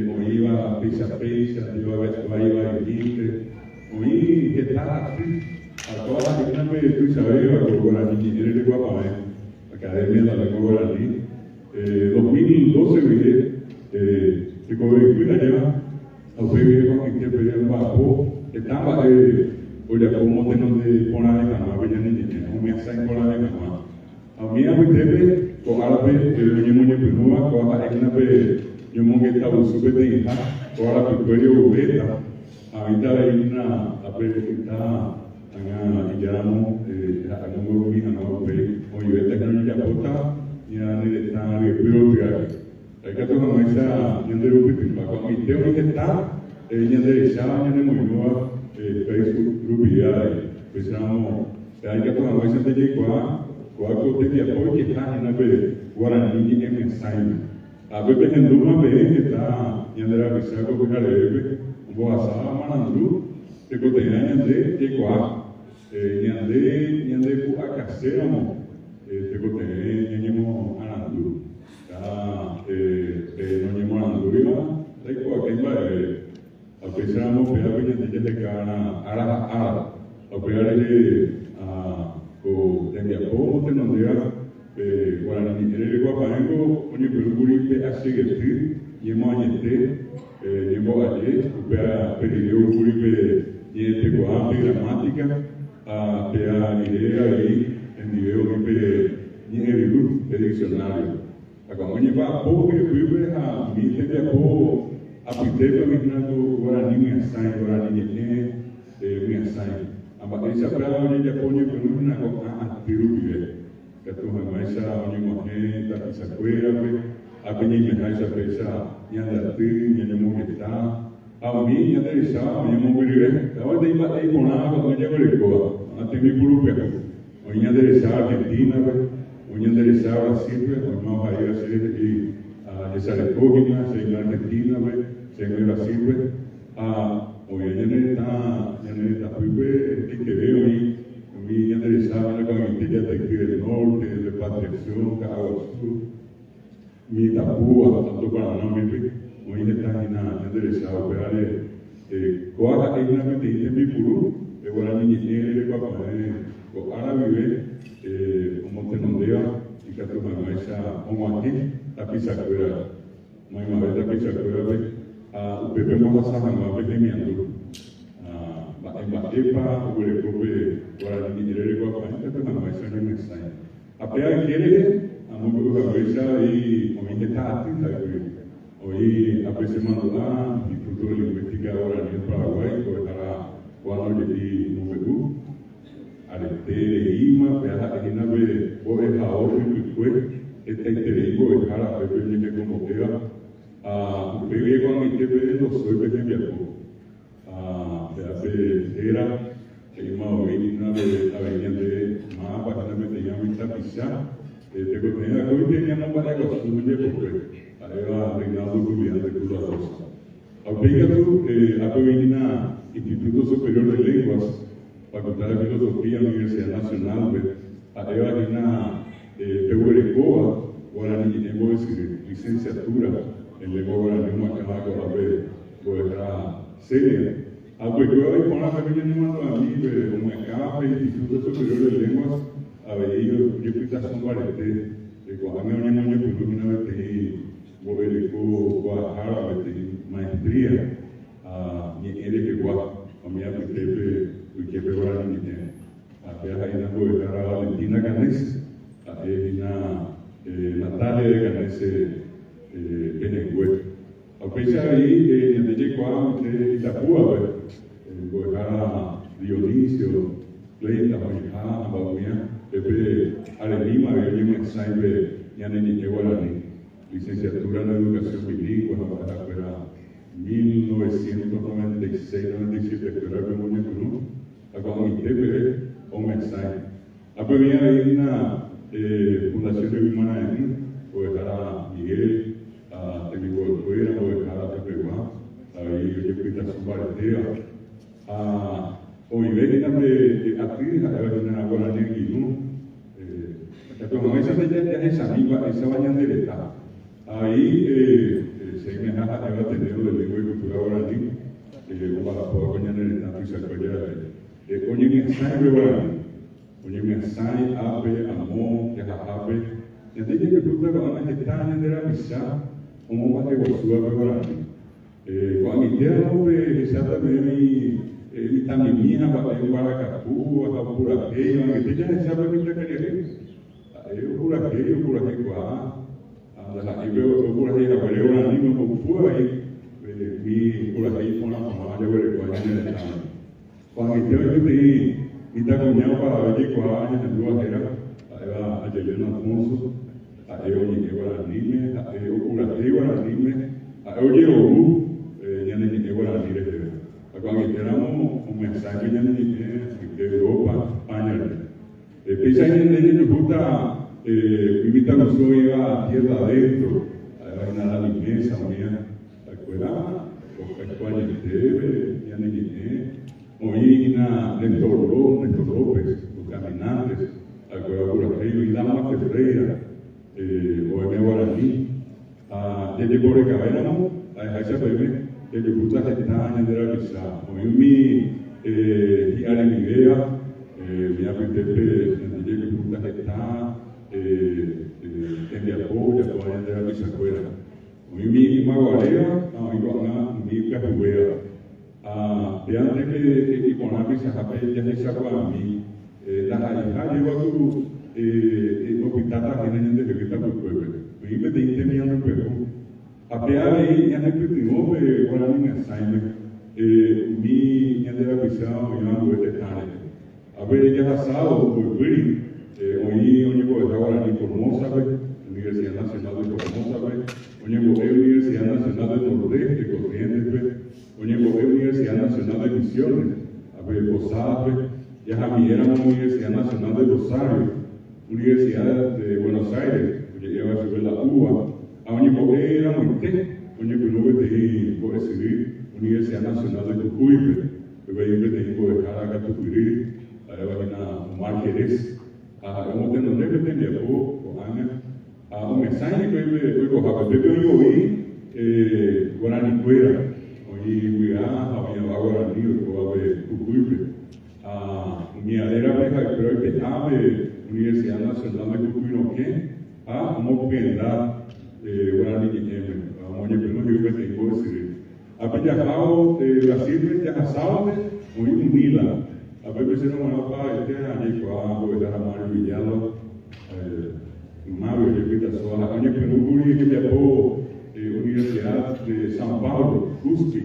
o iba pizza, iba a Egipte, o iba que tal, a todas las que me tú sabes, por Guaraní, eres de Guapamé, Academia de la Lengua Guaraní, 2012 vine, se cobré la lleva, a usted viene con que pedía un bajo, estaba oye, como tenemos de poner en cama, veía niña, un mensaje con la de cama. A mí a mi tepe, con árabe, el niño pinúa, con la egna yo me estaba súper de hija, toda la cultura beta, ahorita hay una apertura, y ya no, hagamos mi hija, oye, esta que no ya pota, ya ni está de prioridad. Hay que tomar esa, ya de lo que te va con mi teo que está, ya de esa, ya de muy nueva, Facebook, grupía, pensamos, hay que tomar esa de llegar, cuál que te apoya que está en la guaraní y en mensaje. A veces en Luma ve que está yendo a la piscina con Carebe, un poco asada, manandú, te coteña ñande que coa ñande pu acacéramo te coteña ñemo anandu no ñemo anandu iba te coa que va a pesamos pega ñande de cara ara a pegar ko tenga po te no dea guarani el guapango oni peruguri pe asegeti ñemo añete ñemo aye pega pedireu guri pe niente coa gramática a pea idea ahí en video pe niente pe diccionario acá ni va po que vive a mi te po a pitepa mi nato guarani mi asai guarani mi asai amba esa pra ni ya pone pero una cosa a tirubive que tu maisa ni moje ta sacuera pe a peña me esa pesa ni anda ti ni mo que está a mí ya te estaba ni mo vive ahora te iba ahí con agua ya le coa a te mi puro pe o ya de esa Argentina o ya de esa Brasil o no va a ir a hacer y a esa recogida en Argentina se en Brasil o ya está pibe que veo ahí muy interesado en la comunidad del norte de Patrición Caguazú mi tapúa tanto para no me muy interesado pero coaja hay una metida en mi puro de guaraní de papá o árabe como te nombrea y que tu mamá esa como aquí la pizza cuera muy mal la pizza cuera pepe vamos a sacar pepe miando en Batepa o el cope guaraní de papá que tu mamá esa no me sai a pea quiere a muy poca cabeza y como está atenta hoy apreciamos la Instituto de Lingüística Guaraní en Paraguay que estará cuando llegué en Perú Arete Ima pea que na ve o es ahora que fue este interego es para pepe que como queda pepe cuando me quede no soy pepe viajo era una avenida de más bastante me tenía mi tapiza te contenía hoy teníamos para construir porque era Reinaldo Julián de Cruz Rosa aplica tú a Instituto Superior de Lenguas Facultad de Filosofía Universidad Nacional era una Peurecoa guaraní en licenciatura en lengua guaraní macanaco era seria pues yo ahí con la familia no a mí como acá el Instituto Superior de Lenguas había yo explicación varete cuando me uní a una vez que gobernó Guadalajara maestría ni él que guapa a mí a mi jefe que peor a mi a ahí na gobernadora Valentina Canese Natalia de Canese Benegüe a pesar ahí en el llegó a Itapúa gobernara Dionisio Pleita Majá Bauña Pepe Arenima había un saibe ya ni guaraní licenciatura en educación bilingüe para 1996-97 espera que muy bien a cuando Pepe un mensaje pues venía ahí una fundación de humana o dejara Miguel técnico de fuera o dejara Pepe Guá ahí yo explica su pareja hoy ven de actriz a ver una guaraní esa misma esa bañan del Estado ahí se me ha tenido de lengua y cultura guaraní para poder coñar el Estado y se apoya oye mi sangre guaraní oye mi sangre ape amor ape y antes de que pregunta cuando están en la misa como va a negociar guaraní cuando mi tía exactamente mi tamimina para Cacú a pura que te ya sabe que te quería pura que la veo pura que la veo una niña con pura ahí mi pura que con la mamá yo veo que en el cuando mi tío y está coñado para ver que en el lugar era a Yelena Alfonso a oye que era niña a pura que era niña a oye ya ni que era niña cuando éramos un mensaje ya de Europa, España. Pese a que le gusta, invitamos hoy a tierra adentro, a la limpieza, la escuela, España, ya ni hoy Néstor López, los caminantes, Alcoa Curajeiro y Damas de Freira, OM Guaraní, desde Correcabéramo, a esa bebé, desde Puta Gestán, de la Visa, hoy mi Giare Miguel, mi apetece, desde Puta Gestán, desde apoyo, de la Visa fuera. Hoy mi Maguarea, mi Cajuea. De antes que con la Visa Japé, ya se sacó a mí. La hija lleva su hospital también en el que está por pueblo. Y me dice mi amigo pueblo. A pear ahí ya no perdimos por la niña Simon. Mi ya de la pisada y una vuelta tarde. A ver ya pasado por Willy. Hoy por ahora ni Formosa, Universidad Nacional de Formosa, hoy Universidad Nacional de Nordeste, Corrientes, hoy Universidad Nacional de Misiones, a ver Posadas. Ya Javier era una Universidad Nacional de Rosario, Universidad de Buenos Aires, que lleva a subir la UBA, a una era Moité, una que por decidir, Universidad Nacional de Tucuype, que va a ir de Jaraca Tucurí, a Omar Jerez, a un hotel de Tembiapó, a un mensaje que hoy cojaba, pero hoy Guaraní Cuera, hoy Guiá, había Guaraní, que Tucuype. Mi adera creo que cabe Universidad Nacional de Cucuinoquén, como pendar Guaraní y Yemen, como yo creo que tengo que decir. A Pillajao, Brasil, Pillajao, muy unida. A veces no me va a decir a Nico, a Mario Villalo, Mario, yo creo que soy a Nico, que viajó Universidad de São Paulo, Cuspi,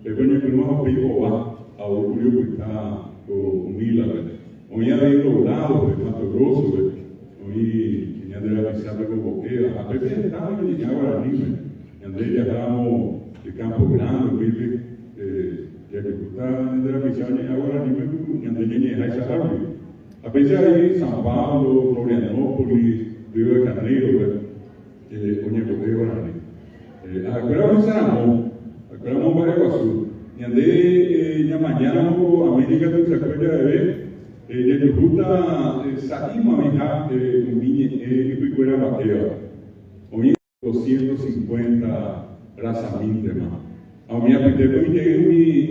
pero yo creo que no a Orgullo que está Unila, hoy ha ido lado de Mato Grosso, hoy ya de la Visa de Boquea, a veces estaba en el Guaraní, y andé viajamos de Campo Grande, ya que está de la Visa de Guaraní, y andé en el Sahabi. A veces ahí São Paulo, Florianópolis, Río de Janeiro, hoy de Guaraní. Acuérdame Saramón, acuérdame Paraguazú. Y andé ya mañana América de se acuerda de ver de ruta salimos a viajar con mi picuera vaquera. Hoy 250 razamientos más. A mi apetito llegué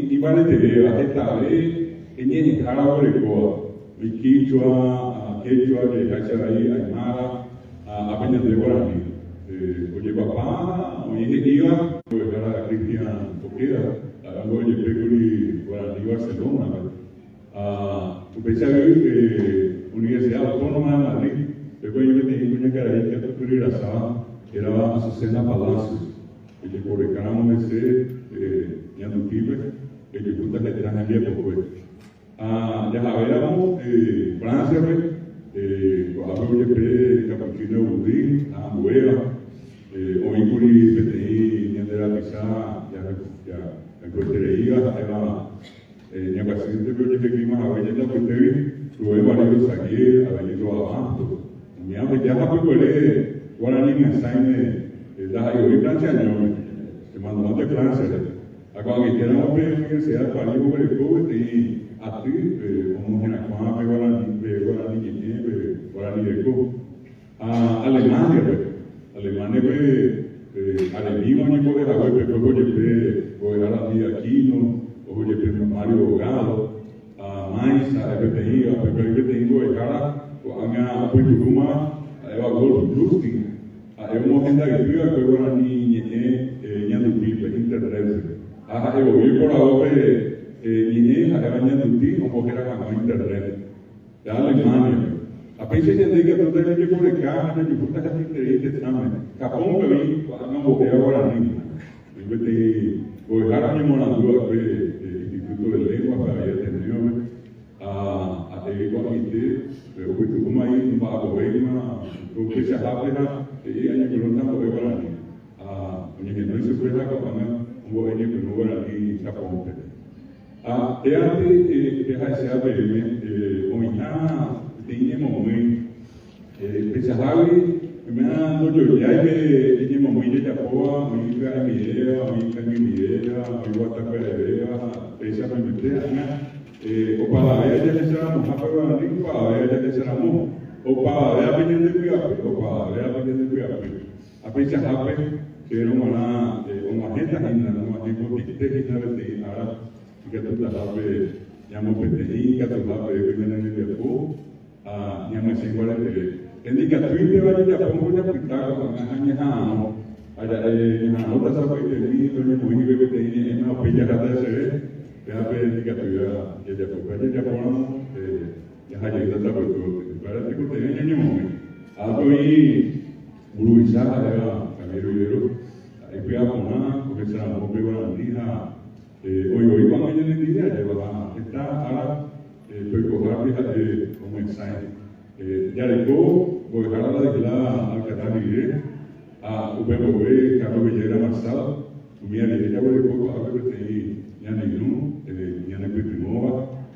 mi vale de ver esta vez en el Jara Brecoa, mi Quichua, que hace ahí Aymara, a Peña de Guaraní. Oye papá, hoy iba a Cristian Boquera. Algo de Pecoli Guaraní Barcelona, empecé a ver Universidad Autónoma de Madrid, después yo tenía una carajita que era Azucena Palacios, que por el caramo ese, Yanduquipe, que puta que te dan el día por pues. Ya habíamos Francia, hablo de Capuchino Budí, Ambuera, hoy por el PTI, de la Pisa, ya. En Costería, en el paciente que yo clima a ver la que tuve varios aquí, a ver yo abajo. Mi amo ya la puede Guaraní me enseña la yo Francia no, se mandó de Francia. A cuando quieramos ver la universidad para ir por el COVID y a ti, como en la cual Guaraní de COVID. A Alemania, Alemania Alemania no puede haber, pero voy a la vida Aquino, voy a Mario Galo, a Maisa, a PTI, a PTI, a Cara, a Puituruma, a Golf Justin, a una agenda que vive que ahora ni Yandupi, Internet. A evoluir por ahora, ni a Yandupi, como que era con Internet. De Alemania. A pesar de que tú tienes que poner carne, que tú estás interesado en Capón, que vi, no boquea Guaraní. Yo te voy a dejar a mi monadura del Instituto de Lengua para ir a tener a Guaraní, pero que tú como ahí, un bajo vegma, que se habla, y hay que no tanto de Guaraní. Que no se puede acabar un gobierno que no Guaraní Capón. Teatro, deja de ser ABM, hoy teníamos muy pensajavi, me han dado yo ya que teníamos muy de Chapoa, muy de mi idea, muy de mi idea, muy de esta idea, esa me metía, o para ver ya que seramos más para ver ya que seramos o para ver a peña de cuidado o para ver a peña de cuidado a peña jape que era una gente una gente que te ahora que tú la jape llamo peteí que tú jape peña de cuidado a llamo sin igual en diga Twitter vaya ya pongo ya pintar con año allá en la otra sabe que ni no muy que te en una peña jata se ve ya indica tu ya pues ya ponemos ya hay que tratar para que te niño algo y bruisar a camero ibero ahí fui a poner porque será un poco la hija hoy cuando hay en el día ya va está ahora estoy cogiendo como ensayo ya le puedo dejar a la declarada al Catar a UPMV, Carlos Villera Marsado, mira, ya voy a poco a ver que ya no hay uno, ya no hay primova,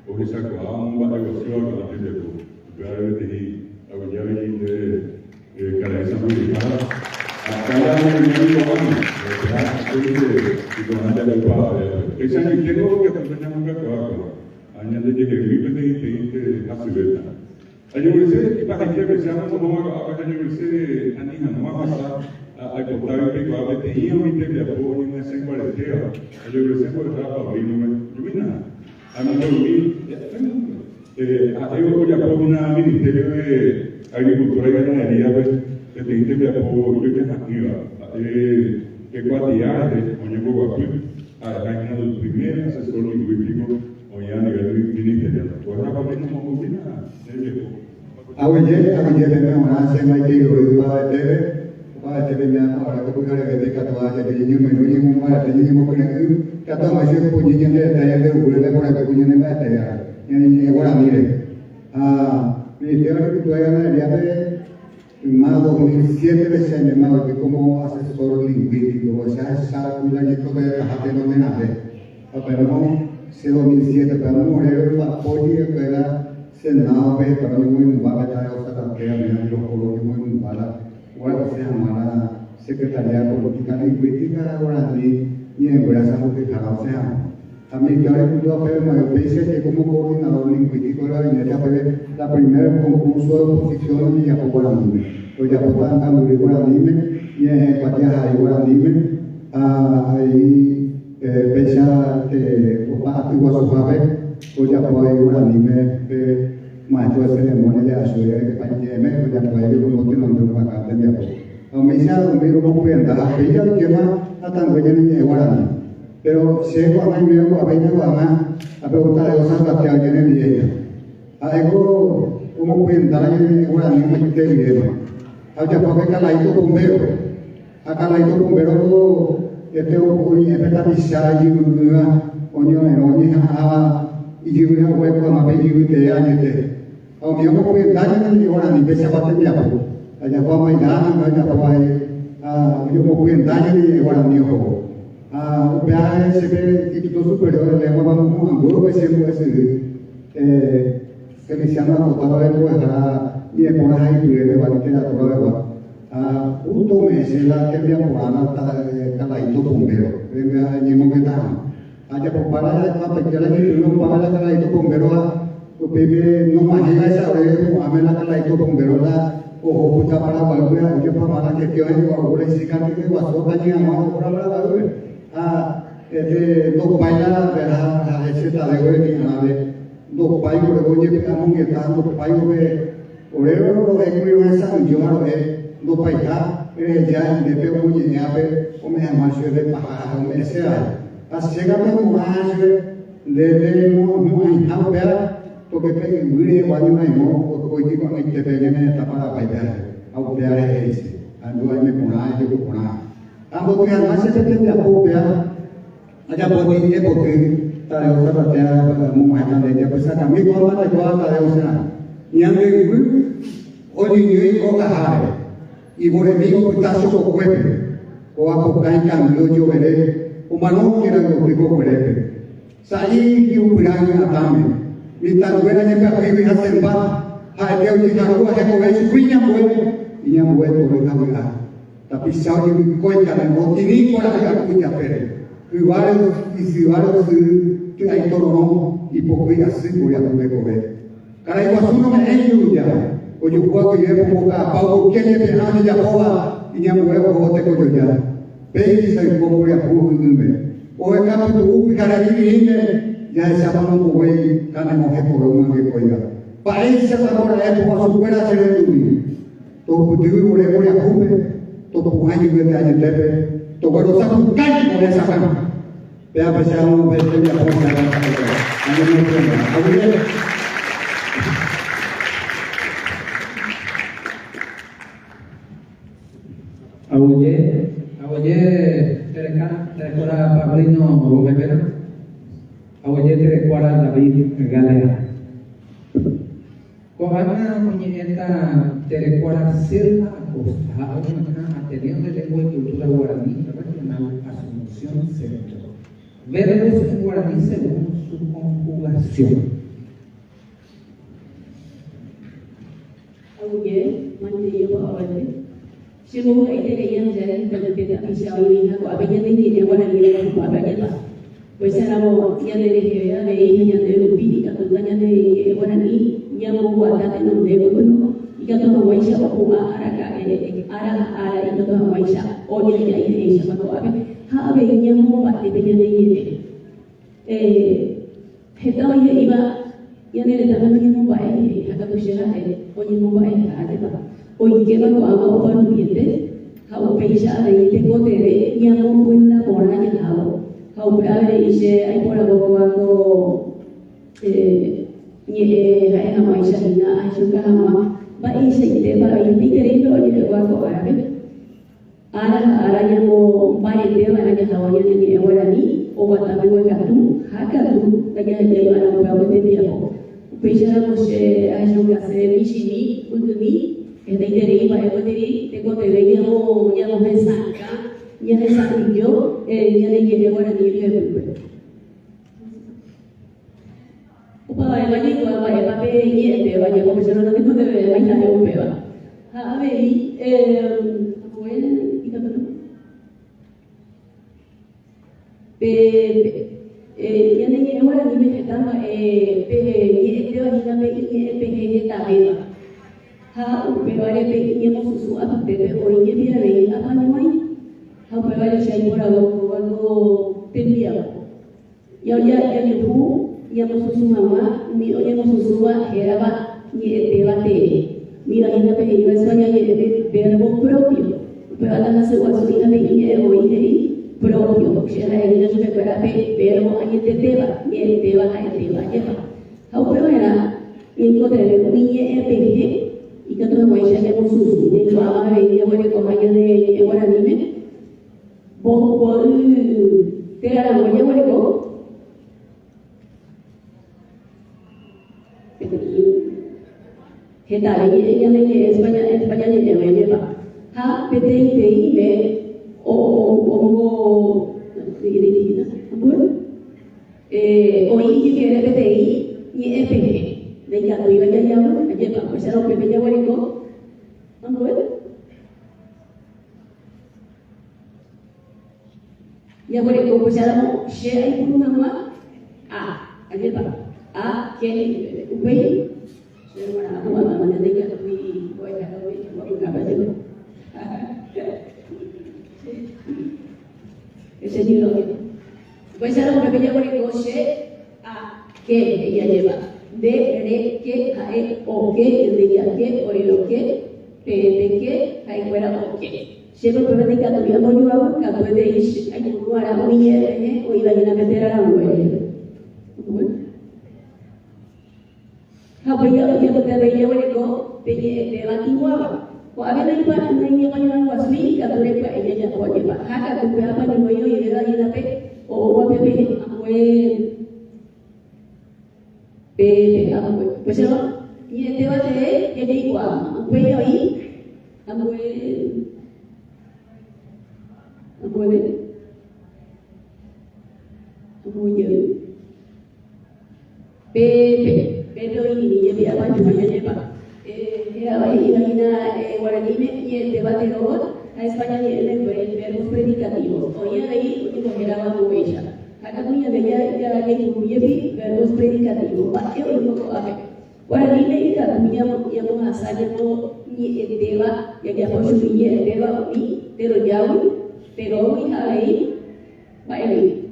o que saco a un evaluación con la gente de todo. Pero ahora te a ver, ya veis de cabeza publicada. Acá ya no hay y con anda del padre. Ese año tengo que acompañamos a trabajo. Añade que el gripe de hace verdad. Ayúdese, y para que seamos como a ayúdese, Anina, no va a pasar a contar que va a tener un de apoyo en esa cuarentena. Ayúdese por el trabajo, y no me nada. A mí yo ya por una Ministerio de Agricultura y Ganadería, que te de apoyo, que es activa. Que cualidades, oye, como a el primer asesor lingüístico, oye, a nivel ministerial. Pues ahora no como nada. Awalnya memang saya mai kiri pada TV nya orang aku kerja di kata aja jadi menu mumma jadi mungkin kata masih punya gente daya de udah orang punya nama daya ini orang ni ini dia itu yang dia más 2007 se llamaba como asesor lingüístico o sea sabe un año que dejaste no me nada pero no se 2007 pero no era el apoyo que era Senado पे पर muy बाबा चाहे उसका तब क्या मैं जो कोलों की muy बाला वो से हमारा secretariat política lingüística ahora y en Brasil que cada sea a mí yo le puedo hacer más veces que como coordinador lingüístico la viñeta fue la primer concurso de oposición y ya poco la mundo pues ya poco la mundo por anime y en cualquier hay por anime ahí fecha que opa activo su papel pues ya puede por anime macho de ceremonia de asoya que pañeme pues ya puede ir como que no me va a cantar ya poco a mí ya un miro como cuenta a ella que más a tan buena ni igual pero si es para mí a veces a preguntar de cosas que alguien en ella algo como cuenta ni igual ni me quiere bien a ya porque calaito bombero a calaito bombero este hoy está pisar y oño y yo voy a hueco a pedir de años aunque yo puedo dar ni igual ni pese a batería allá va mañana allá va yo puedo dar ni igual ni ojo vea ese que Instituto Superior de Lengua vamos a un grupo ese que me llama a votar de la y por ahí de la prueba justo me se la que me apoyan calaito bombero me mo que está allá por para la pequeña que no para la calaito bombero तो baby no माहिला ऐसा है हमें ना कल तो बोंबेरोला ओ होता para बालुया जो हमारा के क्यों है और बोले सिखाने के वासो बनी हमारा पूरा बड़ा बालुया दो पाइला बेरा ऐसे ताले हुए नहीं हमारे दो पाई को वो जे हम के था दो पाई को ओरे रो एक भी वैसा जो है दो पाई का ya de pe मुझे यहाँ पे वो मैं हमारे से पहाड़ में ऐसे आ सेगा में मुहाज de muy यहाँ porque el video va a ir no hoy que con este pequeño está para bailar a ustear ese ando ahí me pona yo pona ando que además se te te apopea allá por ahí porque está de otra parte muy grande ya pues acá mi cosa de toda la de otra y ande hoy ni yo caja y por el mismo está su cuerpo o a poca en cambio yo veré humano que era lo que por él salí y un gran atame Minta nuera yang kau ibu hasil bah, ada uji karu ada kau ibu punya buat orang kami tapi sahaja kau jangan mau ini kau dah aku punya pere, ibarat tu que hay toro y poco y así voy a poder comer. Cara igual uno me ayuda, o yo puedo llevar poca pau que le pegamos ya boba y ya me voy a bote con yo ya. Pero se como ya pude o el campo tu y cara viene ya esa mano güey cara moje por una que coiga. Parece que ahora es como supera ser tu. Todo putido y por ya cumple, todo pujayo que te haya tepe, todo cuando está un caño por esa cama. Vea pasar un vez de la forma de la Agoye terekora Pablino Gobera, agoye terekora David Galera. Kohana punyeta terekora Silva Acosta, una Ateneo de Lengua y Cultura Guaraní Regional Asunción Centro. Verbos en guaraní según su conjugación. Agoye, mantillo agoye. Semua itu yang jadi penelitian Islam ini aku apa yang ini dia orang ini aku apa yang lah. Pasal aku yang dari yang dari lebih atau yang dari orang ini yang membuat data nama dia pun jika tu orang Malaysia aku arah itu tu orang Malaysia orang yang ini siapa tu apa apa yang membuat dia yang ini kita ini iba yang dari dalam yang membuat ini kata tu siapa orang yang membuat ini ada apa. Hoy que no hago para un cliente, hago pensar en este cotere y hago buena por la que hago. Hago para dice hay por algo hago ni hay una maíz salina, hay su cama, va y se te para el piquerito y le hago árabe. Ahora llamo varios temas en que hago ya ni ahora ni o guardar mi gato, hakatu, vaya de llevar a un pavo de tiempo. Pensamos hay un café michini, ultimi. Este interés para el interés te conté ya no me saca ya le saco yo ya le llegué ahora ni el pueblo upaya bagi upaya pape ye pe bagi como se no tengo de bailar un peba a ver bueno y qué tal ya le llegué ahora ni me estaba ye te va a me está beba pero ahora pequeños su pero hoy en día de la pandemia pero ahora ya hay por algo pendiente ya no su mamá ni hoy no su suba era va ni debate mira en la pequeña España y el verbo propio pero ahora la segunda pequeña hoy de propio que era el no se recuerda pero ahí te deba y el deba ya pero era encontré un niño y que todo Malaysia que hemos usado y lo haga y yo voy a coger de ahora dime por te la voy a ver que tal ella en España ni me lleva ha pti me o hoy que era pti y fg de ya iba ya lleva pues era un pequeño hueco no puede ya hueco pues era share y por una más aquí está que un Semua nama mana dia tapi buat apa saja. Ese libro. Pues ahora una pequeña coche que ella lleva de re que a e o que diría que o lo que de que hay fuera o que. Siempre pero de cada día no llevaba cada vez de ir hay un lugar a muy o iba a meter a la mujer. Habia dia bertanya mereka penye latiwa ko ada nai pa nai yang wasmi ka tole pa enya ko je pa haka tu apa ni moyo ira ina pe o wa pe amwe pues no y te va de que digo amwe ahí amwe pero ini dia apa namanya Pak imagina guaraní y el debate luego a España y el verbo predicativo oye ahí como grababa ella acá tuya de ya incluye verbos predicativos, bateo y poco ave. Para mí me diga tuya ya a salir no ni edeva ya que por su ni edeva ni pero ya pero hoy ahí vaya ni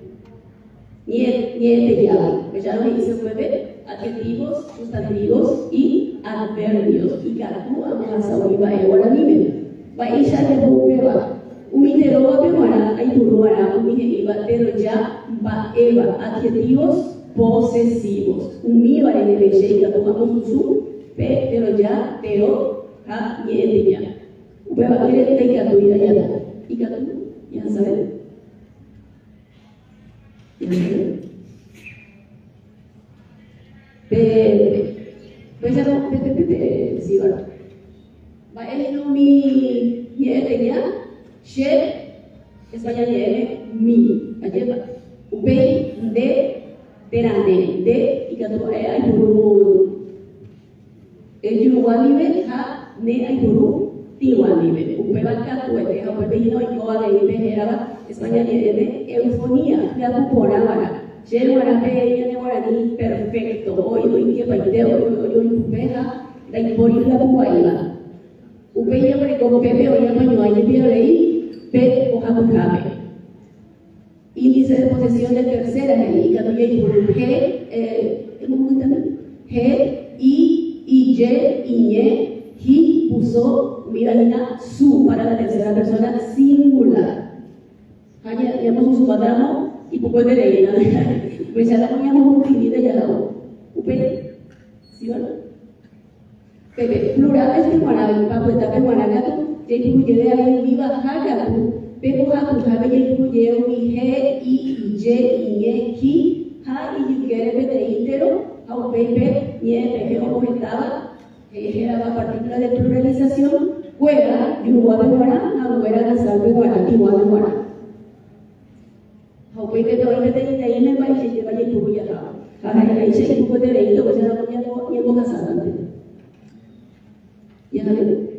ya no dice puede adjetivos, sustantivos y adverbios y catu a saber ahora dime va a ir a la Umitero va a hay turuara, pero ya va eva, adjetivos posesivos. Umi va a ir a tomamos su, pero ya, pero, ha, y ya. Upe va a ir a tu ya, y catu, ya saben. Pues ya no, sí, va. Va a ir mi, ya. She, España tiene mi, ayer, upei, de, y cuando hay puru, el yuguanibe, ha, ne hay puru, tiwanibe, upebaka, puede, ha, no y coa de ibe, España tiene eufonía, ya tu porabara, she, guarape, ella de guaraní, perfecto, hoy, que paiteo, hoy, upeja, la imporir la puaiba, upeya, como pepe, hoy, no hay ley. P o Jacob índice de posesión de tercera genérica, G, I, Y, Iñe, Ji, usó, miralina, su para la tercera persona singular. Allá tenemos un cuadrado y poco de reina. Pues ya la poníamos un finita y ya la hago. Upe, ¿sí o no? Pepe, plural es que guarabe, papo está que guaragato. Jadi punya dia viva haga tu, pero aku kami jadi punya umi he I J I ki ha I quiere de intero, au pepe nie que como estaba, era la partícula de pluralización, fuera yuwa de guara, fuera la salve guara, yuwa de guara. Au pepe de hoy de ina ina va y se vaya tu ya ta. Ahora ahí se puede de indo, pues ya no ni boca sana. Ya no.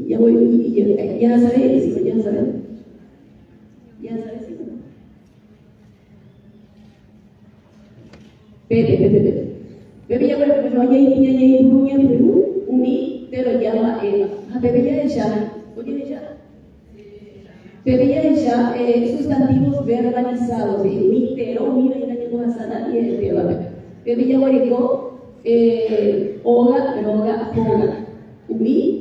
Ya voy, ya sabes, sí, ya sabes. Ya sabes, sí. Pepe ya bueno, pues no hay puña Perú, umi, pero llama Eva. A Pepe ya ella, oye ella. Pepe ya ella, sustantivos verbalizados, umi, pero umi, no hay ninguna sana ni el Eva. Pepe ya bueno, oga, hoga, umi.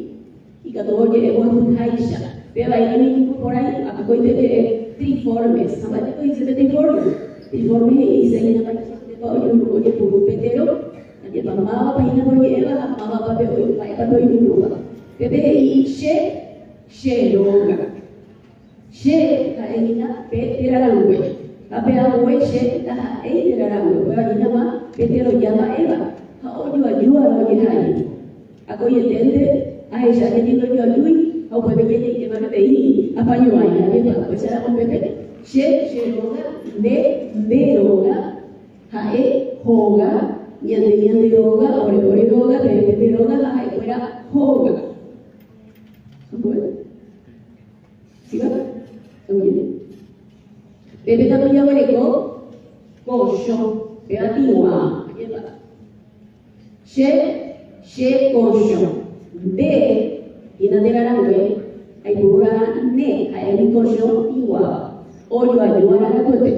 Y que todo llegue a un haisha. Pero ahí por ahí, a poco de triformes. A ver, ¿qué dice triformes? Triformes y se le llama de todo. Yo oye por un petero. Allí mamá, paina por lleva, mamá, papá, hoy, papá, hoy, un Pepe y she, loga. She, caína, petera la nube. Apea nube, she, la eitera la nube. Pero allí llama, petero llama Eva. Oye, ayuda, oye, ahí. Acoye, entende. A ella que digo yo lui, au puede que me pedí a pañuaya, pues era con Pepe, she loga, de loga, jae, hoga, ñande loga, ore loga, pepe loga, jae fuera hoga. ¿Sí va? Oye, Pepe también ya hueleco, cocho, pegativa, she, cocho. De y no de la nube, hay pura ne, hay un cocho igual, o yo ayudo a la cote,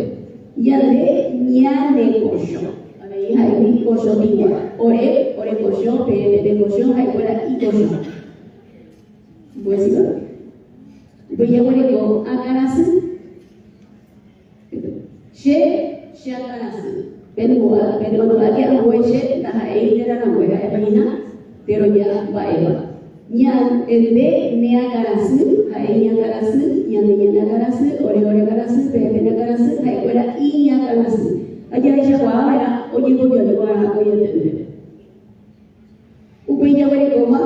ya de ña de cocho, hay un cocho igual, ore cocho, de cocho, hay fuera y cocho. Pues sí, pues ya voy con acarase, she acarase, pero aquí a hueche, la hay de la nube, pero ya va Eva. Ñan el de neagarasu, hay ñagarasu, ñan de ñagarasu, ore garasu, pepe garasu, hay fuera y ñagarasu. Allá ella va era, oye, voy a llevar, voy a entender. Upe ya voy a coma,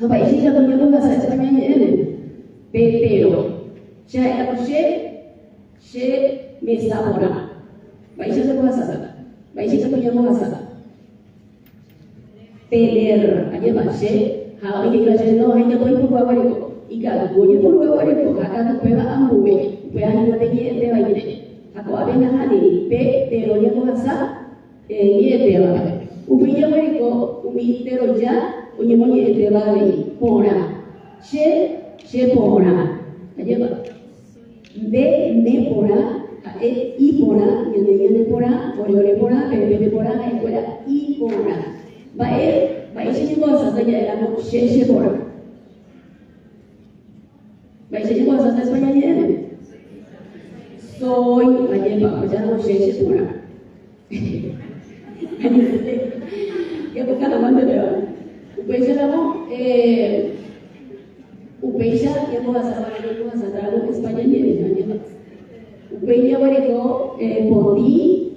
apa isi ya punya tugas España ini, pero ya era she me está ahora. Vai se puede hacer, vai se punya tugas. tener, ayer pasé, ahora que yo no hay que poner por favor, y cada uno por favor, acá no puede amue, puede hacer de baile, acá ven a Hani, te lo llevo a sa, y te va. Upilla hueco, umítero ya, uñemoñe te va a venir, pora, che pora, ayer va, de ne pora, y pora, y el de pora, ore pora, pepe pora, escuela y pora. Va se llegó a Santa ya era che pora. Va se llegó a Santa España ya. Soy ayer va ya no che pora. Ya busca la mano de ahora. Upecha la mo, upecha ya no vas a sacar algo España ya. Upecha barco poti,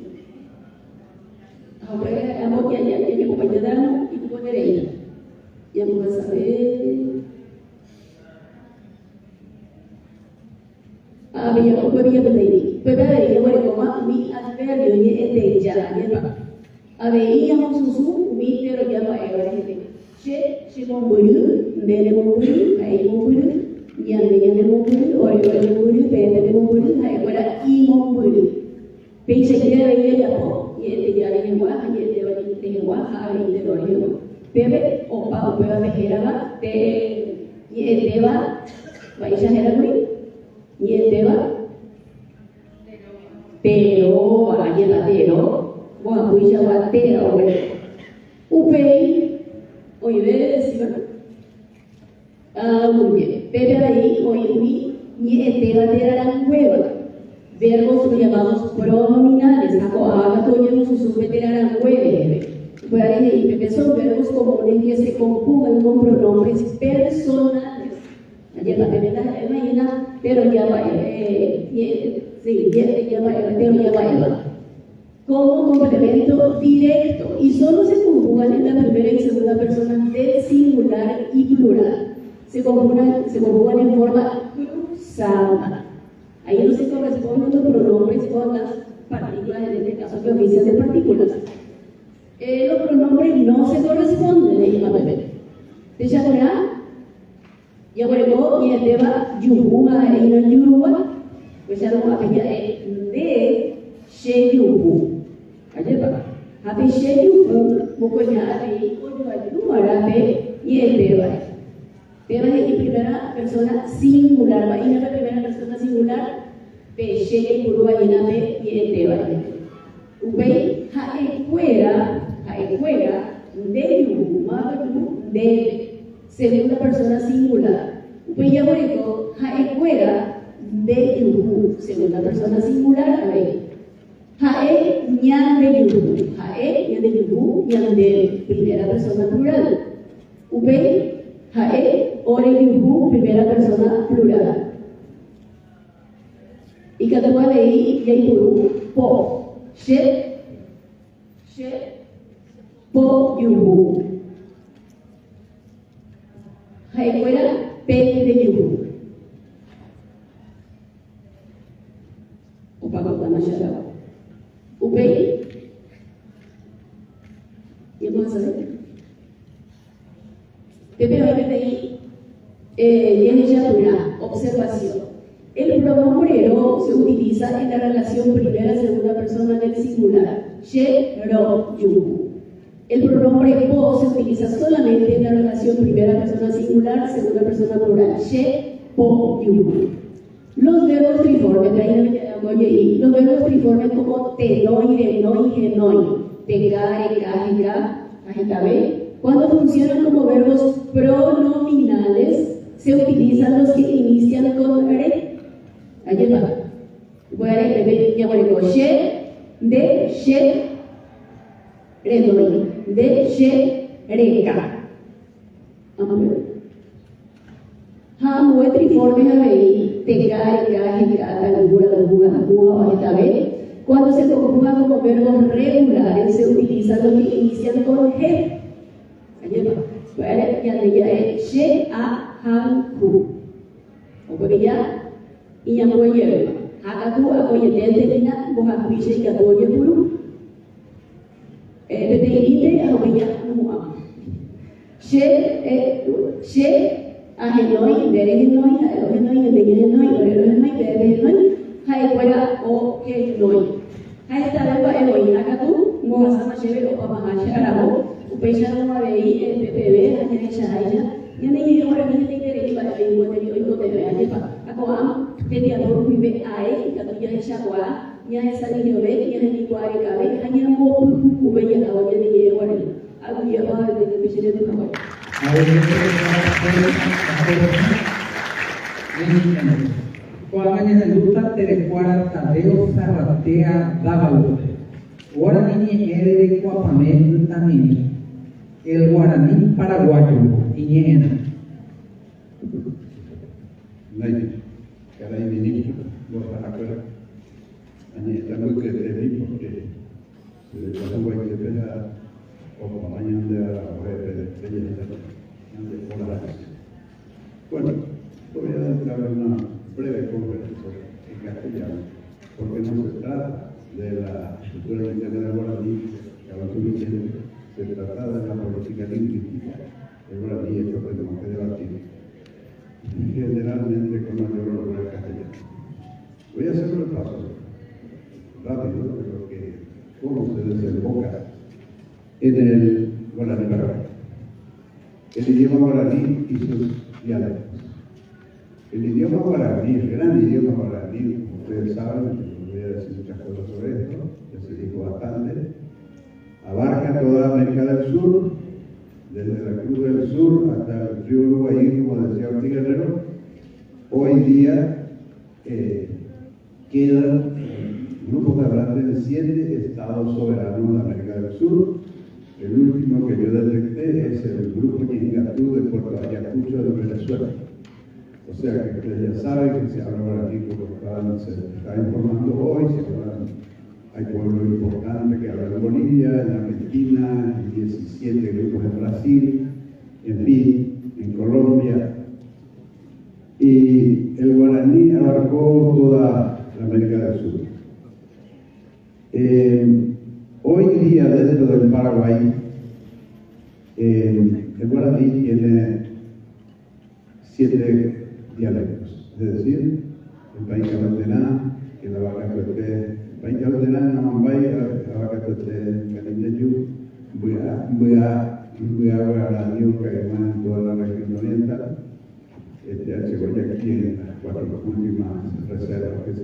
ahora amo ya me acompañarán y poneré. Ya no vas a ver. Había un pueblo de ahí, pero ahí yo barco más mi adverbio ni este ya. Aveíamos susu, mi pero ya va a ver. Che momburu, dele momburu, aí momburu, yande momburu, ore momburu, pede momburu, aí agora i momburu. Pensa que era ele já pô, e ele já era igual, e ele já era igual, aí ele era igual. Bebe, opa, opa, era te, e ele vai já era ruim, e ele pero, aí ela pero, boa coisa vai ter, olha, o bem. Oye, ves, muy bien. Pepe ahí, oye, y este va a tener la hueva. Verbos llamados pronominales. Ahora todos sus veterana hueve. Pues ahí, Pepe son verbos comunes que se conjugan con pronombres personales. Ayer la primera imagina, pero ya va, sí, ya va, pero ya va. Como complemento directo y solo se conjugan en la primera y segunda persona del singular y plural. Se conjugan en forma cruzada. Ahí no se corresponden los pronombres con las partículas, en este caso que ofician de partículas. Los pronombres no se corresponden, ahí va a ver. ¿Te llamará? Ya bueno, y el tema yubuga e ina yuruba, pues ya no va a pedir de sheyubu. Aja ba, habis sheyubu, pokoknya hari udah arabe y el tema. Tema en primera persona singular, va ina la primera persona singular, pe sheyubu va ina pe y el tema. Ubei haekuera, de yubu, de segunda persona singular. Ubei ya boreko haekuera de yubu, segunda persona singular. A ver. Hae ñan de yubu, ñan de primera persona plural. Ube, hae, ore yubu, primera persona plural. Y cada cual de ahí, ya yuru, po, she, po yubu. Hae fuera, pe de yubu. Opa, opa, masyarakat. Ubei, ¿y vamos a hacer? Pepe va a ver ahí, una observación. El pronombre ro se utiliza en la relación primera-segunda persona del singular. She, ro, yubu. El pronombre po se utiliza solamente en la relación primera persona singular, segunda persona plural. She, po, yubu. Los verbos triformes, los verbos triformes como tenoi, denoi, genoi, tegar, cabe. Cuando funcionan como verbos pronominales, se utilizan los que inician con re. Allí va. Voy a repetir, ya voy a she, de, she, redoi, de, she, reca. Vamos a ver. Hamue triforme habei, tegar, cuando se conjuga como verbos regulares, se utilizan los que inician con G. She, a, han, ku. O porque ya, y ya no lleva. Hakaku, apoyete, nina, boha, piche, y apoye, puru. Bete, a lo que ya, no, ajenoi, berenoi, aerogenoi, berenoi, orerogenoi, berenoi, haekwera o kenoi. Haestabepa eloi, akatu, moasama cheve o papahasha arabo, upecha no mabei, el PPB, la derecha haya, ya ne llegué ahora mismo te quiere para que yo te digo te vea lleva. Akoam, te dia por vive ae, katu ya chakwa, ya esa ni yo ve, ya ni kwari kabe, hanya mo ubeya la oye ni llegué ahora. Algo ya va de peche de tu favor. Kuanganya luta terekwara tadeo sarratea dábalo. Guaraní ere de Cuapamé tamini. El guaraní paraguayo iñena. Nay, caray ministro, los paracueros. Ani estamos que te porque cuando voy a ver o mañana de bueno, voy a dar una breve conversación en castellano, porque no se trata de la cultura indígena guaraní, que a lo que diciendo, se trata de la política lingüística del guaraní, eso que tenemos que debatir, generalmente con mayor orgullo en castellano. Voy a hacer un repaso rápido de lo que, cómo se desemboca en el guaraní paraguayo. El idioma guaraní y sus dialectos. El idioma guaraní, el gran idioma guaraní, como ustedes saben, no voy a decir muchas cosas sobre esto, ya se dijo bastante, abarca toda América del Sur, desde la Cruz del Sur hasta el río Uruguay, como decía Ortiz Guerrero. Hoy día quedan grupos de hablantes de 7 estados soberanos de América del Sur. El último que yo detecté es el grupo Ñingatú de Puerto Ayacucho de Venezuela. O sea que ustedes ya saben que se habla guaraní, como se está informando hoy, hay pueblos importantes que hablan en Bolivia, en Argentina, 17 grupos en Brasil, en fin, en Colombia. Y el guaraní abarcó toda la América del Sur. Hoy día, dentro del Paraguay, el guaraní tiene 7 dialectos, es decir, el Paincabatená, el Abacateté, el Paincabatená, Namambay, el Abacateté, Canindeyu, Buya, Guaraní, Caimán, en toda la región oriental, Chegoyaqui en las 4 últimas reservas que se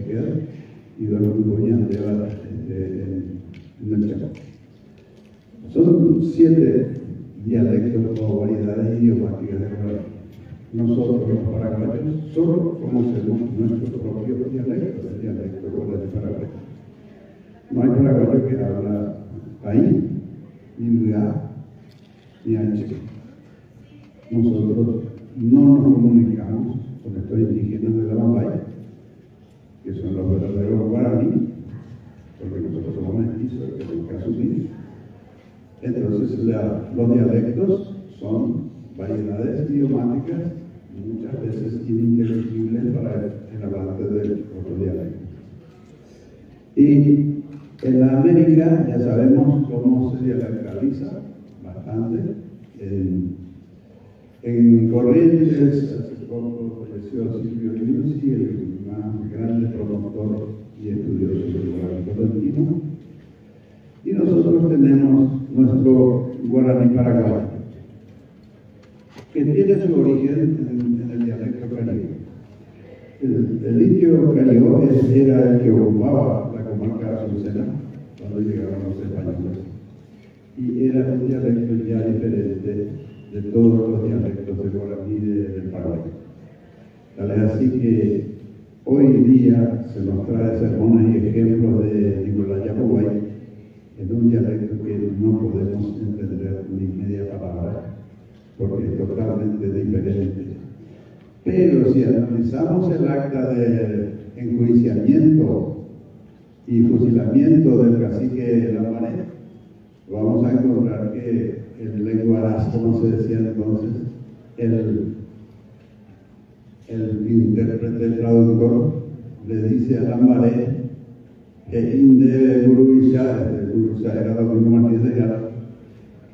quedan, y luego Boñandeva en el Chaco. Son 7 dialectos o variedades idiomáticas de guaraní. Nosotros los paraguayos solo conocemos nuestro propio dialecto, el dialecto guaraní paraguayo. No hay paraguayo que habla ahí, ni Muyá, ni Anche. Nosotros no nos comunicamos con estos indígenas de la Mambaya, que son los verdaderos guaraní, porque nosotros somos mestizos, que nunca asumimos. Entonces, los dialectos son variedades idiomáticas, muchas veces ininteligibles para el hablante del otro dialecto. Y en la América ya sabemos cómo se dialectaliza bastante. En Corrientes, hace poco falleció Silvio Liuzzi, el más grande promotor y estudioso del guaraní correntino. Y nosotros tenemos nuestro guaraní paraguayo, que tiene su origen en el dialecto caribe. El indio caribe era el que ocupaba la comarca azucena cuando llegaron los españoles. Y era un dialecto ya diferente de todos los dialectos del guaraní del Paraguay. Tal es así que hoy día se nos trae sermones y ejemplos de Nicolás Yapubay en un dialecto que no podemos entender ni media palabra, porque es totalmente diferente. Pero si analizamos el acta de enjuiciamiento y fusilamiento del cacique Lambaré, vamos a encontrar que el lenguaraz, como se decía entonces, el intérprete, el traductor, le dice a Lambaré que Inde Guruvishá, el Guruvishá era Domingo Martínez de Gala,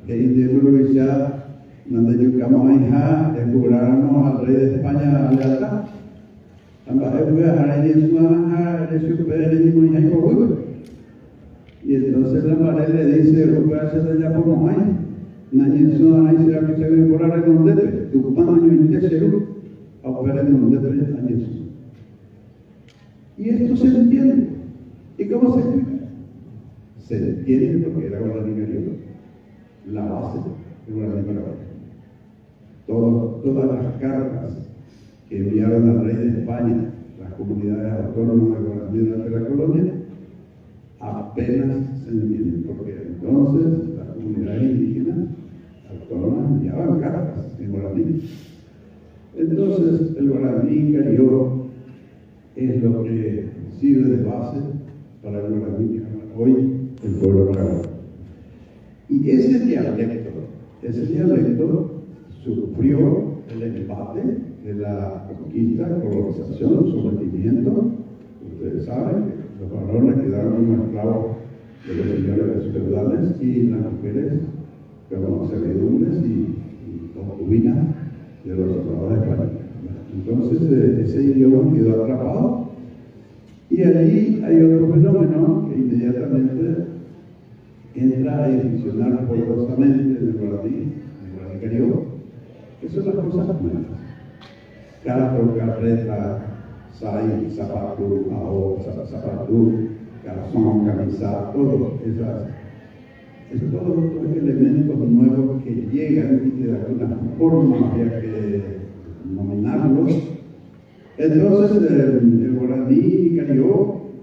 que Inde Guruvishá donde yucamos a hija, juráramos al rey de España lealtad. Y entonces la pared le dice, ya por ahí, y esto se entiende. ¿Y cómo se explica? Se entiende porque era guaraní caribe, la base de guaraní paraguayo. Todas las cartas que enviaron al rey de España, las comunidades autónomas de guaraní durante la colonia, apenas se entienden, porque entonces las comunidades indígenas autónomas enviaban cartas en guaraní. Entonces el guaraní caribe es lo que sirve de base para el guaraní que habla hoy el pueblo paraguayo. Y ese dialecto sufrió el embate de la conquista, colonización, sometimiento. Ustedes saben que los varones quedaron como esclavos de los señores feudales y las mujeres como servidumbres y concubinas de los soldados españoles. Entonces ese idioma quedó atrapado y allí hay otro fenómeno que inmediatamente entra a funcionar poderosamente en el guaraní caribe, que son las cosas nuevas. Carro, carreta, sai, zapato, ao, zapato, calzón, camisa, todos estos elementos nuevos que llegan y que de alguna forma había que nominarlos. Entonces el guaraní caribe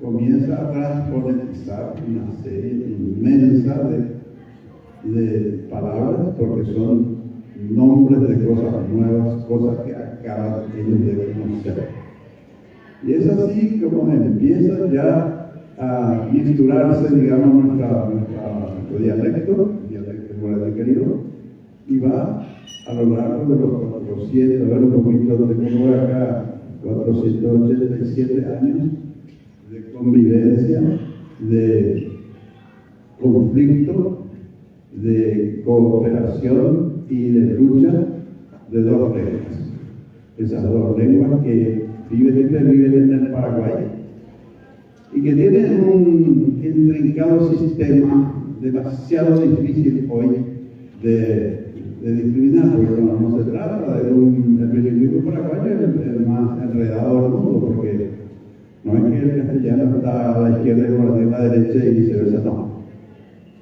comienza a transfonetizar una serie inmensa de palabras porque son nombres de cosas nuevas, cosas que acaban ellos de conocer. Y es así como empieza ya a misturarse, digamos, nuestro dialecto, el guaraní caribe, y va a lo largo de los 400, a ver un poquito de cómo voy acá, 487 años de convivencia, de conflicto, de cooperación y de lucha de dos lenguas. Esas dos lenguas que viven en el Paraguay y que tienen un intrincado sistema demasiado difícil hoy de discriminar, porque no se trata de el bilingüismo paraguayo el más enredado del mundo, porque no es que el castellano está a la izquierda y el guaraní a la derecha y viceversa, no.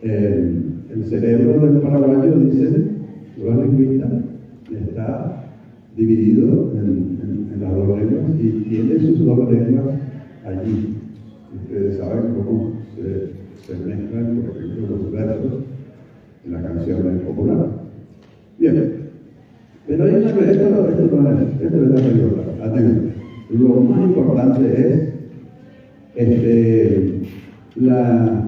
El cerebro del paraguayo, dicen los lingüistas, está dividido en las dos lenguas y tiene sus dos lenguas allí. Ustedes saben cómo se mezclan, por ejemplo, los versos en las canciones populares. Bien, pero hay una cosa, esto es la película. Atención. Lo más importante es la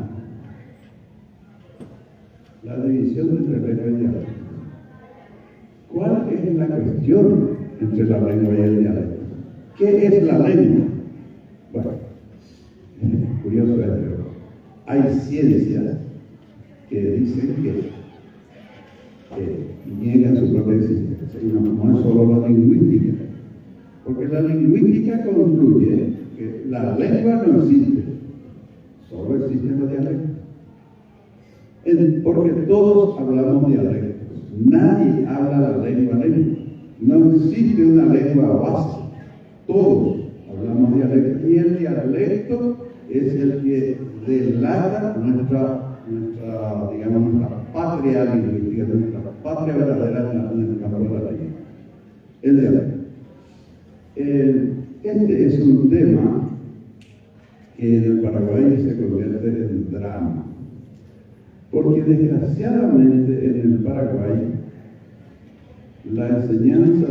división entre lengua y dialecto. ¿Cuál es la cuestión entre la lengua y el dialecto? ¿Qué es la lengua? Bueno, curioso es, pero hay ciencias que dicen que niegan su propia existencia. Y no es solo la lingüística, porque la lingüística concluye que la lengua no existe, solo existen los dialectos. Porque todos hablamos dialectos, nadie habla la lengua. No existe una lengua base, todos hablamos dialectos y el dialecto es el que delata nuestra patria lingüística, nuestra patria verdadera en el campo de la lengua. El dialecto. Este es un tema que en el Paraguay se convierte en drama, porque desgraciadamente en el Paraguay la enseñanza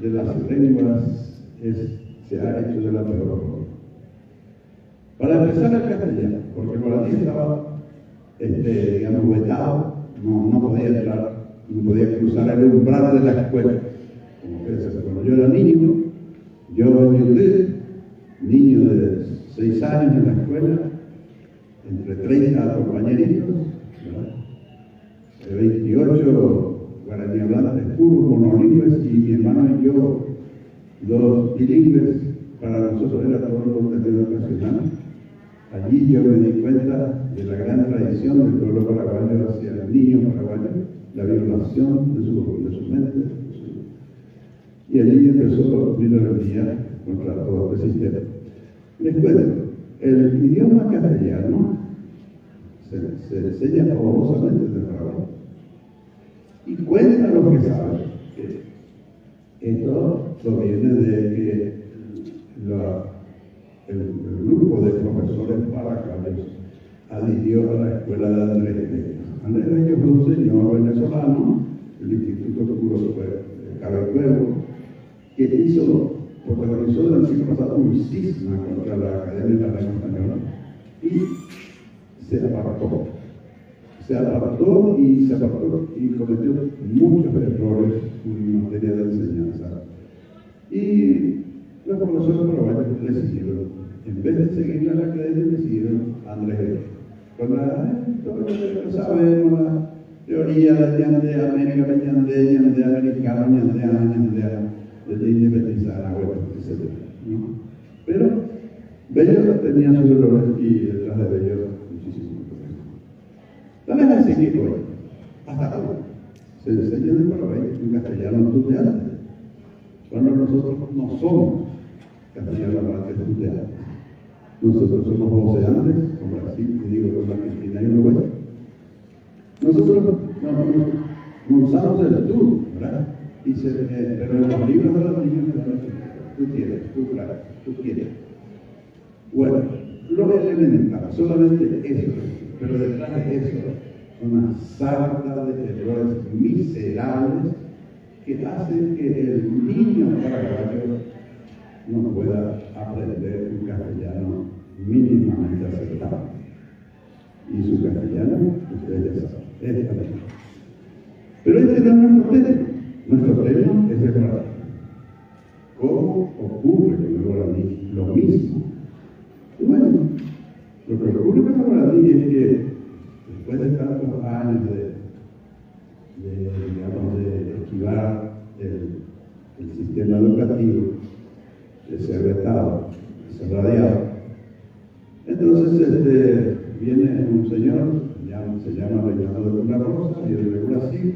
de las lenguas se ha hecho de la peor forma. Para empezar el castellano, porque el guaraní estaba vetado, no podía entrar, no podía cruzar el umbral de la escuela. Cuando yo era niño, niño de 6 años en la escuela, entre 30 compañeritos, de 28 guaraní hablantes puros, monolingües, y mi hermano y yo, dos bilingües. Para nosotros era todo el contenido educacional. Allí yo me di cuenta de la gran tradición del pueblo paraguayo hacia el niño paraguayo, la violación de su mente. Y allí empezó mi rebeldía contra todo este sistema. Les cuento, el idioma castellano se enseña horrorosamente desde Paraguay. Y cuenta lo que sabe. Esto proviene de que el grupo de profesores paraguayos adhirió a la escuela de Andrés Bello. Andrés Bello fue un señor venezolano, el Instituto Curo Caracuero, que protagonizó del siglo pasado un cisma contra la Academia de la Lengua Española y se apartó y cometió muchos errores en materia de enseñanza. Y los profesores paraguayos le siguieron, en vez de seguir a la academia, le siguieron a Andrés Bello. Con todo lo que sabemos, la teoría de Ñande América, Ñande americano, Ñande de independizar, etc. ¿No? Pero Bello tenía sus errores y detrás de Bello muchísimos problemas. Tal vez así que hoy, hasta ahora, se enseña en Paraguay en castellano tuteante, cuando nosotros no somos castellano hablantes tuteantes. Nosotros somos voceantes, como Brasil, y digo, con Argentina y Uruguay. Nosotros no usamos el tú, ¿verdad? Pero en los libros de los niños, tú tienes, tú quieres. Bueno, lo elemental, solamente eso, pero detrás de eso, una sarta de errores miserables que hacen que el niño paraguayo no pueda aprender un castellano mínimamente aceptable. Y su castellano, ustedes ya saben, es castellano. Pero este no es nuestro tema. Nuestro tema es recordar cómo ocurre con el guaraní lo mismo. Y bueno, lo que ocurre con el guaraní es que después de tantos años de esquivar el sistema educativo, de ser vetado, de ser radiado, entonces viene un señor, se llama Reinaldo de la Rosa, y de Brasil,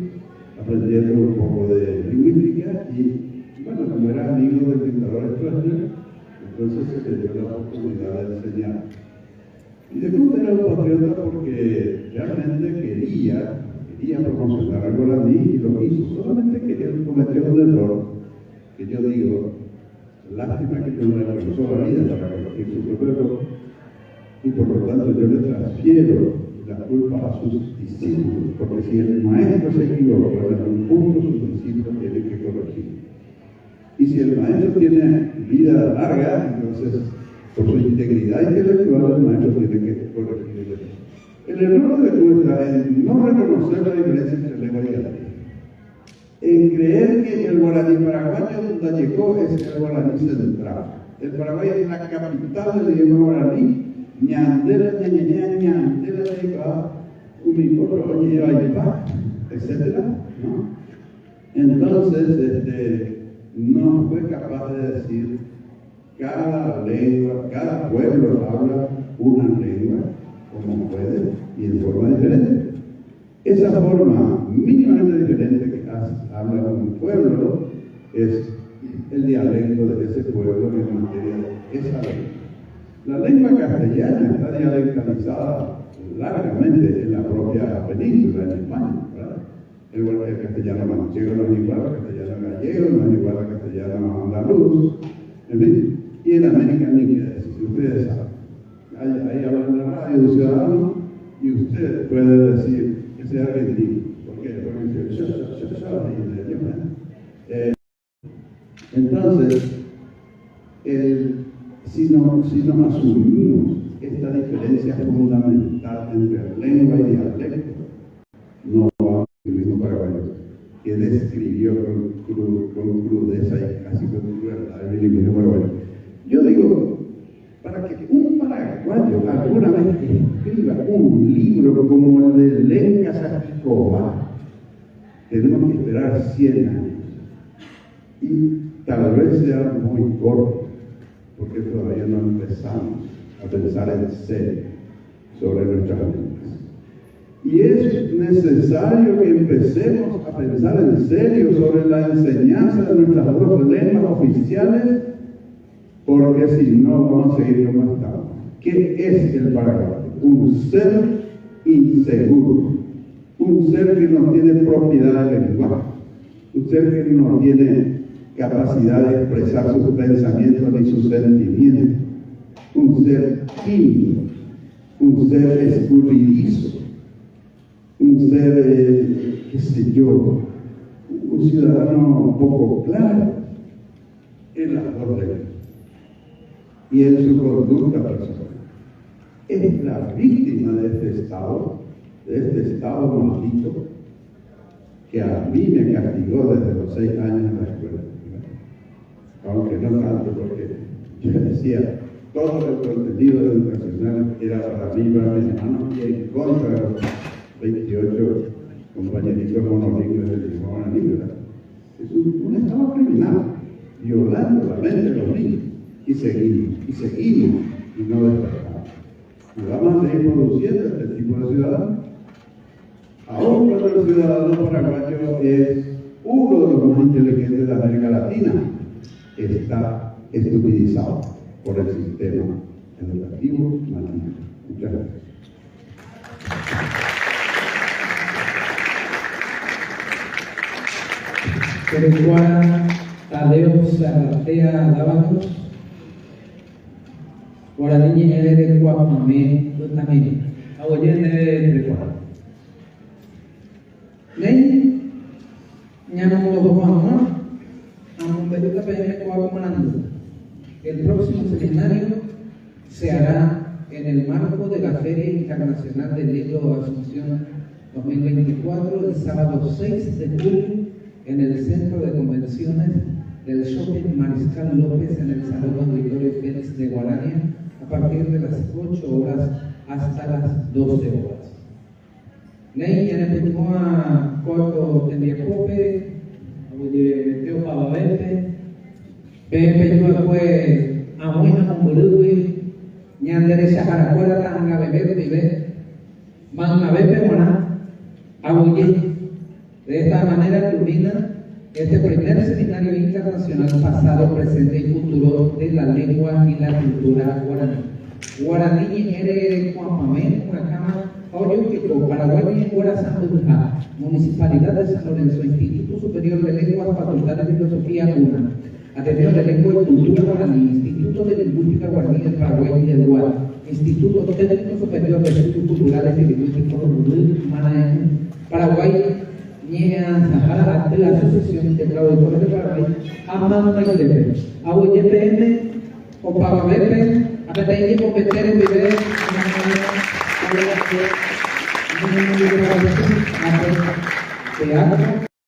aprendiendo un poco de lingüística y, bueno, como era amigo del dictador extranjero, entonces se le dio la oportunidad de enseñar. Y de pronto era un patriota porque realmente quería promocionar al guaraní y lo hizo, solamente que él cometió un error, que yo digo, lástima que no le alcanzó la vida para corregir su propio error, y por lo tanto yo le transfiero la culpa a sus discípulos, porque si el maestro se equivoca en algún punto, sus discípulos tienen que corregir. Y si el maestro tiene vida larga, entonces por su integridad intelectual el maestro tiene que corregir. El error de tú está en no reconocer la diferencia entre lengua y guaraní, en creer que el guaraní paraguayo donde llegó es el guaraní central. El Paraguay es la capital del idioma guaraní. Ñandera, ñandera, etcétera, ¿no? Entonces, no fue capaz de decir cada lengua, cada pueblo habla una lengua como puede y en forma diferente. Esa forma mínimamente diferente que habla un pueblo es el dialecto de ese pueblo en materia de esa lengua. La lengua castellana está dialectalizada largamente en la propia península, en España, ¿verdad? El castellano manchego no es igual al castellano gallego, no es igual al castellano andaluz, en fin. Y en América ni qué decir, ustedes saben. Ahí hablan en la radio de Ciudadanos y usted puede decir que sea argentino, porque entonces, si no asumimos esta diferencia fundamental entre lengua y dialecto, no va a ser el mismo paraguayo que describió con crudeza y casi con crueldad el bilingüismo paraguayo. Yo digo, para que un paraguayo alguna vez escriba un libro como el de Lenca Saquicoba, tenemos que esperar 100 años. Y tal vez sea muy corto, porque todavía no empezamos a pensar en serio sobre nuestras lenguas. Y es necesario que empecemos a pensar en serio sobre la enseñanza de nuestras dos lenguas oficiales, porque si no vamos a seguir como estamos. ¿Qué es el paraguayo? Un ser inseguro, un ser que no tiene propiedad del lenguaje, un ser que no tiene capacidad de expresar sus pensamientos ni sus sentimientos, un ser tímido, un ser escurridizo, un ser, qué sé yo, un ciudadano poco claro en las dos lenguas y en su conducta personal. Es la víctima de este Estado maldito, que a mí me castigó desde los 6 años en la escuela. Aunque no tanto, porque yo decía, todo el contenido educacional era para mí, para mis hermanos, y en contra de los 28 compañeritos monolingües del idioma guaraní, ¿verdad? Es un Estado criminal, violando la mente de los niños, y seguimos, y no despertamos. Y vamos a seguir produciendo este tipo de ciudadanos. Aún cuando el ciudadano paraguayo es uno de los más inteligentes de América Latina, está estupidizado por el sistema educativo maldito. Muchas gracias. Querecuá, Tadeo Zarratea Dávalos, Guaraní de Guapamé, Lutamé, Aguayén de Guaraní. Ley, Ñamundo Guapamá, Amumbeluca PM Guapamando. El próximo seminario se hará en el marco de la Feria Internacional del Libro Asunción 2024, el sábado 6 de julio, en el Centro de Convenciones del Shopping Mariscal López, en el Salón Auditorio Félix de Guarania, a partir de las 8 horas hasta las 12 horas. Ley ya le pedimos a Corto de Viacope, Teo Pavabepe, Pepe fue a Buena Mongolui, Ñandere Shaharacuela Tanga Bebé Vive, Magna Bepe Buena, Abuye. De esta manera culmina este primer seminario internacional pasado, presente y futuro de la lengua y la cultura guaraní. Guaraní ere Cuamamé, Huacama, Oyoquico, Paraguay y Guarazambujá, Municipalidad de San Lorenzo, Instituto Superior de Lenguas, Facultad de Filosofía UNA, Ateneo de Lengua y Cultura Guaraní, Instituto de Lingüística Guaraní de Paraguay y de Guara, Instituto Técnico Superior de Estudios Culturales y Lingüísticos Paraguay, Ñea Sahara, de la Asociación de Traductores de Paraguay, Amanda Lepe, Abuyepe, Opavabepe, Apeteñe, Copetere, Vive, Teatro,